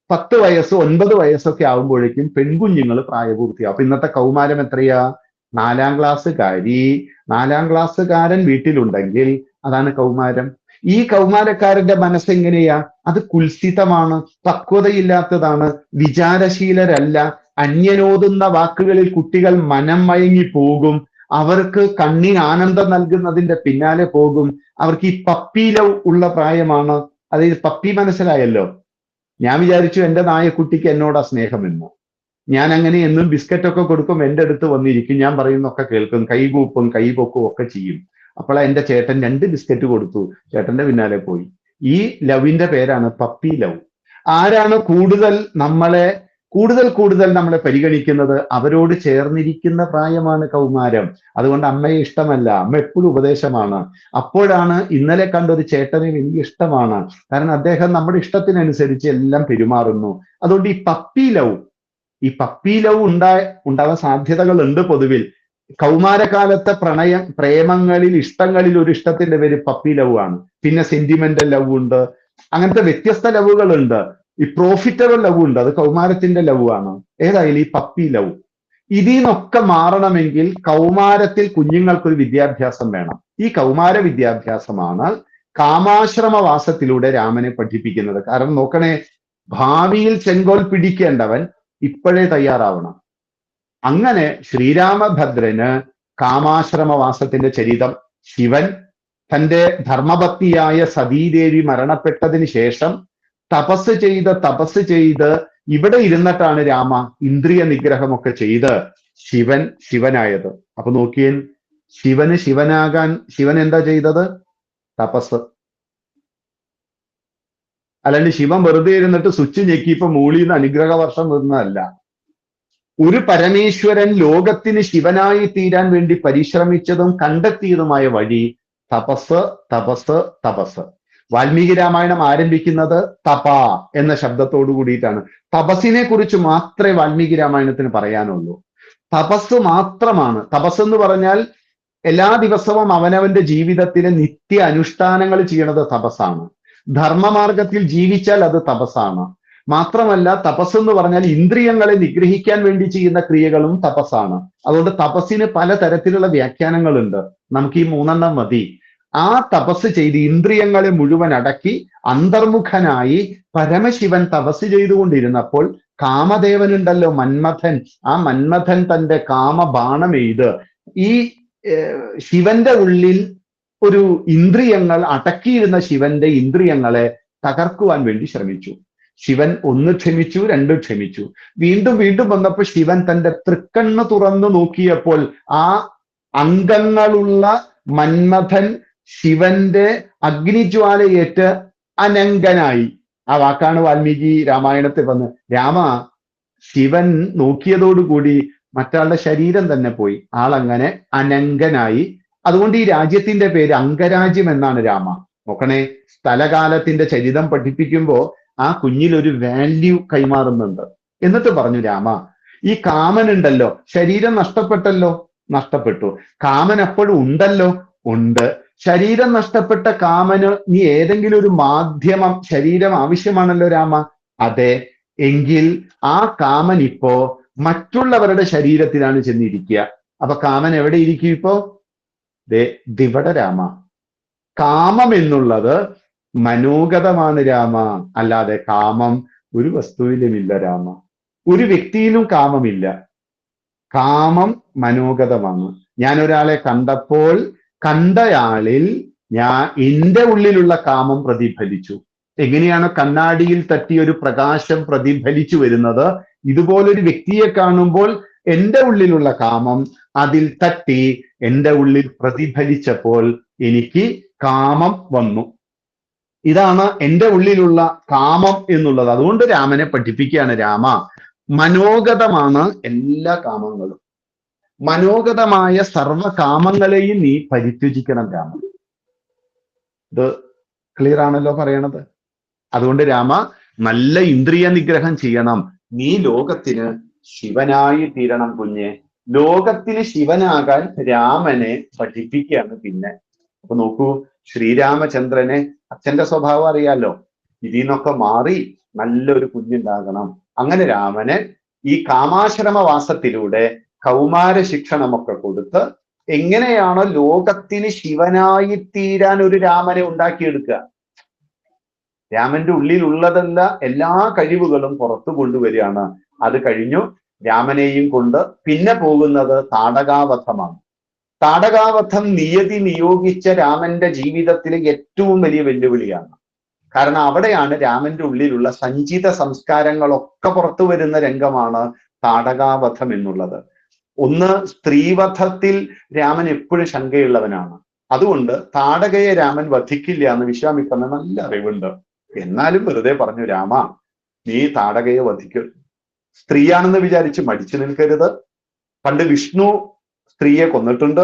10 വയസ്സ് 9 വയസ്സൊക്കെ ആകുമ്പോഴേക്കും പെൺകുഞ്ഞുങ്ങൾ പ്രായപൂർത്തിയാവും. അപ്പൊ ഇന്നത്തെ കൗമാരം എത്രയാ? 4ാം ക്ലാസ്സുകാരി 4ാം ക്ലാസ്സുകാരൻ വീട്ടിലുണ്ടെങ്കിൽ അതാണ് കൗമാരം. ഈ കൗമാരക്കാരന്റെ മനസ്സെങ്ങനെയാ? അത് കുൽസിതമാണ്, പക്വതയില്ലാത്തതാണ്, വിചാരശീലരല്ല. അന്യനോതുന്ന വാക്കുകളിൽ കുട്ടികൾ മനം മയങ്ങി പോകും. അവർക്ക് കണ്ണിന് ആനന്ദം നൽകുന്നതിന്റെ പിന്നാലെ പോകും. അവർക്ക് ഈ പപ്പി ലവ് ഉള്ള പ്രായമാണ്. അതായത് പപ്പി മനസ്സിലായല്ലോ. ഞാൻ വിചാരിച്ചു എന്റെ നായക്കുട്ടിക്ക് എന്നോടാ സ്നേഹമെന്ന്. ഞാൻ അങ്ങനെ എന്നും ബിസ്ക്കറ്റൊക്കെ കൊടുക്കും, എൻ്റെ അടുത്ത് വന്നിരിക്കും, ഞാൻ പറയുന്നൊക്കെ കേൾക്കും, കൈകൂപ്പും കൈപൊക്കും ഒക്കെ ചെയ്യും. അപ്പോൾ എന്റെ ചേട്ടൻ 2 ബിസ്ക്കറ്റ് കൊടുത്തു, ചേട്ടന്റെ പിന്നാലെ പോയി. ഈ ലവിന്റെ പേരാണ് പപ്പി ലവ്. ആരാണ് കൂടുതൽ നമ്മളെ പരിഗണിക്കുന്നത്? അവരോട് ചേർന്നിരിക്കുന്ന പ്രായമാണ് കൗമാരം. അതുകൊണ്ട് അമ്മയെ ഇഷ്ടമല്ല, അമ്മ എപ്പോഴും ഉപദേശമാണ്. അപ്പോഴാണ് ഇന്നലെ കണ്ടൊരു ചേട്ടനെ വലിയ ഇഷ്ടമാണ്, കാരണം അദ്ദേഹം നമ്മുടെ ഇഷ്ടത്തിനനുസരിച്ച് എല്ലാം പെരുമാറുന്നു. അതുകൊണ്ട് ഈ പപ്പി ലവ് ഉണ്ടാവാൻ സാധ്യതകളുണ്ട്. പൊതുവിൽ കൗമാരകാലത്തെ പ്രേമങ്ങളിൽ, ഇഷ്ടങ്ങളിൽ ഒരു ഇഷ്ടത്തിന്റെ പേര് പപ്പി ലവ് ആണ്. പിന്നെ സെന്റിമെന്റൽ ലവ് ഉണ്ട്, അങ്ങനത്തെ വ്യത്യസ്ത ലവുകളുണ്ട്. ഈ പ്രോഫിറ്റബിൾ ലവ് ഉണ്ട്, അത് കൗമാരത്തിന്റെ ലവ് ആണ്. ഏതായാലും ഈ പപ്പി ലവ്, ഇതിന്നൊക്കെ മാറണമെങ്കിൽ കൗമാരത്തിൽ കുഞ്ഞുങ്ങൾക്കൊരു വിദ്യാഭ്യാസം വേണം. ഈ കൗമാര വിദ്യാഭ്യാസമാണ് കാമാശ്രമവാസത്തിലൂടെ രാമനെ പഠിപ്പിക്കുന്നത്. കാരണം നോക്കണേ, ഭാവിയിൽ ചെങ്കോൽ പിടിക്കേണ്ടവൻ ഇപ്പോഴേ തയ്യാറാവണം. അങ്ങനെ ശ്രീരാമഭദ്രന് കാമാശ്രമവാസത്തിന്റെ ചരിതം, ശിവൻ തന്റെ ധർമ്മപത്നിയായ സതീദേവി മരണപ്പെട്ടതിന് ശേഷം തപസ് ചെയ്ത് ഇവിടെ ഇരുന്നിട്ടാണ് രാമ ഇന്ദ്രിയ നിഗ്രഹമൊക്കെ ചെയ്ത് ശിവനായത്. അപ്പൊ നോക്കിയേ, ശിവനാകാൻ ശിവൻ എന്താ ചെയ്തത്? തപസ്. അല്ലാണ്ട് ശിവൻ വെറുതെ ഇരുന്നിട്ട് സ്വിച്ച് ഞെക്കിയപ്പോ മൂളിന്ന് അനുഗ്രഹ വർഷം വരുന്നതല്ല. ഒരു പരമേശ്വരൻ ലോകത്തിന് ശിവനായി തീരാൻ വേണ്ടി പരിശ്രമിച്ചതും കണ്ടെത്തിയതുമായ വഴി തപസ്. വാൽമീകി രാമായണം ആരംഭിക്കുന്നത് തപ എന്ന ശബ്ദത്തോടു കൂടിയിട്ടാണ്. തപസ്സിനെ കുറിച്ച് മാത്രമേ വാൽമീകി രാമായണത്തിന് പറയാനുള്ളൂ. തപസ് മാത്രമാണ്. തപസ് എന്ന് പറഞ്ഞാൽ എല്ലാ ദിവസവും അവനവന്റെ ജീവിതത്തിലെ നിത്യ അനുഷ്ഠാനങ്ങൾ ചെയ്യണത് തപസ്സാണ്. ധർമ്മമാർഗത്തിൽ ജീവിച്ചാൽ അത് തപസ്സാണ്. മാത്രമല്ല, തപസ് എന്ന് പറഞ്ഞാൽ ഇന്ദ്രിയങ്ങളെ നിഗ്രഹിക്കാൻ വേണ്ടി ചെയ്യുന്ന ക്രിയകളും തപസ്സാണ്. അതുകൊണ്ട് തപസ്സിന് പലതരത്തിലുള്ള വ്യാഖ്യാനങ്ങളുണ്ട്. നമുക്ക് ഈ 3 മതി. ആ തപസ് ചെയ്ത് ഇന്ദ്രിയങ്ങളെ മുഴുവൻ അടക്കി അന്തർമുഖനായി പരമശിവൻ തപസ് ചെയ്തുകൊണ്ടിരുന്നപ്പോൾ കാമദേവനുണ്ടല്ലോ, മന്മഥൻ, ആ മന്മഥൻ തന്റെ കാമബാണം എയ്ത് ഈ ശിവന്റെ ഉള്ളിൽ ഒരു ഇന്ദ്രിയങ്ങൾ അടക്കിയിരുന്ന ശിവന്റെ ഇന്ദ്രിയങ്ങളെ തകർക്കുവാൻ വേണ്ടി ശ്രമിച്ചു. ശിവൻ 1 ക്ഷമിച്ചു, 2 ക്ഷമിച്ചു. വീണ്ടും വന്നപ്പോൾ ശിവൻ തന്റെ തൃക്കണ്ണ് തുറന്നു നോക്കിയപ്പോൾ ആ അംഗങ്ങളുള്ള മന്മഥൻ ശിവന്റെ അഗ്നിജ്വാലയേറ്റ് അനങ്കനായി. ആ വാക്കാണ് വാൽമീകി രാമായണത്തിൽ വന്ന് ശിവൻ നോക്കിയതോടുകൂടി മറ്റാളുടെ ശരീരം തന്നെ പോയി, ആളങ്ങനെ അനങ്കനായി. അതുകൊണ്ട് ഈ രാജ്യത്തിന്റെ പേര് അംഗരാജ്യം എന്നാണ് രാമ. നോക്കണേ, സ്ഥലകാലത്തിന്റെ ചരിതം പഠിപ്പിക്കുമ്പോ ആ കുഞ്ഞിലൊരു വാല്യൂ കൈമാറുന്നുണ്ട്. എന്നിട്ട് പറഞ്ഞു ഈ കാമനുണ്ടല്ലോ, ശരീരം നഷ്ടപ്പെട്ടു. കാമൻ അപ്പോഴും ഉണ്ടല്ലോ, ഉണ്ട്. ശരീരം നഷ്ടപ്പെട്ട കാമന് നീ ഏതെങ്കിലും ഒരു മാധ്യമം, ശരീരം ആവശ്യമാണല്ലോ അതെ. എങ്കിൽ ആ കാമൻ ഇപ്പോ മറ്റുള്ളവരുടെ ശരീരത്തിലാണ് ചെന്നിരിക്കുക. അപ്പൊ കാമൻ എവിടെ ഇരിക്കും ഇപ്പോ? ദിവിടെ കാമം എന്നുള്ളത് മനോഗതമാണ് അല്ലാതെ കാമം ഒരു വസ്തുവിലുമില്ല ഒരു വ്യക്തിയിലും കാമമില്ല. കാമം മനോഗതമാണ്. ഞാൻ ഒരാളെ കണ്ടപ്പോൾ കണ്ടയാളിൽ എന്റെ ഉള്ളിലുള്ള കാമം പ്രതിഫലിച്ചു. എങ്ങനെയാണ് കണ്ണാടിയിൽ തട്ടിയ ഒരു പ്രകാശം പ്രതിഫലിച്ചു വരുന്നത്, ഇതുപോലൊരു വ്യക്തിയെ കാണുമ്പോൾ എന്റെ ഉള്ളിലുള്ള കാമം അതിൽ തട്ടി എന്റെ ഉള്ളിൽ പ്രതിഫലിച്ചപ്പോൾ എനിക്ക് കാമം വന്നു. ഇതാണ് എന്റെ ഉള്ളിലുള്ള കാമം എന്നുള്ളത്. അതുകൊണ്ട് രാമനെ പഠിപ്പിക്കുകയാണ്, മനോഗതമാണ് എല്ലാ കാമങ്ങളും. മനോഗതമായ സർവകാമങ്ങളെയും നീ പരിത്യജിക്കണം ഇത് ക്ലിയർ ആണല്ലോ പറയണത്. അതുകൊണ്ട് നല്ല ഇന്ദ്രിയ നിഗ്രഹം ചെയ്യണം. നീ ലോകത്തിന് ശിവനായി തീരണം കുഞ്ഞെ. ലോകത്തിന് ശിവനാകാൻ രാമനെ പഠിപ്പിക്കുകയാണ്. പിന്നെ അപ്പൊ നോക്കൂ, ശ്രീരാമചന്ദ്രനെ, അച്ഛന്റെ സ്വഭാവം അറിയാലോ, ഇതിന്നൊക്കെ മാറി നല്ലൊരു കുഞ്ഞുണ്ടാകണം. അങ്ങനെ രാമനെ ഈ കാമാശ്രമവാസത്തിലൂടെ കൗമാര ശിക്ഷണമൊക്കെ കൊടുത്ത് എങ്ങനെയാണോ ലോകത്തിന് ശിവനായി തീരാൻ ഒരു രാമനെ ഉണ്ടാക്കിയെടുക്കുക. രാമന്റെ ഉള്ളിലുള്ളതല്ല എല്ലാ കഴിവുകളും പുറത്തു കൊണ്ടുവരികയാണ്. അത് കഴിഞ്ഞു രാമനെയും കൊണ്ട് പിന്നെ പോകുന്നത് താടകാവധമാണ്. താടകാവധം നിയതി നിയോഗിച്ച രാമന്റെ ജീവിതത്തിലെ ഏറ്റവും വലിയ വെല്ലുവിളിയാണ്. കാരണം അവിടെയാണ് രാമന്റെ ഉള്ളിലുള്ള സഞ്ചിത സംസ്കാരങ്ങളൊക്കെ പുറത്തു വരുന്ന രംഗമാണ് താടകാവധം എന്നുള്ളത്. ഒന്ന്, സ്ത്രീവധത്തിൽ രാമൻ എപ്പോഴും ശങ്കയുള്ളവനാണ്. അതുകൊണ്ട് താടകയെ രാമൻ വധിക്കില്ല എന്ന് വിശ്വാമിത്രന് നല്ല അറിവുണ്ട്. എന്നാലും വെറുതെ പറഞ്ഞു, രാമ നീ താടകയെ വധിക്കും, സ്ത്രീയാണെന്ന് വിചാരിച്ച് മടിച്ചു നിൽക്കരുത്. പണ്ട് വിഷ്ണു സ്ത്രീയെ കൊന്നിട്ടുണ്ട്,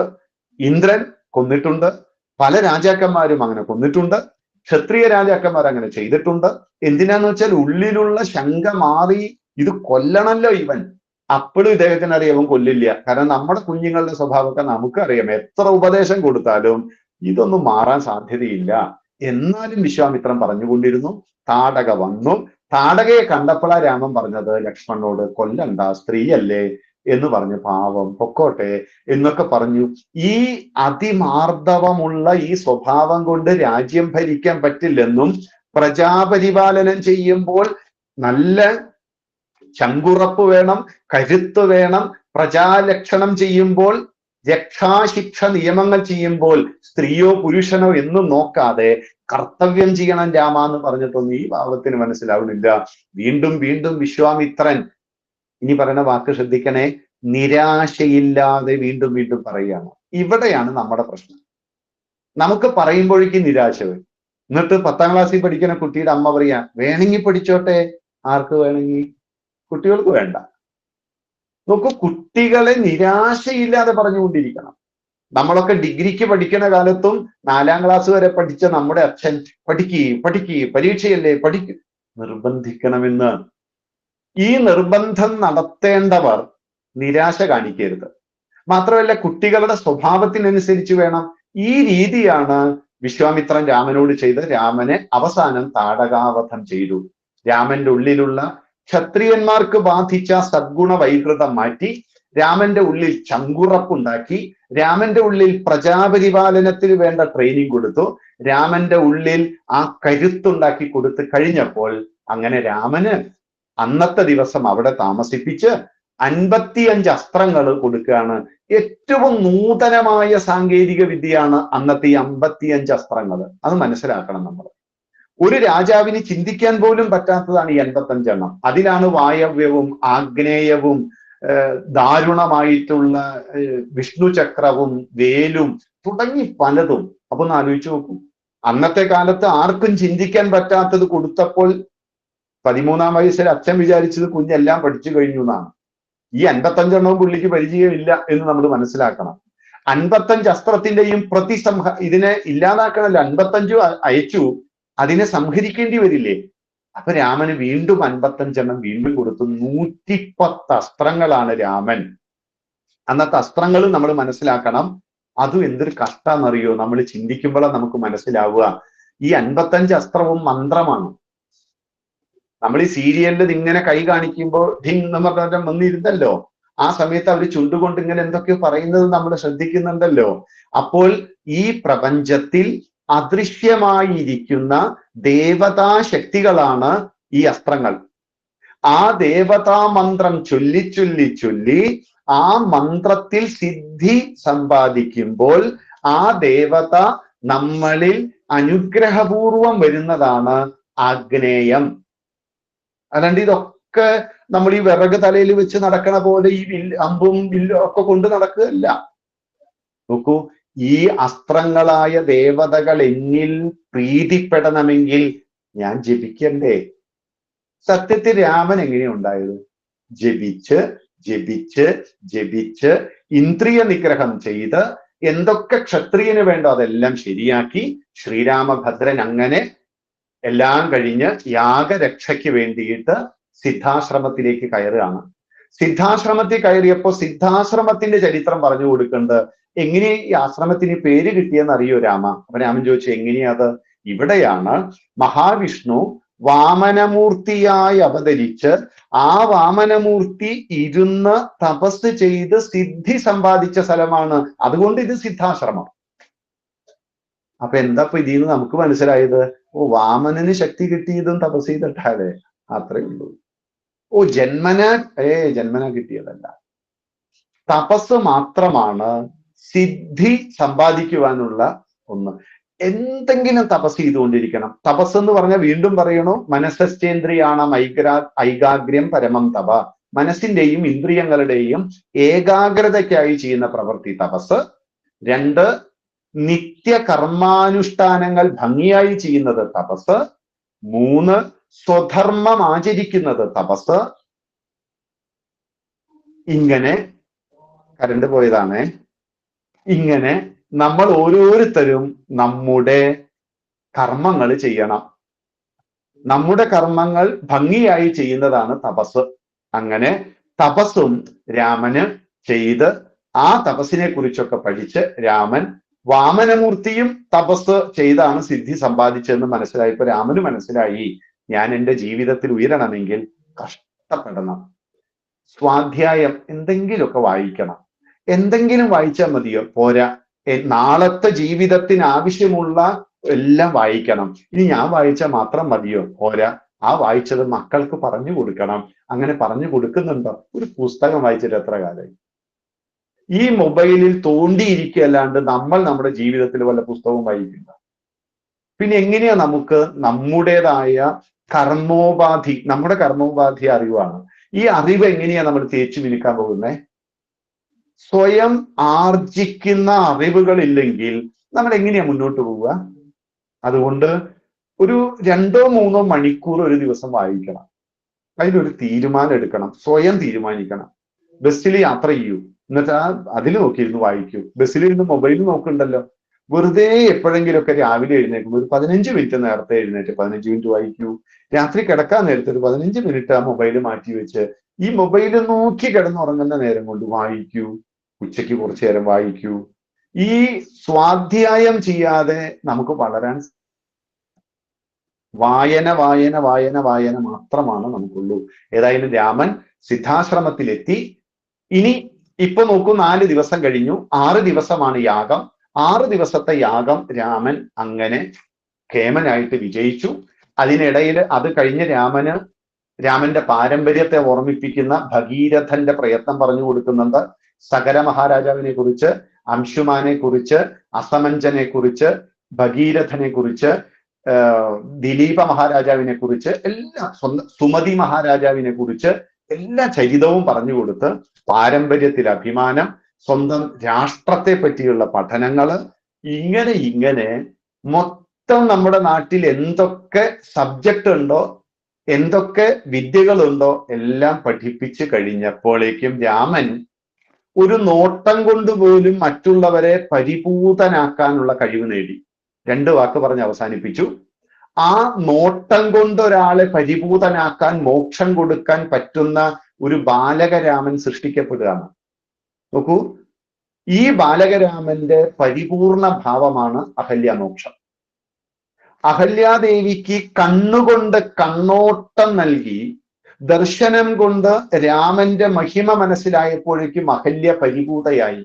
ഇന്ദ്രൻ കൊന്നിട്ടുണ്ട്, പല രാജാക്കന്മാരും അങ്ങനെ കൊന്നിട്ടുണ്ട്, ക്ഷത്രിയ രാജാക്കന്മാർ അങ്ങനെ ചെയ്തിട്ടുണ്ട്. എന്തിനാന്ന് വെച്ചാൽ ഉള്ളിലുള്ള ശങ്ക മാറി ഇത് കൊല്ലണല്ലോ ഇവൻ. അപ്പോഴും ഇദ്ദേഹത്തിന് അറിയാം അവൻ കൊല്ലില്ല. കാരണം നമ്മുടെ കുഞ്ഞുങ്ങളുടെ സ്വഭാവമൊക്കെ നമുക്കറിയാം. എത്ര ഉപദേശം കൊടുത്താലും ഇതൊന്നും മാറാൻ സാധ്യതയില്ല. എന്നാലും വിശ്വാമിത്രൻ പറഞ്ഞുകൊണ്ടിരുന്നു. താടക വന്നു. താടകയെ കണ്ടപ്പോഴാ രാമൻ പറഞ്ഞത് ലക്ഷ്മണനോട്, കൊല്ലണ്ട, സ്ത്രീയല്ലേ എന്ന് പറഞ്ഞു, പാവം പൊക്കോട്ടെ എന്നൊക്കെ പറഞ്ഞു. ഈ അതിമാർദ്ദവമുള്ള ഈ സ്വഭാവം കൊണ്ട് രാജ്യം ഭരിക്കാൻ പറ്റില്ലെന്നും പ്രജാപരിപാലനം ചെയ്യുമ്പോൾ നല്ല ചങ്കുറപ്പ് വേണം, കരുത്ത് വേണം, പ്രജാലക്ഷണം ചെയ്യുമ്പോൾ രക്ഷാശിക്ഷ നിയമങ്ങൾ ചെയ്യുമ്പോൾ സ്ത്രീയോ പുരുഷനോ എന്നും നോക്കാതെ കർത്തവ്യം ചെയ്യണം രാമ എന്ന് പറഞ്ഞിട്ടൊന്നും ഈ ഭാവത്തിന് മനസ്സിലാവുന്നില്ല. വീണ്ടും വീണ്ടും വിശ്വാമിത്രൻ ഇനി പറയുന്ന വാക്ക് ശ്രദ്ധിക്കണേ, നിരാശയില്ലാതെ വീണ്ടും വീണ്ടും പറയുകയാണ്. ഇവിടെയാണ് നമ്മുടെ പ്രശ്നം. നമുക്ക് പറയുമ്പോഴേക്കും നിരാശ വരും. എന്നിട്ട് 10ാം ക്ലാസ്സിൽ പഠിക്കുന്ന കുട്ടിയുടെ അമ്മ പറയാ, വേണമെങ്കിൽ പഠിച്ചോട്ടെ. ആർക്ക് വേണമെങ്കിൽ? കുട്ടികൾക്ക് വേണ്ട. നോക്കൂ, കുട്ടികളെ നിരാശയില്ലാതെ പറഞ്ഞുകൊണ്ടിരിക്കണം. നമ്മളൊക്കെ ഡിഗ്രിക്ക് പഠിക്കുന്ന കാലത്തും 4ാം ക്ലാസ് വരെ പഠിച്ച നമ്മുടെ അച്ഛൻ പഠിക്ക് പരീക്ഷയല്ലേ നിർബന്ധിക്കണമെന്ന്. ഈ നിർബന്ധം നടത്തേണ്ടവർ നിരാശ കാണിക്കരുത്. മാത്രമല്ല കുട്ടികളുടെ സ്വഭാവത്തിനനുസരിച്ച് വേണം. ഈ രീതിയാണ് വിശ്വാമിത്രൻ രാമനോട് ചെയ്ത് രാമനെ അവസാനം താടകാവധം ചെയ്തു. രാമന്റെ ഉള്ളിലുള്ള ക്ഷത്രിയന്മാർക്ക് ബാധിച്ച സദ്ഗുണ വൈകൃതം മാറ്റി രാമന്റെ ഉള്ളിൽ ചങ്കുറപ്പുണ്ടാക്കി, രാമന്റെ ഉള്ളിൽ പ്രജാപരിപാലനത്തിന് വേണ്ട ട്രെയിനിങ് കൊടുത്തു, രാമന്റെ ഉള്ളിൽ ആ കരുത്തുണ്ടാക്കി കൊടുത്തു കഴിഞ്ഞപ്പോൾ അങ്ങനെ രാമന് അന്നത്തെ ദിവസം അവിടെ താമസിപ്പിച്ച് 55 അസ്ത്രങ്ങൾ കൊടുക്കുകയാണ്. ഏറ്റവും നൂതനമായ സാങ്കേതിക വിദ്യയാണ് അന്നത്തെ ഈ 55 അസ്ത്രങ്ങൾ. അത് മനസ്സിലാക്കണം നമ്മൾ. ഒരു രാജാവിന് ചിന്തിക്കാൻ പോലും പറ്റാത്തതാണ് ഈ 55 എണ്ണം. അതിലാണ് വായവ്യവും ആഗ്നേയവും ദാരുണമായിട്ടുള്ള വിഷ്ണു ചക്രവും വേലും തുടങ്ങി പലതും. അപ്പൊ ഒന്ന് ആലോചിച്ച് നോക്കൂ, അന്നത്തെ കാലത്ത് ആർക്കും ചിന്തിക്കാൻ പറ്റാത്തത് കൊടുത്തപ്പോൾ 13ാം വയസ്സിൽ അച്ഛൻ വിചാരിച്ചത് കുഞ്ഞെല്ലാം പഠിച്ചു കഴിഞ്ഞു എന്നാണ്. ഈ 55 എണ്ണവും പുള്ളിക്ക് പരിചയമില്ല എന്ന് നമ്മൾ മനസ്സിലാക്കണം. 55 അസ്ത്രത്തിന്റെയും ഇതിനെ ഇല്ലാതാക്കണല്ലോ. 55 അയച്ചു, അതിനെ സംഹരിക്കേണ്ടി വരില്ലേ? അപ്പൊ രാമന് വീണ്ടും 55 എണ്ണം വീണ്ടും കൊടുത്തു. 110 അസ്ത്രങ്ങളാണ് രാമൻ. അന്നത്തെ അസ്ത്രങ്ങൾ നമ്മൾ മനസ്സിലാക്കണം. അതും എന്തൊരു കഷ്ടാന്നറിയോ? നമ്മൾ ചിന്തിക്കുമ്പോഴാണ് നമുക്ക് മനസ്സിലാവുക. ഈ 55 അസ്ത്രവും മന്ത്രമാണ്. നമ്മൾ ഈ സീരിയലിൽ ഇങ്ങനെ കൈ കാണിക്കുമ്പോൾ ഡിങ് എന്ന് പറഞ്ഞ വന്നിരുന്നല്ലോ, ആ സമയത്ത് അവർ ചുണ്ടുകൊണ്ട് ഇങ്ങനെ എന്തൊക്കെയോ പറയുന്നത് നമ്മൾ ശ്രദ്ധിക്കുന്നുണ്ടല്ലോ. അപ്പോൾ ഈ പ്രപഞ്ചത്തിൽ അദൃശ്യമായിരിക്കുന്ന ദേവതാ ശക്തികളാണ് ഈ അസ്ത്രങ്ങൾ. ആ ദേവതാ മന്ത്രം ചൊല്ലി ചൊല്ലി ചൊല്ലി ആ മന്ത്രത്തിൽ സിദ്ധി സമ്പാദിക്കുമ്പോൾ ആ ദേവത നമ്മളിൽ അനുഗ്രഹപൂർവം വരുന്നതാണ് ആഗ്നേയം. അല്ലാണ്ട് ഇതൊക്കെ നമ്മൾ ഈ വിറക് തലയിൽ വെച്ച് നടക്കണ പോലെ ഈ അമ്പും വില്ലും ഒക്കെ കൊണ്ട് നടക്കുകയല്ല. നോക്കൂ, ഈ അസ്ത്രങ്ങളായ ദേവതകൾ എന്നിൽ പ്രീതിപ്പെടണമെങ്കിൽ ഞാൻ ജപിക്കണ്ടേ? സത്യത്തിൽ രാമൻ എങ്ങനെയുണ്ടായത്? ജപിച്ച് ജപിച്ച് ജപിച്ച് ഇന്ദ്രിയ നിഗ്രഹം ചെയ്ത് എന്തൊക്കെ ക്ഷത്രിയന് വേണ്ടോ അതെല്ലാം ശരിയാക്കി ശ്രീരാമഭദ്രൻ അങ്ങനെ എല്ലാം കഴിഞ്ഞ് യാഗരക്ഷയ്ക്ക് വേണ്ടിയിട്ട് സിദ്ധാശ്രമത്തിലേക്ക് കയറുകയാണ്. സിദ്ധാശ്രമത്തിൽ കയറിയപ്പോൾ സിദ്ധാശ്രമത്തിന്റെ ചരിത്രം പറഞ്ഞു കൊടുക്കേണ്ടത് എങ്ങനെ ഈ ആശ്രമത്തിന് പേര് കിട്ടിയെന്ന് അറിയോ രാമ? അപ്പൊ രാമൻ ചോദിച്ചു, എങ്ങനെയാത്? ഇവിടെയാണ് മഹാവിഷ്ണു വാമനമൂർത്തിയായി അവതരിച്ച് ആ വാമനമൂർത്തി ഇരുന്ന് തപസ് ചെയ്ത് സിദ്ധി സമ്പാദിച്ച സ്ഥലമാണ്. അതുകൊണ്ട് ഇത് സിദ്ധാശ്രമം. അപ്പൊ എന്താ ഇപ്പൊ ഇതിന്ന് നമുക്ക് മനസ്സിലായത്? ഓ, വാമനന് ശക്തി കിട്ടിയതും തപസ് ചെയ്തിട്ടാലേ, അത്രേ ഉള്ളൂ. ഓ, ജന്മന കിട്ടിയതല്ല. തപസ് മാത്രമാണ് സിദ്ധി സമ്പാദിക്കുവാനുള്ള ഒന്ന്. എന്തെങ്കിലും തപസ് ചെയ്തുകൊണ്ടിരിക്കണം. തപസ് എന്ന് പറഞ്ഞാൽ വീണ്ടും പറയണു, മനസ്സേന്ദ്രിയാണം ഐകാഗ്ര്യം പരമം തപ. മനസ്സിന്റെയും ഇന്ദ്രിയങ്ങളുടെയും ഏകാഗ്രതയ്ക്കായി ചെയ്യുന്ന പ്രവൃത്തി തപസ്. 2, നിത്യ കർമാനുഷ്ഠാനങ്ങൾ ഭംഗിയായി ചെയ്യുന്നത് തപസ്. 3, സ്വധർമ്മം ആചരിക്കുന്നത് തപസ്. ഇങ്ങനെ കരണ്ട് പോയതാണേ. ഇങ്ങനെ നമ്മൾ ഓരോരുത്തരും നമ്മുടെ കർമ്മങ്ങൾ ചെയ്യണം. നമ്മുടെ കർമ്മങ്ങൾ ഭംഗിയായി ചെയ്യുന്നതാണ് തപസ്. അങ്ങനെ തപസ്സും രാമന് ചെയ്ത് ആ തപസ്സിനെ കുറിച്ചൊക്കെ പഠിച്ച് രാമൻ വാമനമൂർത്തിയും തപസ് ചെയ്താണ് സിദ്ധി സമ്പാദിച്ചതെന്ന് മനസ്സിലായപ്പോ രാമന് മനസ്സിലായി, ഞാൻ എൻ്റെ ജീവിതത്തിൽ ഉയരണമെങ്കിൽ കഷ്ടപ്പെടണം. സ്വാധ്യായം എന്തെങ്കിലുമൊക്കെ വായിക്കണം. എന്തെങ്കിലും വായിച്ചാൽ മതിയോ? പോരാ, നാളത്തെ ജീവിതത്തിന് ആവശ്യമുള്ള എല്ലാം വായിക്കണം. ഇനി ഞാൻ വായിച്ചാൽ മാത്രം മതിയോ? പോരാ, ആ വായിച്ചത് മക്കൾക്ക് പറഞ്ഞു കൊടുക്കണം. അങ്ങനെ പറഞ്ഞു കൊടുക്കുന്നുണ്ടോ? ഒരു പുസ്തകം വായിച്ചിട്ട് എത്ര കാലമായി? ഈ മൊബൈലിൽ തോണ്ടിയിരിക്കുകയല്ലാണ്ട് നമ്മൾ നമ്മുടെ ജീവിതത്തിൽ വല്ല പുസ്തകവും വായിക്കില്ല. പിന്നെ എങ്ങനെയാ നമുക്ക് നമ്മുടേതായ കർമ്മോപാധി, നമ്മുടെ കർമ്മോപാധി അറിവാണ്. ഈ അറിവ് എങ്ങനെയാ നമ്മൾ തേച്ചു മിനുക്കാൻ പോകുന്നത്? സ്വയം ആർജിക്കുന്ന അറിവുകളില്ലെങ്കിൽ നമ്മൾ എങ്ങനെയാ മുന്നോട്ട് പോവുക? അതുകൊണ്ട് ഒരു 2-3 മണിക്കൂർ ഒരു ദിവസം വായിക്കണം. അതിനൊരു തീരുമാനം എടുക്കണം. സ്വയം തീരുമാനിക്കണം. ബസ്സിൽ യാത്ര ചെയ്യൂ, എന്നിട്ട് അതിൽ നോക്കിയിരുന്ന് വായിക്കൂ. ബസ്സിലിരുന്ന് മൊബൈൽ നോക്കുന്നുണ്ടല്ലോ, വെറുതെ എപ്പോഴെങ്കിലുമൊക്കെ രാവിലെ എഴുന്നേൽക്കുമ്പോൾ ഒരു 15 മിനിറ്റ് നേരത്തെ എഴുന്നേറ്റ് 15 മിനിറ്റ് വായിക്കൂ. രാത്രി കിടക്കാൻ നേരത്തെ ഒരു 15 മിനിറ്റ് ആ മൊബൈൽ മാറ്റി വെച്ച് ഈ മൊബൈൽ നോക്കി കിടന്നുറങ്ങുന്ന നേരം കൊണ്ട് വായിക്കൂ. ഉച്ചയ്ക്ക് കുറച്ചു നേരം വായിക്കൂ. ഈ സ്വാധ്യായം ചെയ്യാതെ നമുക്ക് വളരാൻ വായന വായന വായന വായന മാത്രമാണ് നമുക്കുള്ളൂ. ഏതായാലും രാമൻ സിദ്ധാശ്രമത്തിലെത്തി. ഇനി ഇപ്പൊ നോക്കൂ, 4 ദിവസം കഴിഞ്ഞു. 6 ദിവസമാണ് യാഗം. 6 ദിവസത്തെ യാഗം രാമൻ അങ്ങനെ കേമനായിട്ട് വിജയിച്ചു. അതിനിടയിൽ അത് കഴിഞ്ഞ് രാമന്റെ പാരമ്പര്യത്തെ ഓർമ്മിപ്പിക്കുന്ന ഭഗീരഥന്റെ പ്രയത്നം പറഞ്ഞു കൊടുക്കുന്നുണ്ട്. സകര മഹാരാജാവിനെ കുറിച്ച്, അംശുമാനെ കുറിച്ച്, അസമഞ്ജനെ കുറിച്ച്, ഭഗീരഥനെ കുറിച്ച്, ദിലീപ മഹാരാജാവിനെ കുറിച്ച്, എല്ലാ സുമതി മഹാരാജാവിനെ കുറിച്ച് എല്ലാ ചരിതവും പറഞ്ഞു കൊടുത്ത് പാരമ്പര്യത്തിൽ അഭിമാനം, സ്വന്തം രാഷ്ട്രത്തെ പറ്റിയുള്ള പഠനങ്ങള്, ഇങ്ങനെ മൊത്തം നമ്മുടെ നാട്ടിൽ എന്തൊക്കെ സബ്ജക്റ്റ് ഉണ്ടോ, എന്തൊക്കെ വിദ്യകളുണ്ടോ എല്ലാം പഠിപ്പിച്ചു കഴിഞ്ഞപ്പോഴേക്കും രാമൻ ഒരു നോട്ടം കൊണ്ടുപോലും മറ്റുള്ളവരെ പരിപൂതനാക്കാനുള്ള കഴിവ് നേടി. 2 വാക്ക് പറഞ്ഞ് അവസാനിപ്പിച്ചു. ആ നോട്ടം കൊണ്ട് ഒരാളെ പരിപൂതനാക്കാൻ, മോക്ഷം കൊടുക്കാൻ പറ്റുന്ന ഒരു ബാലകരാമൻ സൃഷ്ടിക്കപ്പെടുകയാണ്. നോക്കൂ, ഈ ബാലകരാമന്റെ പരിപൂർണ ഭാവമാണ് അഹല്യാമോക്ഷം. അഹല്യാദേവിക്ക് കണ്ണുകൊണ്ട് കണ്ണോട്ടം നൽകി ദർശനം കൊണ്ട് രാമന്റെ മഹിമ മനസ്സിലായപ്പോഴേക്കും അഹല്യ പരിപൂതയായി.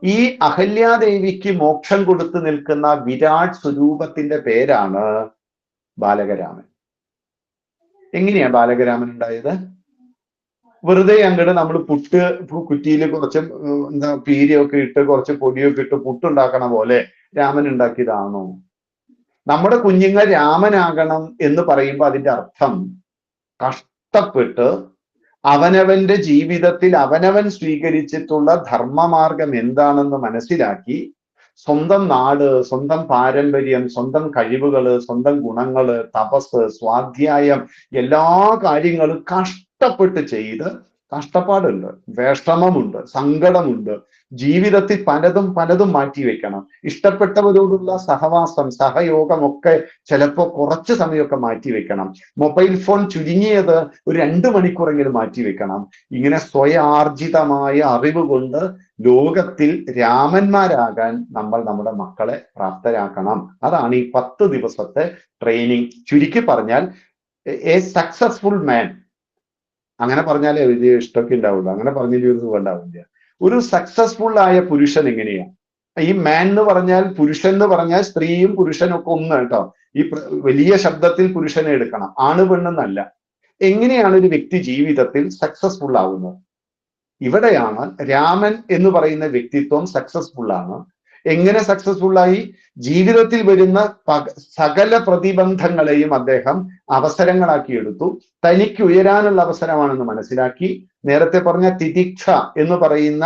ഈ അഹല്യാദേവിക്ക് മോക്ഷം കൊടുത്തു നിൽക്കുന്ന വിരാട് സ്വരൂപത്തിന്റെ പേരാണ് ബാലകരാമൻ. എങ്ങനെയാ ബാലകരാമൻ ഉണ്ടായത്? വെറുതെ അങ്ങോട്ട് നമ്മൾ പുട്ട് കുറ്റിയിൽ കുറച്ച് പീരിയൊക്കെ ഇട്ട് കുറച്ച് പൊടിയൊക്കെ ഇട്ട് പുട്ടുണ്ടാക്കണ പോലെ രാമൻ ഉണ്ടാക്കിയതാണോ? നമ്മുടെ കുഞ്ഞുങ്ങൾ രാമനാകണം എന്ന് പറയുമ്പോൾ അതിന്റെ അർത്ഥം കഷ്ടപ്പെട്ട് അവനവന്റെ ജീവിതത്തിൽ അവനവൻ സ്വീകരിച്ചിട്ടുള്ള ധർമ്മമാർഗം എന്താണെന്ന് മനസ്സിലാക്കി സ്വന്തം നാട്, സ്വന്തം പാരമ്പര്യം, സ്വന്തം കഴിവുകള്, സ്വന്തം ഗുണങ്ങള്, തപസ്, സ്വാധ്യായം, എല്ലാ കാര്യങ്ങളും കഷ്ടപ്പെട്ട് ചെയ്ത്, കഷ്ടപ്പാടുണ്ട്, വിഷമമുണ്ട്, സങ്കടമുണ്ട്, ജീവിതത്തിൽ പലതും മാറ്റിവെക്കണം. ഇഷ്ടപ്പെട്ടവരോടുള്ള സഹവാസം, സഹയോഗം ഒക്കെ ചിലപ്പോൾ കുറച്ച് സമയമൊക്കെ മാറ്റിവെക്കണം. മൊബൈൽ ഫോൺ ചുരുങ്ങിയത് ഒരു 2 മണിക്കൂറെങ്കിലും മാറ്റിവെക്കണം. ഇങ്ങനെ സ്വയാർജിതമായ അറിവ് കൊണ്ട് ലോകത്തിൽ രാമന്മാരാകാൻ നമ്മൾ നമ്മുടെ മക്കളെ പ്രാപ്തരാക്കണം. അതാണ് ഈ 10 ദിവസത്തെ ട്രെയിനിങ്. ചുരുക്കി പറഞ്ഞാൽ എ സക്സസ്ഫുൾ മാൻ, അങ്ങനെ പറഞ്ഞാലേ വലിയ ഇഷ്ടമൊക്കെ ഉണ്ടാവുള്ളൂ, അങ്ങനെ പറഞ്ഞതിൽ ഒരു സുഖം ഉണ്ടാവില്ല. ഒരു സക്സസ്ഫുൾ ആയ പുരുഷൻ എങ്ങനെയാണ്? ഈ മാൻ എന്ന് പറഞ്ഞാൽ, പുരുഷൻ എന്ന് പറഞ്ഞാൽ സ്ത്രീയും പുരുഷനും ഒക്കെ ഒന്ന് കേട്ടോ. ഈ വലിയ ശബ്ദത്തിൽ പുരുഷനെ എടുക്കണം, ആണ് പെണ്ണെന്നല്ല. എങ്ങനെയാണ് ഒരു വ്യക്തി ജീവിതത്തിൽ സക്സസ്ഫുൾ ആവുന്നത്? ഇവിടെയാണ് രാമൻ എന്ന് പറയുന്ന വ്യക്തിത്വം സക്സസ്ഫുൾ ആണ്. എങ്ങനെ സക്സസ്ഫുൾ ആയി? ജീവിതത്തിൽ വരുന്ന സകല പ്രതിബന്ധങ്ങളെയും അദ്ദേഹം അവസരങ്ങളാക്കി എടുത്തു. തനിക്ക് ഉയരാനുള്ള അവസരമാണെന്ന് മനസ്സിലാക്കി. നേരത്തെ പറഞ്ഞ തിതിക്ഷ എന്ന് പറയുന്ന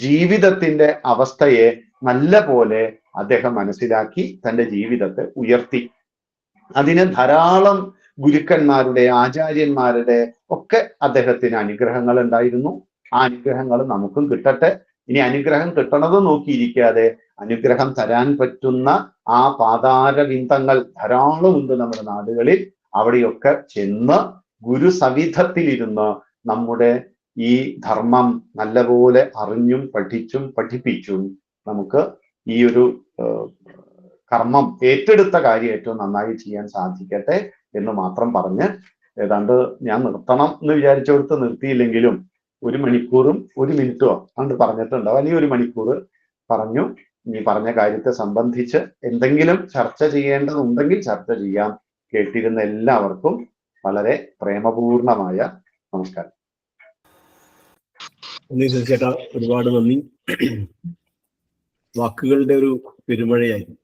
ജീവിതത്തിന്റെ അവസ്ഥയെ നല്ല പോലെ അദ്ദേഹം മനസ്സിലാക്കി തന്റെ ജീവിതത്തെ ഉയർത്തി. അതിന് ധാരാളം ഗുരുക്കന്മാരുടെ, ആചാര്യന്മാരുടെ ഒക്കെ അദ്ദേഹത്തിന് അനുഗ്രഹങ്ങൾ ഉണ്ടായിരുന്നു. ആ അനുഗ്രഹങ്ങൾ നമുക്കും കിട്ടട്ടെ. ഇനി അനുഗ്രഹം കിട്ടണത് നോക്കിയിരിക്കാതെ അനുഗ്രഹം തരാൻ പറ്റുന്ന ആ പാതാരവിന്ദങ്ങൾ ധാരാളമുണ്ട് നമ്മുടെ നാടുകളിൽ. അവിടെയൊക്കെ ചെന്ന് ഗുരുസവിധത്തിലിരുന്ന് നമ്മുടെ ഈ ധർമ്മം നല്ലപോലെ അറിഞ്ഞും പഠിച്ചും പഠിപ്പിച്ചും നമുക്ക് ഈ ഒരു കർമ്മം ഏറ്റെടുത്ത കാര്യം ഏറ്റവും നന്നായി ചെയ്യാൻ സാധിക്കട്ടെ എന്ന് മാത്രം പറഞ്ഞ് ഏതാണ്ട് ഞാൻ നിർത്തണം എന്ന് വിചാരിച്ചെടുത്ത് നിർത്തിയില്ലെങ്കിലും 1 മണിക്കൂറും 1 മിനിറ്റോ അതുകൊണ്ട് പറഞ്ഞിട്ടുണ്ടോ, അല്ലെങ്കിൽ 1 മണിക്കൂർ പറഞ്ഞു. ഈ പറഞ്ഞ കാര്യത്തെ സംബന്ധിച്ച് എന്തെങ്കിലും ചർച്ച ചെയ്യേണ്ടതുണ്ടെങ്കിൽ ചർച്ച ചെയ്യാം. കേട്ടിരുന്ന എല്ലാവർക്കും വളരെ പ്രേമപൂർണമായ നമസ്കാരം. ചേട്ടാ, ഒരുപാട് നന്ദി. വാക്കുകളുടെ ഒരു പെരുമഴയായിരുന്നു.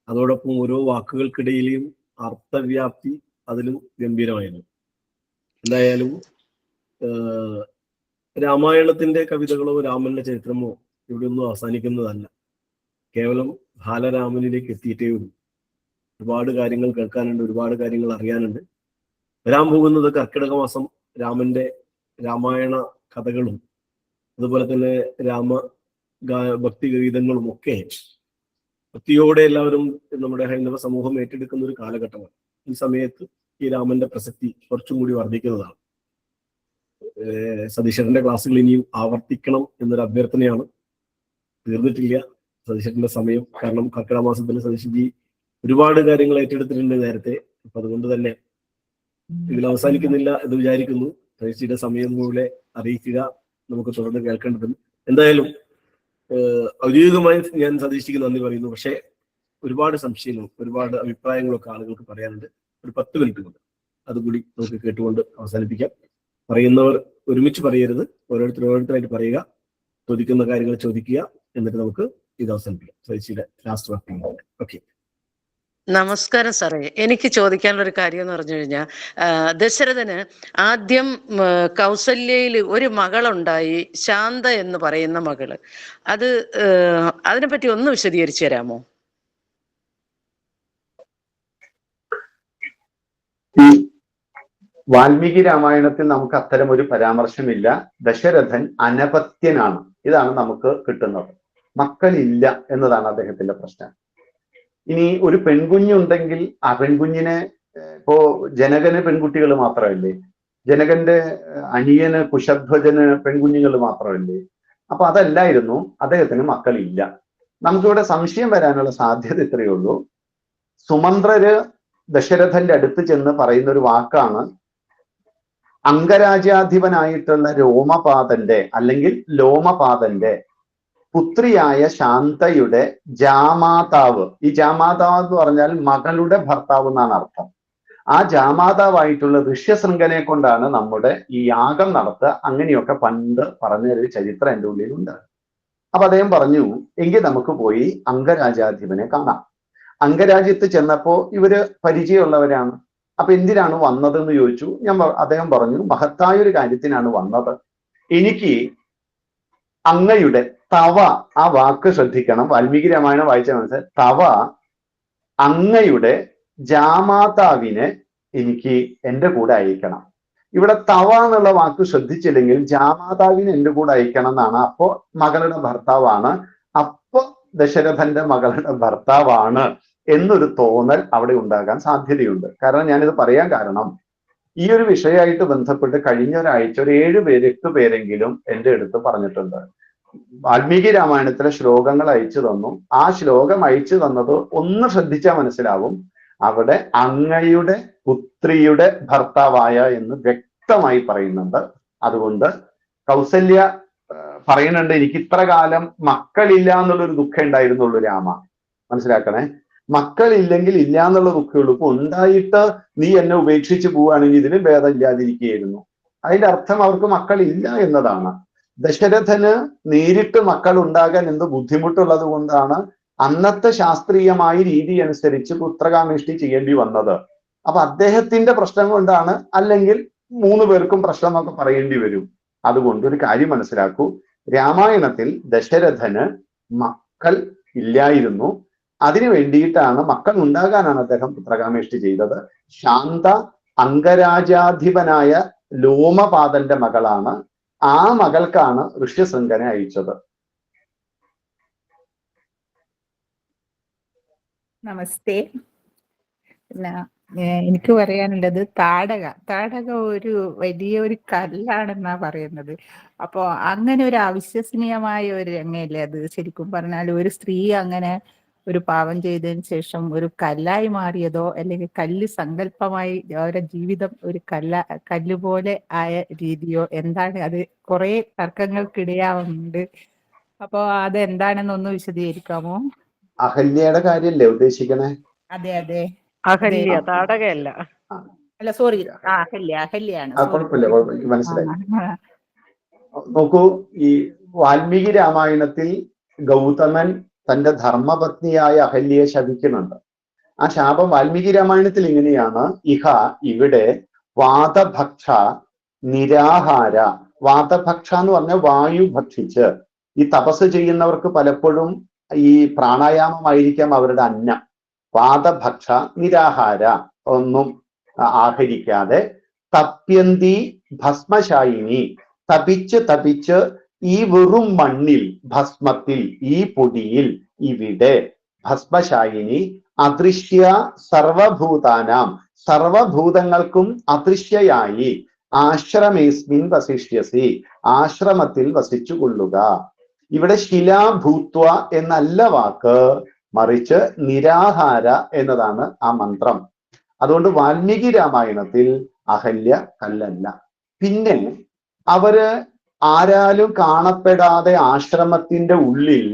അതോടൊപ്പം ഓരോ വാക്കുകൾക്കിടയിലെയും അർത്ഥവ്യാപ്തി അതിലും ഗംഭീരമായിരുന്നു. എന്തായാലും രാമായണത്തിന്റെ കവിതകളോ രാമന്റെ ചരിത്രമോ ഇവിടെ ഒന്നും അവസാനിക്കുന്നതല്ല. കേവലം ബാലരാമനിലേക്ക് എത്തിയിട്ടേ ഉള്ളൂ. ഒരുപാട് കാര്യങ്ങൾ കേൾക്കാനുണ്ട്, ഒരുപാട് കാര്യങ്ങൾ അറിയാനുണ്ട്. വരാൻ പോകുന്നത് കർക്കിടക മാസം രാമന്റെ രാമായണ കഥകളും അതുപോലെ തന്നെ ഭക്തിഗീതങ്ങളും ഒക്കെ ഭക്തിയോടെ എല്ലാവരും നമ്മുടെ ഹൈന്ദവ സമൂഹം ഏറ്റെടുക്കുന്ന ഒരു കാലഘട്ടമാണ്. ഈ സമയത്ത് ഈ രാമന്റെ പ്രസക്തി കുറച്ചും കൂടി വർദ്ധിക്കുന്നതാണ്. സതീശന്റെ ക്ലാസ്സുകൾ ഇനിയും ആവർത്തിക്കണം എന്നൊരു അഭ്യർത്ഥനയാണ്. തീർന്നിട്ടില്ല സതീശന്റെ സമയം. കാരണം കർക്കിടക മാസത്തിൽ സതീശൻജി ഒരുപാട് കാര്യങ്ങൾ ഏറ്റെടുത്തിട്ടുണ്ട് നേരത്തെ. അപ്പൊ അതുകൊണ്ട് തന്നെ ഇതിൽ അവസാനിക്കുന്നില്ല എന്ന് വിചാരിക്കുന്നു. സതീശിയുടെ സമയം പോലെ അറിയിക്കുക, നമുക്ക് തുടർന്ന് കേൾക്കേണ്ടതുണ്ട്. എന്തായാലും ഔദ്യോഗികമായി ഞാൻ സതീശിക്ക് നന്ദി പറയുന്നു. പക്ഷേ ഒരുപാട് സംശയങ്ങളും ഒരുപാട് അഭിപ്രായങ്ങളൊക്കെ ആളുകൾക്ക് പറയാനുണ്ട്. ഒരു 10 മിനിറ്റ് കൊണ്ട് അതുകൂടി നമുക്ക് കേട്ടുകൊണ്ട് അവസാനിപ്പിക്കാം. പറയുന്നവർ ഒരുമിച്ച് പറയരുത്, ഓരോരുത്തരായിട്ട് പറയുക, ചോദിക്കുന്ന കാര്യങ്ങൾ ചോദിക്കുക, എന്നിട്ട് നമുക്ക് ഇത് അവസാനിപ്പിക്കാം. സതീശിയുടെ ലാസ്റ്റ് വാക്കിംഗ്. ഓക്കെ. നമസ്കാരം സാറേ. എനിക്ക് ചോദിക്കാനുള്ള ഒരു കാര്യം എന്ന് പറഞ്ഞു കഴിഞ്ഞാൽ, ദശരഥന് ആദ്യം കൗസല്യയിൽ ഒരു മകളുണ്ടായി, ശാന്ത എന്ന് പറയുന്ന മകള്. അതിനെപ്പറ്റി ഒന്ന് വിശദീകരിച്ചു തരാമോ? വാൽമീകി രാമായണത്തിൽ നമുക്ക് അത്തരം ഒരു പരാമർശമില്ല. ദശരഥൻ അനപത്യനാണ്. ഇതാണ് നമുക്ക് കിട്ടുന്നത്. മക്കളില്ല എന്നതാണ് അദ്ദേഹത്തിന്റെ പ്രശ്നം. ഇനി ഒരു പെൺകുഞ്ഞുണ്ടെങ്കിൽ ആ പെൺകുഞ്ഞിനെ, ഇപ്പോ ജനകന് പെൺകുട്ടികൾ മാത്രമല്ലേ, ജനകന്റെ അനിയന് കുശധ്വജന് പെൺകുഞ്ഞുങ്ങൾ മാത്രമല്ലേ. അപ്പൊ അതല്ലായിരുന്നു, അദ്ദേഹത്തിന് മക്കളില്ല. നമുക്കിവിടെ സംശയം വരാനുള്ള സാധ്യത ഇത്രയേ ഉള്ളൂ. സുമന്ത്രര് ദശരഥന്റെ അടുത്ത് ചെന്ന് പറയുന്ന ഒരു വാക്കാണ്, അംഗരാജ്യാധിപനായിട്ടുള്ള രോമപാദന്റെ അല്ലെങ്കിൽ ലോമപാദന്റെ പുത്രിയായ ശാന്തയുടെ ജാമാതാവ്. ഈ ജാമാതാവ് എന്ന് പറഞ്ഞാൽ മകളുടെ ഭർത്താവ് എന്നാണ് അർത്ഥം. ആ ജാമാതാവായിട്ടുള്ള ഋഷ്യശൃംഖനെ കൊണ്ടാണ് നമ്മുടെ ഈ യാഗം നടത്തുക. അങ്ങനെയൊക്കെ പണ്ട് പറഞ്ഞൊരു ചരിത്രം എൻ്റെ ഉള്ളിലുണ്ട്. അപ്പൊ അദ്ദേഹം പറഞ്ഞു, എങ്കിൽ നമുക്ക് പോയി അംഗരാജ്യാധിപനെ കാണാം. അംഗരാജ്യത്ത് ചെന്നപ്പോ ഇവര് പരിചയമുള്ളവരാണ്. അപ്പൊ എന്തിനാണ് വന്നതെന്ന് ചോദിച്ചു. അദ്ദേഹം പറഞ്ഞു, മഹത്തായൊരു കാര്യത്തിനാണ് വന്നത്. എനിക്ക് അങ്ങയുടെ തവ, ആ വാക്ക് ശ്രദ്ധിക്കണം, വാൽമീകി രാമായണം വായിച്ച മനസ്സിലായി. തവ, അങ്ങയുടെ ജാമാതാവിനെ എനിക്ക് എൻ്റെ കൂടെ അയക്കണം. ഇവിടെ തവ എന്നുള്ള വാക്ക് ശ്രദ്ധിച്ചില്ലെങ്കിൽ ജാമാതാവിനെ എൻ്റെ കൂടെ അയക്കണം എന്നാണ്. അപ്പോ മകളുടെ ഭർത്താവാണ്, അപ്പോ ദശരഥന്റെ മകളുടെ ഭർത്താവാണ് എന്നൊരു തോന്നൽ അവിടെ ഉണ്ടാകാൻ സാധ്യതയുണ്ട്. കാരണം ഞാനിത് പറയാൻ കാരണം, ഈ ഒരു വിഷയമായിട്ട് ബന്ധപ്പെട്ട് കഴിഞ്ഞ ഒരാഴ്ച ഒരു 7 പേരെങ്കിലും എൻ്റെ അടുത്ത് പറഞ്ഞിട്ടുണ്ട്, വാൽമീകി രാമായണത്തിലെ ശ്ലോകങ്ങൾ അയച്ചു തന്നു. ആ ശ്ലോകം അയച്ചു തന്നത് ഒന്ന് ശ്രദ്ധിച്ചാൽ മനസ്സിലാവും. അവിടെ അങ്ങയുടെ പുത്രിയുടെ ഭർത്താവായ എന്ന് വ്യക്തമായി പറയുന്നുണ്ട്. അതുകൊണ്ട് കൗസല്യ പറയുന്നുണ്ട്, എനിക്ക് ഇത്ര കാലം മക്കളില്ല എന്നുള്ളൊരു ദുഃഖം ഉണ്ടായിരുന്നുള്ളൂ രാമ. മനസ്സിലാക്കണേ, മക്കളില്ലെങ്കിൽ ഇല്ല എന്നുള്ള ദുഃഖമുള്ളൂ. ഇപ്പൊ ഉണ്ടായിട്ട് നീ എന്നെ ഉപേക്ഷിച്ച് പോവുകയാണെങ്കിൽ ഇതിന് ഭേദം ഇല്ലാതിരിക്കുകയായിരുന്നു. അതിന്റെ അർത്ഥം അവർക്ക് മക്കളില്ല എന്നതാണ്. ദശരഥന് നേരിട്ട് മക്കൾ ഉണ്ടാകാൻ എന്ത് ബുദ്ധിമുട്ടുള്ളത് കൊണ്ടാണ് അന്നത്തെ ശാസ്ത്രീയമായ രീതി അനുസരിച്ച് പുത്രകാമേഷ്ടി ചെയ്യേണ്ടി വന്നത്. അപ്പൊ അദ്ദേഹത്തിന്റെ പ്രശ്നം കൊണ്ടാണ്, അല്ലെങ്കിൽ 3 പേർക്കും പ്രശ്നമൊക്കെ പറയേണ്ടി വരും. അതുകൊണ്ട് ഒരു കാര്യം മനസ്സിലാക്കൂ, രാമായണത്തിൽ ദശരഥന് മക്കൾ ഇല്ലായിരുന്നു. അതിനു വേണ്ടിയിട്ടാണ്, മക്കൾ ഉണ്ടാകാനാണ് അദ്ദേഹം പുത്രകാമേഷ്ടി ചെയ്തത്. ശാന്ത അംഗരാജാധിപനായ ലോമപാദന്റെ മകളാണ്. ആ മകൾക്കാണ് ഋഷ്യശൃംഖനെ അയച്ചത്. നമസ്തേ. എനിക്ക് പറയാനുള്ളത്, താടക ഒരു വലിയൊരു കല്ലാണെന്നാ പറയുന്നത്. അപ്പോ അങ്ങനെ ഒരു അവിശ്വസനീയമായ ഒരു രംഗമല്ലേ അത്. ശരിക്കും പറഞ്ഞാൽ ഒരു സ്ത്രീ അങ്ങനെ ഒരു പാപം ചെയ്തതിന് ശേഷം ഒരു കല്ലായി മാറിയതോ, അല്ലെങ്കിൽ കല്ല് സങ്കല്പമായി അവരുടെ ജീവിതം ഒരു കല്ല് പോലെ ആയ രീതിയോ, എന്താണ് അത്? കുറെ തർക്കങ്ങൾക്കിടയാവുന്നുണ്ട്. അപ്പോ അത് എന്താണെന്നൊന്ന് വിശദീകരിക്കാമോ? അഹല്യയുടെ കാര്യല്ലേ ഉദ്ദേശിക്കണേ? അതെ അതെ. അഹല്യ, താടകയല്ല. അല്ല സോറി, അഹല്യാണ്. കുഴപ്പമില്ല, എനിക്ക് മനസ്സിലായി. നോക്കൂ, ഈ വാൽമീകി രാമായണത്തിൽ ഗൗതമൻ തന്റെ ധർമ്മപത്നിയായ അഹല്യയെ ശപിക്കുന്നുണ്ട്. ആ ശാപം വാൽമീകി രാമായണത്തിൽ ഇങ്ങനെയാണ്: ഇഹ ഇവിടെ വാതഭക്ഷ നിരാഹാര. വാതഭക്ഷ എന്ന് പറഞ്ഞാൽ വായു ഭക്ഷിച്ച്. ഈ തപസ് ചെയ്യുന്നവർക്ക് പലപ്പോഴും ഈ പ്രാണായാമമായിരിക്കാം അവരുടെ അന്നം. വാതഭക്ഷ നിരാഹാര, ഒന്നും ആഹരിക്കാതെ. തപ്യന്തി ഭസ്മശായിനി, തപിച്ച് ഈ വെറും മണ്ണിൽ, ഭസ്മത്തിൽ, ഈ പൊടിയിൽ, ഇവിടെ ഭസ്മശായിനി അദൃശ്യ സർവഭൂതാനാം, സർവഭൂതങ്ങൾക്കും അദൃശ്യയായി. ആശ്രമേസ്മിൻ വസിഷ്യസി, ആശ്രമത്തിൽ വസിച്ചു കൊള്ളുക. ഇവിടെ ശിലാഭൂത്വ എന്നല്ല വാക്ക്, മറിച്ച് നിരാഹാര എന്നതാണ് ആ മന്ത്രം. അതുകൊണ്ട് വാൽമീകി രാമായണത്തിൽ അഹല്യ കല്ലല്ല. പിന്നെ അവര് ആരാലും കാണപ്പെടാതെ ആശ്രമത്തിന്റെ ഉള്ളിൽ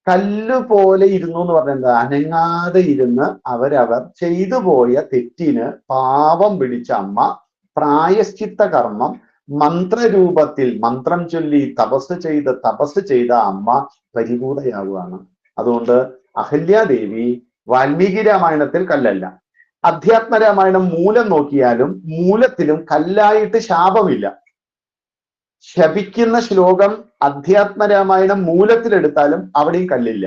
കല്ലുപോലെ ഇരുന്നു എന്ന് പറഞ്ഞത്, അനങ്ങാതെ ഇരുന്ന് അവരവർ ചെയ്തു പോയ തെറ്റിന് പാപം പിടിച്ച അമ്മ പ്രായശ്ചിത്ത കർമ്മം മന്ത്രരൂപത്തിൽ മന്ത്രം ചൊല്ലി തപസ് ചെയ്ത അമ്മ പരിപൂർണയാവുകയാണ്. അതുകൊണ്ട് അഹല്യാദേവി വാൽമീകി രാമായണത്തിൽ കല്ലല്ല. അധ്യാത്മരാമായണം മൂലം നോക്കിയാലും മൂലത്തിലും കല്ലായിട്ട് ശാപമില്ല. ശപിക്കുന്ന ശ്ലോകം അധ്യാത്മരാമായണം മൂലത്തിലെടുത്താലും അവിടെയും കല്ലില്ല.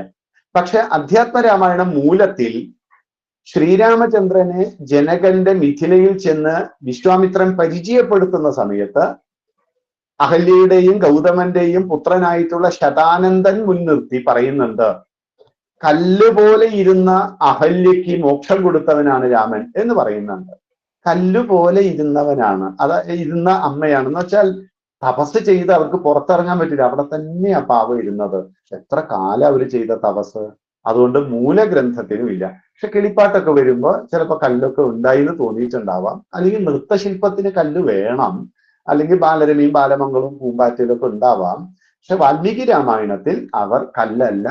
പക്ഷെ അധ്യാത്മരാമായണം മൂലത്തിൽ ശ്രീരാമചന്ദ്രനെ ജനകന്റെ മിഥിലയിൽ ചെന്ന് വിശ്വാമിത്രൻ പരിചയപ്പെടുത്തുന്ന സമയത്ത് അഹല്യയുടെയും ഗൗതമന്റെയും പുത്രനായിട്ടുള്ള ശതാനന്ദൻ മുൻനിർത്തി പറയുന്നുണ്ട്, കല്ലുപോലെ ഇരുന്ന അഹല്യയ്ക്ക് മോക്ഷം കൊടുത്തവനാണ് രാമൻ എന്ന് പറയുന്നുണ്ട്. കല്ലുപോലെ ഇരുന്നവനാണ്, ഇരുന്ന അമ്മയാണെന്ന് വെച്ചാൽ തപസ് ചെയ്ത് അവർക്ക് പുറത്തിറങ്ങാൻ പറ്റില്ല, അവിടെ തന്നെയാ പാവം ഇരുന്നത്. എത്ര കാലം അവർ ചെയ്ത തപസ്. അതുകൊണ്ട് മൂലഗ്രന്ഥത്തിനും ഇല്ല. പക്ഷെ കിളിപ്പാട്ടൊക്കെ വരുമ്പോൾ ചിലപ്പോൾ കല്ലൊക്കെ ഉണ്ടായിന്ന് തോന്നിയിട്ടുണ്ടാവാം. അല്ലെങ്കിൽ നൃത്തശില്പത്തിന് കല്ല് വേണം, അല്ലെങ്കിൽ ബാലരമയും ബാലമംഗളവും പൂമ്പാറ്റയിലൊക്കെ ഉണ്ടാവാം. പക്ഷെ വാൽമീകി രാമായണത്തിൽ അവർ കല്ലല്ല,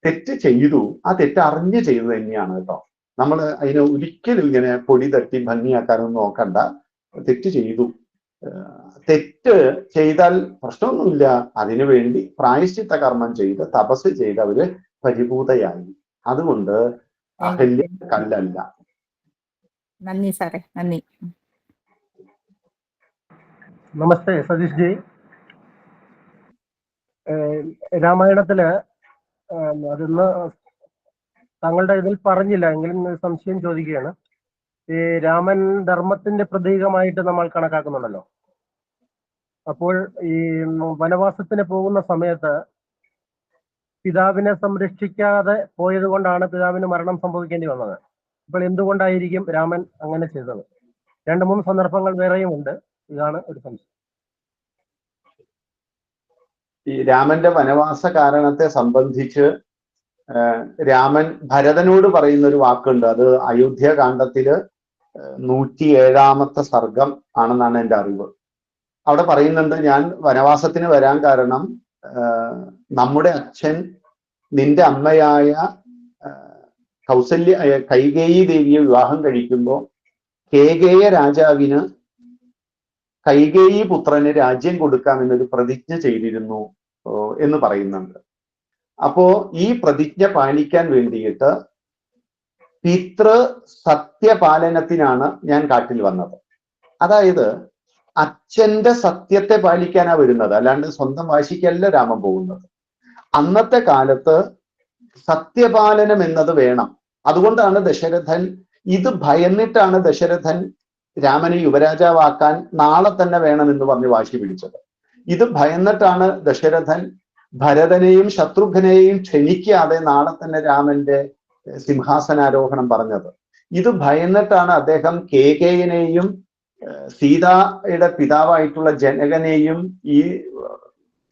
തെറ്റ് ചെയ്തു. ആ തെറ്റ് അറിഞ്ഞ് ചെയ്തു തന്നെയാണ് കേട്ടോ. നമ്മൾ അതിനെ ഒരിക്കലും ഇങ്ങനെ പൊടി തട്ടി ഭംഗിയാക്കാനൊന്നും നോക്കണ്ട. തെറ്റ് ചെയ്തു. തെറ്റ് ചെയ്താൽ പ്രശ്നമൊന്നുമില്ല. അതിനുവേണ്ടി പ്രായശ്ചിത്ത കർമ്മം ചെയ്ത് തപസ് ചെയ്ത് അവര് പരിപൂതയായി. അതുകൊണ്ട് അഹല്യ കല്ലല്ല. നന്ദി സാറേ, നന്ദി. നമസ്തേ സതീഷ് ജി. രാമായണത്തില് അതൊന്ന് താങ്കളുടെ ഇതിൽ പറഞ്ഞില്ല എങ്കിലും സംശയം ചോദിക്കുകയാണ്. ഈ രാമൻ ധർമ്മത്തിന്റെ പ്രതീകമായിട്ട് നമ്മൾ കണക്കാക്കുന്നുണ്ടല്ലോ. അപ്പോൾ ഈ വനവാസത്തിന് പോകുന്ന സമയത്ത് പിതാവിനെ സംരക്ഷിക്കാതെ പോയത് കൊണ്ടാണ് പിതാവിന് മരണം സംഭവിക്കേണ്ടി വന്നത്. അപ്പോൾ എന്തുകൊണ്ടായിരിക്കും രാമൻ അങ്ങനെ ചെയ്തത്? 2-3 സന്ദർഭങ്ങൾ വേറെയും ഉണ്ട്. ഇതാണ് ഒരു സംശയം. ഈ രാമന്റെ വനവാസ കാരണത്തെ സംബന്ധിച്ച് രാമൻ ഭരതനോട് പറയുന്ന ഒരു വാക്കുണ്ട്. അത് അയോധ്യാകാന്ഡത്തില് 107ാമത്തെ സർഗം ആണെന്നാണ് എൻ്റെ അറിവ്. അവിടെ പറയുന്നുണ്ട്, ഞാൻ വനവാസത്തിന് വരാൻ കാരണം നമ്മുടെ അച്ഛൻ നിന്റെ അമ്മയായ കൈകേയി ദേവിയെ വിവാഹം കഴിക്കുമ്പോൾ കേകേയ രാജാവിന് കൈകേയി പുത്രന് രാജ്യം കൊടുക്കാമെന്നൊരു പ്രതിജ്ഞ ചെയ്തിരുന്നു എന്ന് പറയുന്നുണ്ട്. അപ്പോ ഈ പ്രതിജ്ഞ പാലിക്കാൻ വേണ്ടിയിട്ട് പിതൃ സത്യപാലനത്തിനാണ് ഞാൻ കാട്ടിൽ വന്നത്. അതായത് അച്ഛന്റെ സത്യത്തെ പാലിക്കാനാ വരുന്നത്, അല്ലാണ്ട് സ്വന്തം വാശിക്കല്ല രാമൻ പോകുന്നത്. അന്നത്തെ കാലത്ത് സത്യപാലനം എന്നത് വേണം. അതുകൊണ്ടാണ് ദശരഥൻ, ഇത് ഭയന്നിട്ടാണ് ദശരഥൻ രാമനെ യുവരാജാവാക്കാൻ നാളെ തന്നെ വേണമെന്ന് പറഞ്ഞ് വാശി പിടിച്ചത്. ഇത് ഭയന്നിട്ടാണ് ദശരഥൻ ഭരതനെയും ശത്രുഘ്നെയും ക്ഷണിക്കാതെ നാളെ തന്നെ രാമന്റെ സിംഹാസനാരോഹണം പറഞ്ഞത്. ഇത് ഭയന്നിട്ടാണ് അദ്ദേഹം കേകേയനെയും സീതയുടെ പിതാവായിട്ടുള്ള ജനകനെയും ഈ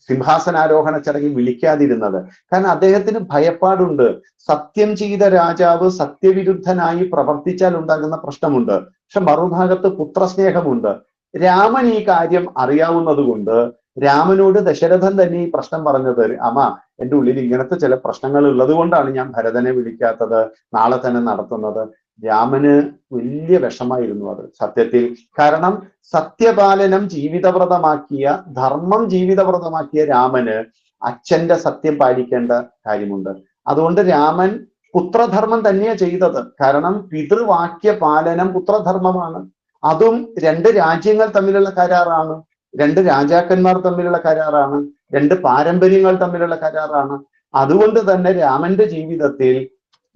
സിംഹാസനാരോഹണ ചടങ്ങിൽ വിളിക്കാതിരുന്നത്. കാരണം അദ്ദേഹത്തിന് ഭയപ്പാടുണ്ട്. സത്യം ചെയ്ത രാജാവ് സത്യവിരുദ്ധനായി പ്രവർത്തിച്ചാൽ ഉണ്ടാകുന്ന പ്രശ്നമുണ്ട്. പക്ഷെ മറുഭാഗത്ത് പുത്രസ്നേഹമുണ്ട്. രാമൻ ഈ കാര്യം അറിയാവുന്നത് കൊണ്ട് രാമനോട് ദശരഥൻ തന്നെ ഈ പ്രശ്നം പറഞ്ഞത്, അമ്മ എൻ്റെ ഉള്ളിൽ ഇങ്ങനത്തെ ചില പ്രശ്നങ്ങൾ ഉള്ളത് കൊണ്ടാണ് ഞാൻ ഭരതനെ വിളിക്കാത്തത്, നാളെ തന്നെ നടത്തുന്നത്. രാമന് വലിയ വിഷമായിരുന്നു അത് സത്യത്തിൽ. കാരണം സത്യപാലനം ജീവിതവ്രതമാക്കിയ, ധർമ്മം ജീവിതവ്രതമാക്കിയ രാമന് അച്ഛന്റെ സത്യം പാലിക്കേണ്ട കാര്യമുണ്ട്. അതുകൊണ്ട് രാമൻ പുത്രധർമ്മം തന്നെയാണ് ചെയ്തത്. കാരണം പിതൃവാക്യ പാലനം പുത്രധർമ്മമാണ്. അതും രണ്ട് രാജ്യങ്ങൾ തമ്മിലുള്ള കരാറാണ്, രണ്ട് രാജാക്കന്മാർ തമ്മിലുള്ള കരാറാണ്, രണ്ട് പാരമ്പര്യങ്ങൾ തമ്മിലുള്ള കരാറാണ്. അതുകൊണ്ട് തന്നെ രാമന്റെ ജീവിതത്തിൽ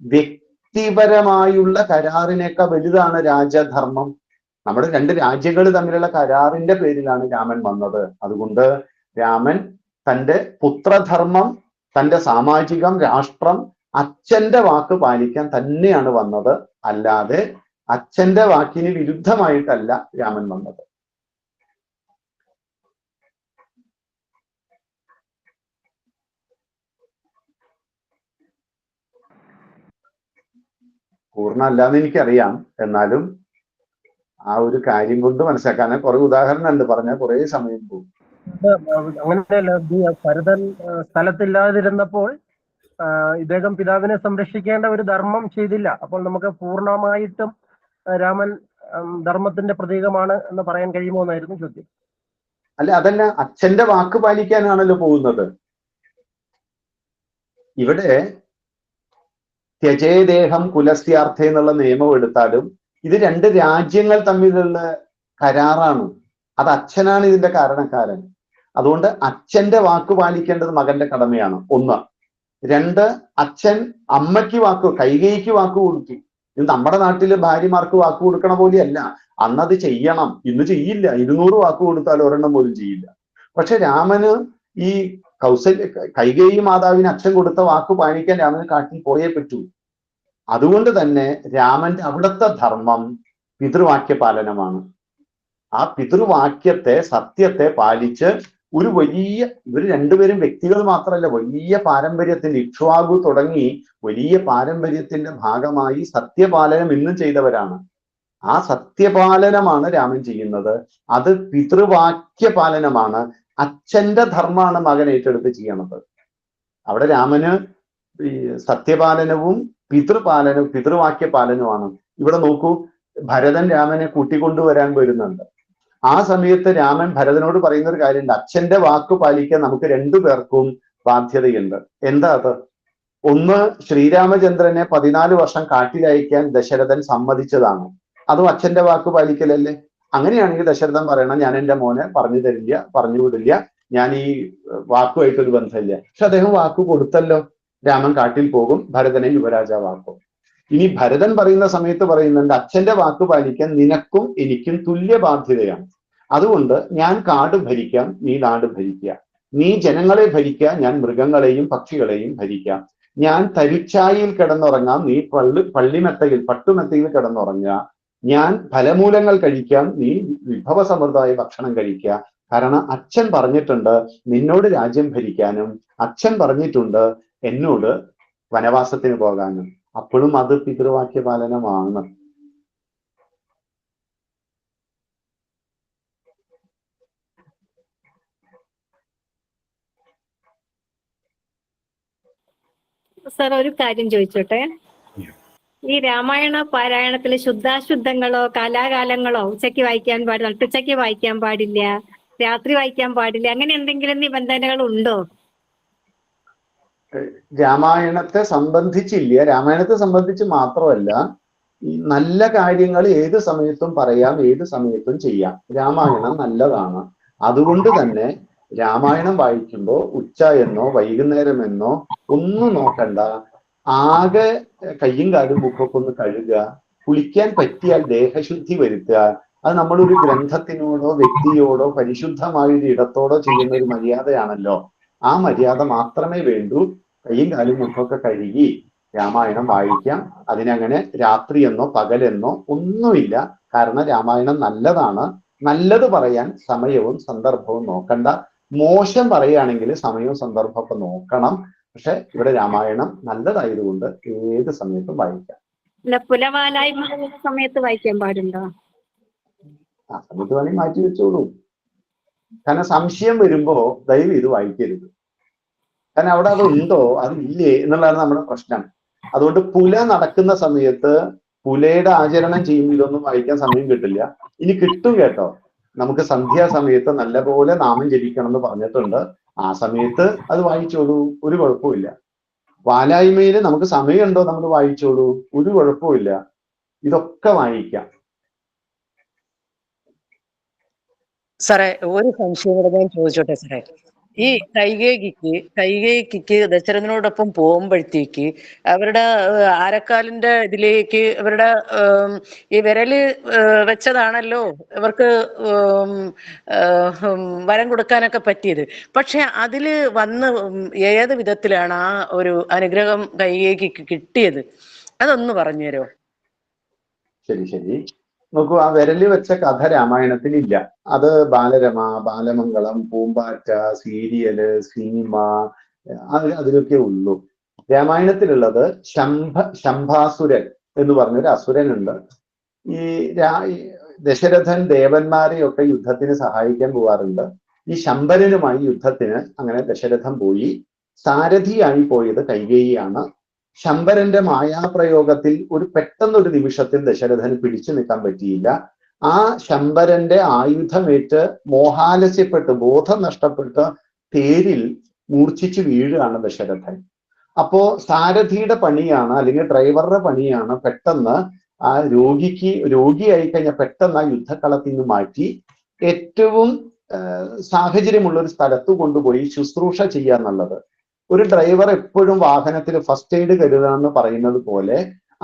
വ്യക്തിപരമായുള്ള കരാറിനേക്കാൾ വലുതാണ് രാജധർമ്മം. നമ്മുടെ രണ്ട് രാജ്യങ്ങൾ തമ്മിലുള്ള കരാറിന്റെ പേരിലാണ് രാമൻ വന്നത്. അതുകൊണ്ട് രാമൻ തൻ്റെ പുത്രധർമ്മം, തൻ്റെ സാമാജികം, രാഷ്ട്രം, അച്ഛന്റെ വാക്ക് പാലിക്കാൻ തന്നെയാണ് വന്നത്. അല്ലാതെ അച്ഛന്റെ വാക്കിന് വിരുദ്ധമായിട്ടല്ല രാമൻ വന്നത്. പൂർണ്ണ അല്ലാന്ന് എനിക്കറിയാം, എന്നാലും ആ ഒരു കാര്യം കൊണ്ട് മനസ്സിലാക്കാൻ കുറെ ഉദാഹരണം ഉണ്ട്, പറഞ്ഞാൽ കുറെ സമയം പോകും. അങ്ങനെയല്ല, ഭരതൻ സ്ഥലത്തില്ലാതിരുന്നപ്പോൾ ഇദ്ദേഹം പിതാവിനെ സംരക്ഷിക്കേണ്ട ഒരു ധർമ്മം ചെയ്തില്ല. അപ്പോൾ നമുക്ക് പൂർണ്ണമായിട്ടും രാമൻ ധർമ്മത്തിന്റെ പ്രതീകമാണ് എന്ന് പറയാൻ കഴിയുമോ എന്നായിരുന്നു ചോദ്യം. അല്ല, അതല്ല, അച്ഛന്റെ വാക്ക് പാലിക്കാനാണല്ലോ പോകുന്നത്. ഇവിടെ ത്യജേദേഹം കുലസ്യാർത്ഥ എന്നുള്ള നിയമം എടുത്താലും ഇത് രണ്ട് രാജ്യങ്ങൾ തമ്മിലുള്ള കരാറാണ്. അത് അച്ഛനാണ് ഇതിന്റെ കാരണക്കാരൻ. അതുകൊണ്ട് അച്ഛന്റെ വാക്ക് പാലിക്കേണ്ടത് മകന്റെ കടമയാണ്. ഒന്ന്. രണ്ട്, അച്ഛൻ അമ്മയ്ക്ക് വാക്ക്, കൈകേയിക്ക് വാക്ക് കൊടുത്തു. ഇത് നമ്മുടെ നാട്ടില് ഭാര്യമാർക്ക് വാക്ക് കൊടുക്കണ പോലെയല്ല. അന്നത് ചെയ്യണം, ഇന്ന് ചെയ്യില്ല. 200 വാക്ക് കൊടുത്താൽ ഒരെണ്ണം പോലും ചെയ്യില്ല. പക്ഷെ രാമന് ഈ കൈകേയി മാതാവിന് അച്ഛൻ കൊടുത്ത വാക്ക് പാലിക്കാൻ രാമന് കാട്ടിൽ പോയേ പറ്റൂ. അതുകൊണ്ട് തന്നെ രാമന്റെ അവിടുത്തെ ധർമ്മം പിതൃവാക്യ പാലനമാണ്. ആ പിതൃവാക്യത്തെ, സത്യത്തെ പാലിച്ച് ഒരു വലിയ, ഇവർ രണ്ടുപേരും വ്യക്തികൾ മാത്രമല്ല, വലിയ പാരമ്പര്യത്തിന്റെ, ഇക്ഷ്വാകു തുടങ്ങി വലിയ പാരമ്പര്യത്തിന്റെ ഭാഗമായി സത്യപാലനം ഇന്നും ചെയ്തവരാണ്. ആ സത്യപാലനമാണ് രാമൻ ചെയ്യുന്നത്. അത് പിതൃവാക്യ പാലനമാണ്. അച്ഛന്റെ ധർമ്മമാണ് മകൻ ഏറ്റെടുത്ത് ചെയ്യണത്. അവിടെ രാമന് ഈ സത്യപാലനവും പിതൃവാക്യ പാലനവുമാണ്. ഇവിടെ നോക്കൂ, ഭരതൻ രാമനെ കൂട്ടിക്കൊണ്ടുവരാൻ വരുന്നുണ്ട്. ആ സമയത്ത് രാമൻ ഭരതനോട് പറയുന്ന ഒരു കാര്യമുണ്ട്, അച്ഛന്റെ വാക്ക് പാലിക്കാൻ നമുക്ക് രണ്ടുപേർക്കും ബാധ്യതയുണ്ട്. എന്താ അത്? ഒന്ന്, ശ്രീരാമചന്ദ്രനെ 14 വർഷം കാട്ടിലയക്കാൻ ദശരഥൻ സമ്മതിച്ചതാണ്. അതും അച്ഛന്റെ വാക്ക് പാലിക്കലല്ലേ? അങ്ങനെയാണെങ്കിൽ ദശരഥൻ പറയണം, ഞാൻ എൻ്റെ മോനെ പറഞ്ഞു തരില്ല, പറഞ്ഞു വിടില്ല, ഞാൻ ഈ വാക്കുമായിട്ടൊരു ബന്ധമില്ല. പക്ഷെ അദ്ദേഹം വാക്ക് കൊടുത്തല്ലോ. രാമൻ കാട്ടിൽ പോകും, ഭരതനെ യുവരാജാവാക്കും. ഇനി ഭരതൻ പറയുന്ന സമയത്ത് പറയുന്നുണ്ട്, അച്ഛന്റെ വാക്ക് പാലിക്കാൻ നിനക്കും എനിക്കും തുല്യ ബാധ്യതയാണ്. അതുകൊണ്ട് ഞാൻ കാട് ഭരിക്കാം, നീ നാട് ഭരിക്കുക. നീ ജനങ്ങളെ ഭരിക്കുക, ഞാൻ മൃഗങ്ങളെയും പക്ഷികളെയും ഭരിക്കാം. ഞാൻ തരിച്ചായിൽ കിടന്നുറങ്ങാം, നീ പള്ളിമെത്തയിൽ, പട്ടുമെത്തയിൽ കിടന്നുറങ്ങുക. ഞാൻ ഫലമൂലങ്ങൾ കഴിക്കാം, നീ വിഭവസമൃദ്ധമായ ഭക്ഷണം കഴിക്കുക. കാരണം അച്ഛൻ പറഞ്ഞിട്ടുണ്ട് നിന്നോട് രാജ്യം ഭരിക്കാനും, അച്ഛൻ പറഞ്ഞിട്ടുണ്ട് എന്നോട് വനവാസത്തിന് പോകാനും. അപ്പോഴും അത് പിതൃവാക്യ പാലനമാണ്. സാർ ഒരു കാര്യം ചോദിച്ചോട്ടെ. ഈ രാമായണ പാരായണത്തിൽ ശുദ്ധാശുദ്ധങ്ങളോ കാലാകാലങ്ങളോ ഉച്ചയ്ക്ക് വായിക്കാൻ പാടില്ല, നട്ടുച്ചയ്ക്ക് വായിക്കാൻ പാടില്ല, രാത്രി വായിക്കാൻ പാടില്ല, അങ്ങനെ എന്തെങ്കിലും നിബന്ധനകൾ ഉണ്ടോ? രാമായണത്തെ സംബന്ധിച്ചില്ല. രാമായണത്തെ സംബന്ധിച്ച് മാത്രമല്ല, ഈ നല്ല കാര്യങ്ങൾ ഏത് സമയത്തും പറയാം, ഏത് സമയത്തും ചെയ്യാം. രാമായണം നല്ലതാണ്. അതുകൊണ്ട് തന്നെ രാമായണം വായിക്കുമ്പോൾ ഉച്ച എന്നോ വൈകുന്നേരം എന്നോ ഒന്നും നോക്കണ്ട. ആകെ കയ്യും കാലും മുഖമൊക്കെ ഒന്ന് കഴുകുക, കുളിക്കാൻ പറ്റിയാൽ ദേഹശുദ്ധി വരുത്തുക. അത് നമ്മളൊരു ഗ്രന്ഥത്തിനോടോ വ്യക്തിയോടോ പരിശുദ്ധമായ ഒരു ഇടത്തോടോ ചെയ്യുന്ന ഒരു മര്യാദയാണല്ലോ. ആ മര്യാദ മാത്രമേ വേണ്ടൂ. കയ്യും കാലും മുഖമൊക്കെ കഴുകി രാമായണം വായിക്കാം. അതിനങ്ങനെ രാത്രിയെന്നോ പകലെന്നോ ഒന്നുമില്ല. കാരണം രാമായണം നല്ലതാണ്. നല്ലത് പറയാൻ സമയവും സന്ദർഭവും നോക്കണ്ട. മോശം പറയുകയാണെങ്കിൽ സമയവും സന്ദർഭമൊക്കെ നോക്കണം. പക്ഷെ ഇവിടെ രാമായണം നല്ലതായതുകൊണ്ട് ഏത് സമയത്തും വായിക്കാം. പുലവാലായി സമയത്ത് വായിക്കാൻ പാടുണ്ടോ? ആ സമയത്ത് വേണമെങ്കിൽ മാറ്റി വെച്ചോളൂ. കാരണം സംശയം വരുമ്പോ ദയവ് ഇത് വായിക്കരുത്. കാരണം അവിടെ അത് ഉണ്ടോ അതില്ലേ എന്നുള്ളതാണ് നമ്മുടെ പ്രശ്നം. അതുകൊണ്ട് പുല നടക്കുന്ന സമയത്ത് പുലയുടെ ആചരണം ചെയ്യുമ്പോൾ ഇതൊന്നും വായിക്കാൻ സമയം കിട്ടില്ല. ഇനി കിട്ടും കേട്ടോ. നമുക്ക് സന്ധ്യാസമയത്ത് നല്ലപോലെ നാമം ജപിക്കണം എന്ന് പറഞ്ഞിട്ടുണ്ട്. ആ സമയത്ത് അത് വായിച്ചോളൂ, ഒരു കുഴപ്പമില്ല. വാലായ്മയിൽ നമുക്ക് സമയമുണ്ടോ നമ്മൾ വായിച്ചോളൂ, ഒരു കുഴപ്പമില്ല. ഇതൊക്കെ വായിക്കാം. സാറേ ഒരു സംശയം കൂടെ ഞാൻ ചോദിച്ചോട്ടെ സാറേ. ഈ കൈകേയിക്ക് ദശരഥനോടൊപ്പം പോകുമ്പോഴത്തേക്ക് അവരുടെ ആരക്കാലിന്റെ ഇതിലേക്ക് ഇവരുടെ ഈ വിരല് വെച്ചതാണല്ലോ ഇവർക്ക് വരം കൊടുക്കാനൊക്കെ പറ്റിയത്. പക്ഷെ അതില് വന്ന് ഏത് വിധത്തിലാണ് ആ ഒരു അനുഗ്രഹം കൈകേയിക്ക് കിട്ടിയത്? അതൊന്ന് പറഞ്ഞുതരോ? ശരി. നോക്കൂ, ആ വിരല് വെച്ച കഥ രാമായണത്തിലില്ല. അത് ബാലരമ, ബാലമംഗളം, പൂമ്പാറ്റ, സീരിയല്, സിനിമ അതിലൊക്കെ ഉള്ളൂ. രാമായണത്തിലുള്ളത് ശംഭാസുരൻ എന്ന് പറഞ്ഞൊരു അസുരനുണ്ട്. ഈ ദശരഥൻ ദേവന്മാരെയൊക്കെ യുദ്ധത്തിന് സഹായിക്കാൻ പോവാറുണ്ട്. ഈ ശംബരനുമായി യുദ്ധത്തിന് അങ്ങനെ ദശരഥൻ പോയി. സാരഥിയായി പോയത് കൈകേയിയാണ്. ശംബരന്റെ മായാപ്രയോഗത്തിൽ പെട്ടെന്നൊരു നിമിഷത്തിൽ ദശരഥന് പിടിച്ചു നിൽക്കാൻ പറ്റിയില്ല. ആ ശംബരന്റെ ആയുധമേറ്റ് മോഹാലസ്യപ്പെട്ട് ബോധം നഷ്ടപ്പെട്ട് തേരിൽ മൂർച്ഛിച്ചു വീഴുകയാണ് ദശരഥൻ. അപ്പോ സാരഥിയുടെ പണിയാണ്, അല്ലെങ്കിൽ ഡ്രൈവറുടെ പണിയാണ് പെട്ടെന്ന് ആ രോഗിയായി കഴിഞ്ഞാൽ പെട്ടെന്ന് ആ യുദ്ധക്കളത്തിൽ നിന്ന് മാറ്റി ഏറ്റവും സാഹചര്യമുള്ള ഒരു സ്ഥലത്ത് കൊണ്ടുപോയി ശുശ്രൂഷ ചെയ്യുക എന്നുള്ളത്. ഒരു ഡ്രൈവർ എപ്പോഴും വാഹനത്തിൽ ഫസ്റ്റ് എയ്ഡ് കരുതണമെന്ന് പറയുന്നത് പോലെ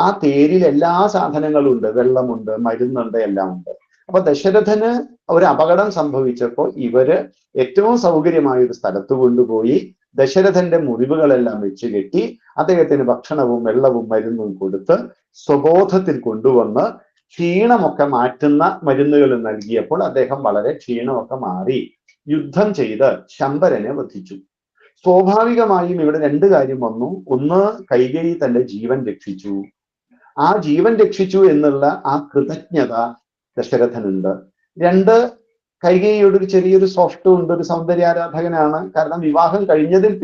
ആ തേരിൽ എല്ലാ സാധനങ്ങളും ഉണ്ട്, വെള്ളമുണ്ട്, മരുന്നുണ്ട്, എല്ലാം ഉണ്ട്. അപ്പൊ ദശരഥന് ഒരു അപകടം സംഭവിച്ചപ്പോൾ ഇവര് ഏറ്റവും സൗകര്യമായ ഒരു സ്ഥലത്ത് കൊണ്ടുപോയി ദശരഥന്റെ മുറിവുകളെല്ലാം വെച്ച് കെട്ടി അദ്ദേഹത്തിന് ഭക്ഷണവും വെള്ളവും മരുന്നും കൊടുത്ത് സ്വബോധത്തിൽ കൊണ്ടുവന്ന് ക്ഷീണമൊക്കെ മാറ്റുന്ന മരുന്നുകൾ നൽകിയപ്പോൾ അദ്ദേഹം വളരെ ക്ഷീണമൊക്കെ മാറി യുദ്ധം ചെയ്ത് ശംബരനെ വധിച്ചു. സ്വാഭാവികമായും ഇവിടെ രണ്ട് കാര്യം വന്നു. ഒന്ന്, കൈകേയി തന്റെ ജീവൻ രക്ഷിച്ചു. ആ ജീവൻ രക്ഷിച്ചു എന്നുള്ള ആ കൃതജ്ഞത ദശരഥനുണ്ട്. രണ്ട്, കൈകേയിയോട് ഒരു ചെറിയൊരു സോഫ്റ്റും ഉണ്ട്, ഒരു സൗന്ദര്യാരാധകനാണ്. കാരണം വിവാഹം കഴിഞ്ഞതിൽ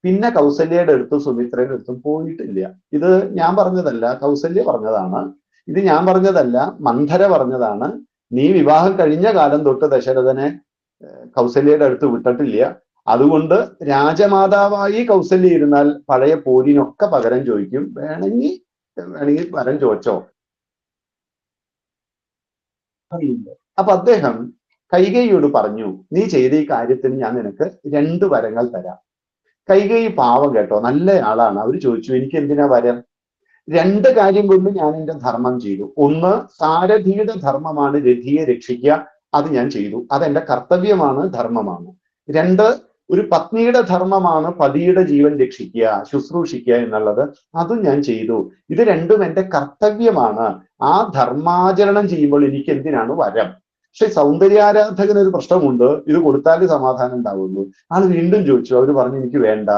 പിന്നെ കൗസല്യയുടെ അടുത്തും സുമിത്രയുടെ അടുത്തും പോയിട്ടില്ല. ഇത് ഞാൻ പറഞ്ഞതല്ല, കൗസല്യ പറഞ്ഞതാണ്. ഇത് ഞാൻ പറഞ്ഞതല്ല, മന്ധര പറഞ്ഞതാണ്. നീ വിവാഹം കഴിഞ്ഞ കാലം തൊട്ട് ദശരഥനെ കൗസല്യയുടെ അടുത്ത് വിട്ടിട്ടില്ല. അതുകൊണ്ട് രാജമാതാവായി കൗസല്യ ഇരുന്നാൽ പഴയ പോരിനൊക്കെ പകരം ചോദിക്കും. വേണമെങ്കിൽ വരം ചോദിച്ചോ. അപ്പൊ അദ്ദേഹം കൈകേയിയോട് പറഞ്ഞു, നീ ചെയ്ത ഈ കാര്യത്തിന് ഞാൻ നിനക്ക് 2 വരങ്ങൾ തരാം. കൈകേയി പാവം കേട്ടോ, നല്ല ആളാണ്. അവർ ചോദിച്ചു, എനിക്ക് എന്തിനാ വരം? 2 കാര്യം കൊണ്ട് ഞാൻ എന്റെ ധർമ്മം ചെയ്തു. ഒന്ന്, സാരഥിയുടെ ധർമ്മമാണ് രഥിയെ രക്ഷിക്കുക, അത് ഞാൻ ചെയ്തു, അതെന്റെ കർത്തവ്യമാണ്, ധർമ്മമാണ്. 2, ഒരു പത്നിയുടെ ധർമ്മമാണ് പതിയുടെ ജീവൻ രക്ഷിക്കുക, ശുശ്രൂഷിക്കുക എന്നുള്ളത്, അതും ഞാൻ ചെയ്തു. ഇത് രണ്ടും എന്റെ കർത്തവ്യമാണ്. ആ ധർമാചരണം ചെയ്യുമ്പോൾ എനിക്ക് എന്തിനാണ് വരം? പക്ഷെ സൗന്ദര്യാരാധകന് ഒരു പ്രശ്നമുണ്ട്, ഇത് കൊടുത്താലേ സമാധാനം ഉണ്ടാവുള്ളൂ. ആള് വീണ്ടും ചോദിച്ചു, അവര് പറഞ്ഞു എനിക്ക് വേണ്ട.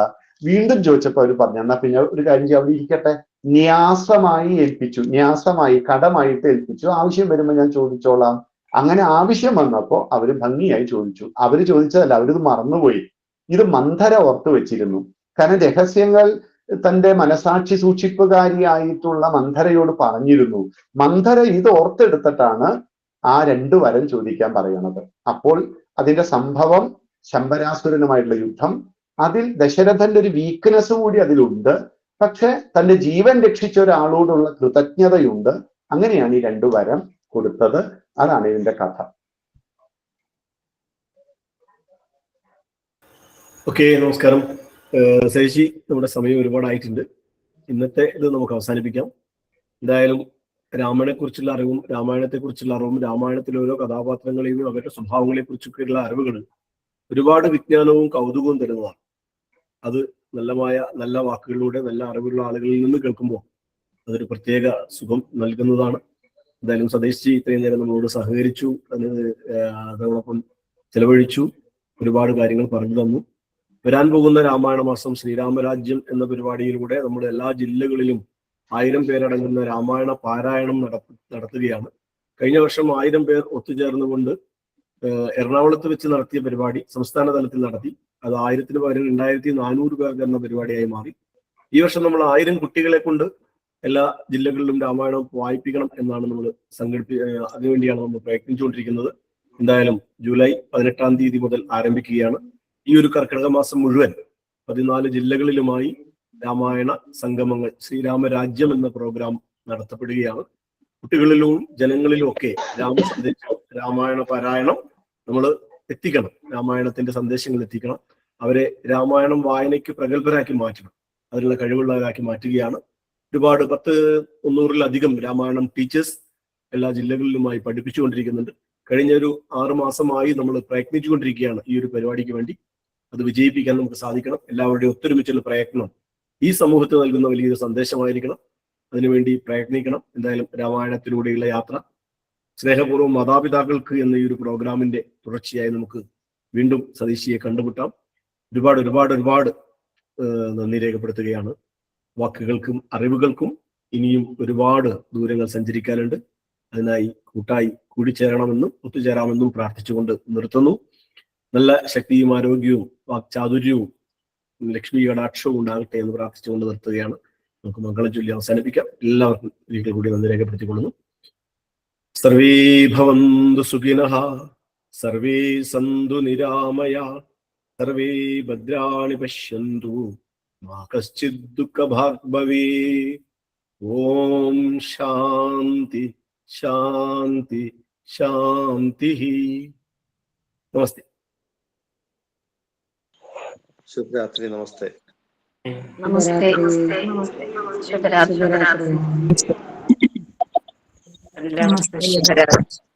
വീണ്ടും ചോദിച്ചപ്പോ അവര് പറഞ്ഞു എന്നാ പിന്നെ ഒരു കാര്യം ചെയ്യാം, അവിടെ ഇരിക്കട്ടെ. ന്യാസമായി ഏൽപ്പിച്ചു, ന്യാസമായി കടമായിട്ട് ഏൽപ്പിച്ചു. ആവശ്യം വരുമ്പോ ഞാൻ ചോദിച്ചോളാം. അങ്ങനെ ആവശ്യം വന്നപ്പോ അവര് ഭംഗിയായി ചോദിച്ചു. അവര് ചോദിച്ചതല്ല, അവരിത് മറന്നുപോയി. ഇത് മന്ധര ഓർത്തു വെച്ചിരുന്നു. കാരണം രഹസ്യങ്ങൾ തന്റെ മനസാക്ഷി സൂക്ഷിപ്പുകാരിയായിട്ടുള്ള മന്ധരയോട് പറഞ്ഞിരുന്നു. മന്ധര ഇത് ഓർത്തെടുത്തിട്ടാണ് ആ 2 വരം ചോദിക്കാൻ പറയണത്. അപ്പോൾ അതിന്റെ സംഭവം ശംബരാസുരനുമായിട്ടുള്ള യുദ്ധം, അതിൽ ദശരഥന്റെ ഒരു വീക്ക്നെസ് കൂടി അതിലുണ്ട്. പക്ഷെ തന്റെ ജീവൻ രക്ഷിച്ച ഒരാളോടുള്ള കൃതജ്ഞതയുണ്ട്. അങ്ങനെയാണ് ഈ 2 വരം കൊടുത്തത്. അതാണ് ഇതിന്റെ കഥ. ഓക്കെ, നമസ്കാരം. ശശി, നമ്മുടെ സമയം ഒരുപാടായിട്ടുണ്ട്. ഇന്നത്തെ ഇത് നമുക്ക് അവസാനിപ്പിക്കാം. എന്തായാലും രാമനെ കുറിച്ചുള്ള അറിവും രാമായണത്തെക്കുറിച്ചുള്ള അറിവും രാമായണത്തിലെ ഓരോ കഥാപാത്രങ്ങളെയും അവരുടെ സ്വഭാവങ്ങളെ കുറിച്ചൊക്കെയുള്ള അറിവുകൾ ഒരുപാട് വിജ്ഞാനവും കൗതുകവും തരുന്നതാണ്. അത് നല്ല വാക്കുകളിലൂടെ നല്ല അറിവുള്ള ആളുകളിൽ നിന്ന് കേൾക്കുമ്പോൾ അതൊരു പ്രത്യേക സുഖം നൽകുന്നതാണ്. എന്തായാലും സതീഷ് ഇത്രയും നേരം നമ്മളോട് സഹകരിച്ചു, അതോടൊപ്പം ചെലവഴിച്ചു, ഒരുപാട് കാര്യങ്ങൾ പറഞ്ഞു തന്നു. വരാൻ പോകുന്ന രാമായണ മാസം ശ്രീരാമരാജ്യം എന്ന പരിപാടിയിലൂടെ നമ്മുടെ എല്ലാ ജില്ലകളിലും 1000 പേരടങ്ങുന്ന രാമായണ പാരായണം നടത്തുകയാണ്. കഴിഞ്ഞ വർഷം 1000 പേർ ഒത്തുചേർന്നുകൊണ്ട് എറണാകുളത്ത് വെച്ച് നടത്തിയ പരിപാടി സംസ്ഥാന തലത്തിൽ നടത്തി. അത് 1000-ന് പകരം 2400 പേർക്ക് എന്ന പരിപാടിയായി മാറി. ഈ വർഷം നമ്മൾ 1000 കുട്ടികളെ കൊണ്ട് എല്ലാ ജില്ലകളിലും രാമായണം വായിപ്പിക്കണം എന്നാണ് നമ്മൾ അതിനുവേണ്ടിയാണ് നമ്മൾ പ്രയത്നിച്ചുകൊണ്ടിരിക്കുന്നത്. എന്തായാലും ജൂലൈ 18-ാം തീയതി മുതൽ ആരംഭിക്കുകയാണ്. ഈ ഒരു കർക്കിടക മാസം മുഴുവൻ 14 ജില്ലകളിലുമായി രാമായണ സംഗമങ്ങൾ, ശ്രീരാമരാജ്യം എന്ന പ്രോഗ്രാം നടത്തപ്പെടുകയാണ്. കുട്ടികളിലും ജനങ്ങളിലും ഒക്കെ രാമസന്ദേശം, രാമായണ പാരായണം നമ്മൾ എത്തിക്കണം. രാമായണത്തിന്റെ സന്ദേശങ്ങൾ എത്തിക്കണം. അവരെ രാമായണം വായനയ്ക്ക് പ്രഗത്ഭരാക്കി മാറ്റണം. അതിനുള്ള കഴിവുള്ളവരാക്കി മാറ്റുകയാണ്. ഒരുപാട് 100-100-ലധികം രാമായണം ടീച്ചേഴ്സ് എല്ലാ ജില്ലകളിലുമായി പഠിപ്പിച്ചുകൊണ്ടിരിക്കുന്നുണ്ട്. കഴിഞ്ഞ ഒരു 6 മാസമായി നമ്മൾ പ്രയത്നിച്ചുകൊണ്ടിരിക്കുകയാണ് ഈ ഒരു പരിപാടിക്ക് വേണ്ടി. അത് വിജയിപ്പിക്കാൻ നമുക്ക് സാധിക്കണം. എല്ലാവരുടെയും ഒത്തൊരുമിച്ചുള്ള പ്രയത്നം ഈ സമൂഹത്തിന് നൽകുന്ന വലിയൊരു സന്ദേശമായിരിക്കണം. അതിനുവേണ്ടി പ്രയത്നിക്കണം. എന്തായാലും രാമായണത്തിലൂടെയുള്ള യാത്ര സ്നേഹപൂർവ്വം മാതാപിതാക്കൾക്ക് എന്ന ഈ ഒരു പ്രോഗ്രാമിന്റെ തുടർച്ചയായി നമുക്ക് വീണ്ടും സതീശിയെ കണ്ടുമുട്ടാം. ഒരുപാട് നന്ദി രേഖപ്പെടുത്തുകയാണ്. വാക്കുകൾക്കും അറിവുകൾക്കും ഇനിയും ഒരുപാട് ദൂരങ്ങൾ സഞ്ചരിക്കാനുണ്ട്. അതിനായി കൂട്ടായി കൂടിച്ചേരണമെന്നും ഒത്തുചേരാമെന്നും പ്രാർത്ഥിച്ചുകൊണ്ട് നിർത്തുന്നു. നല്ല ശക്തിയും ആരോഗ്യവും വാക്ചാതുര്യവും ലക്ഷ്മി കടാക്ഷവും ഉണ്ടാകട്ടെ എന്ന് പ്രാർത്ഥിച്ചുകൊണ്ട് നിർത്തുകയാണ്. നമുക്ക് മംഗളം ചൊല്ലി അവസാനിപ്പിക്കാം. എല്ലാവർക്കും ഒരിക്കൽ കൂടി നന്ദി രേഖപ്പെടുത്തിക്കൊള്ളുന്നു. സർവേ ഭവന്തു സുഖിനഃ, സർവേ സന്തു നിരാമയാ, സർവേ ഭദ്രാണി പശ്യന്തു, മാ കശ്ചിത് ദുഃഖഭാഗ് ഭവേത്. ഓം ശാന്തി ശാന്തി ശാന്തി. നമസ്തേ. ശുഭരാത്രി. നമസ്തേ. നമസ്തേ. ശുഭരാത്രി. നമസ്തേ. ശുഭരാത്രി.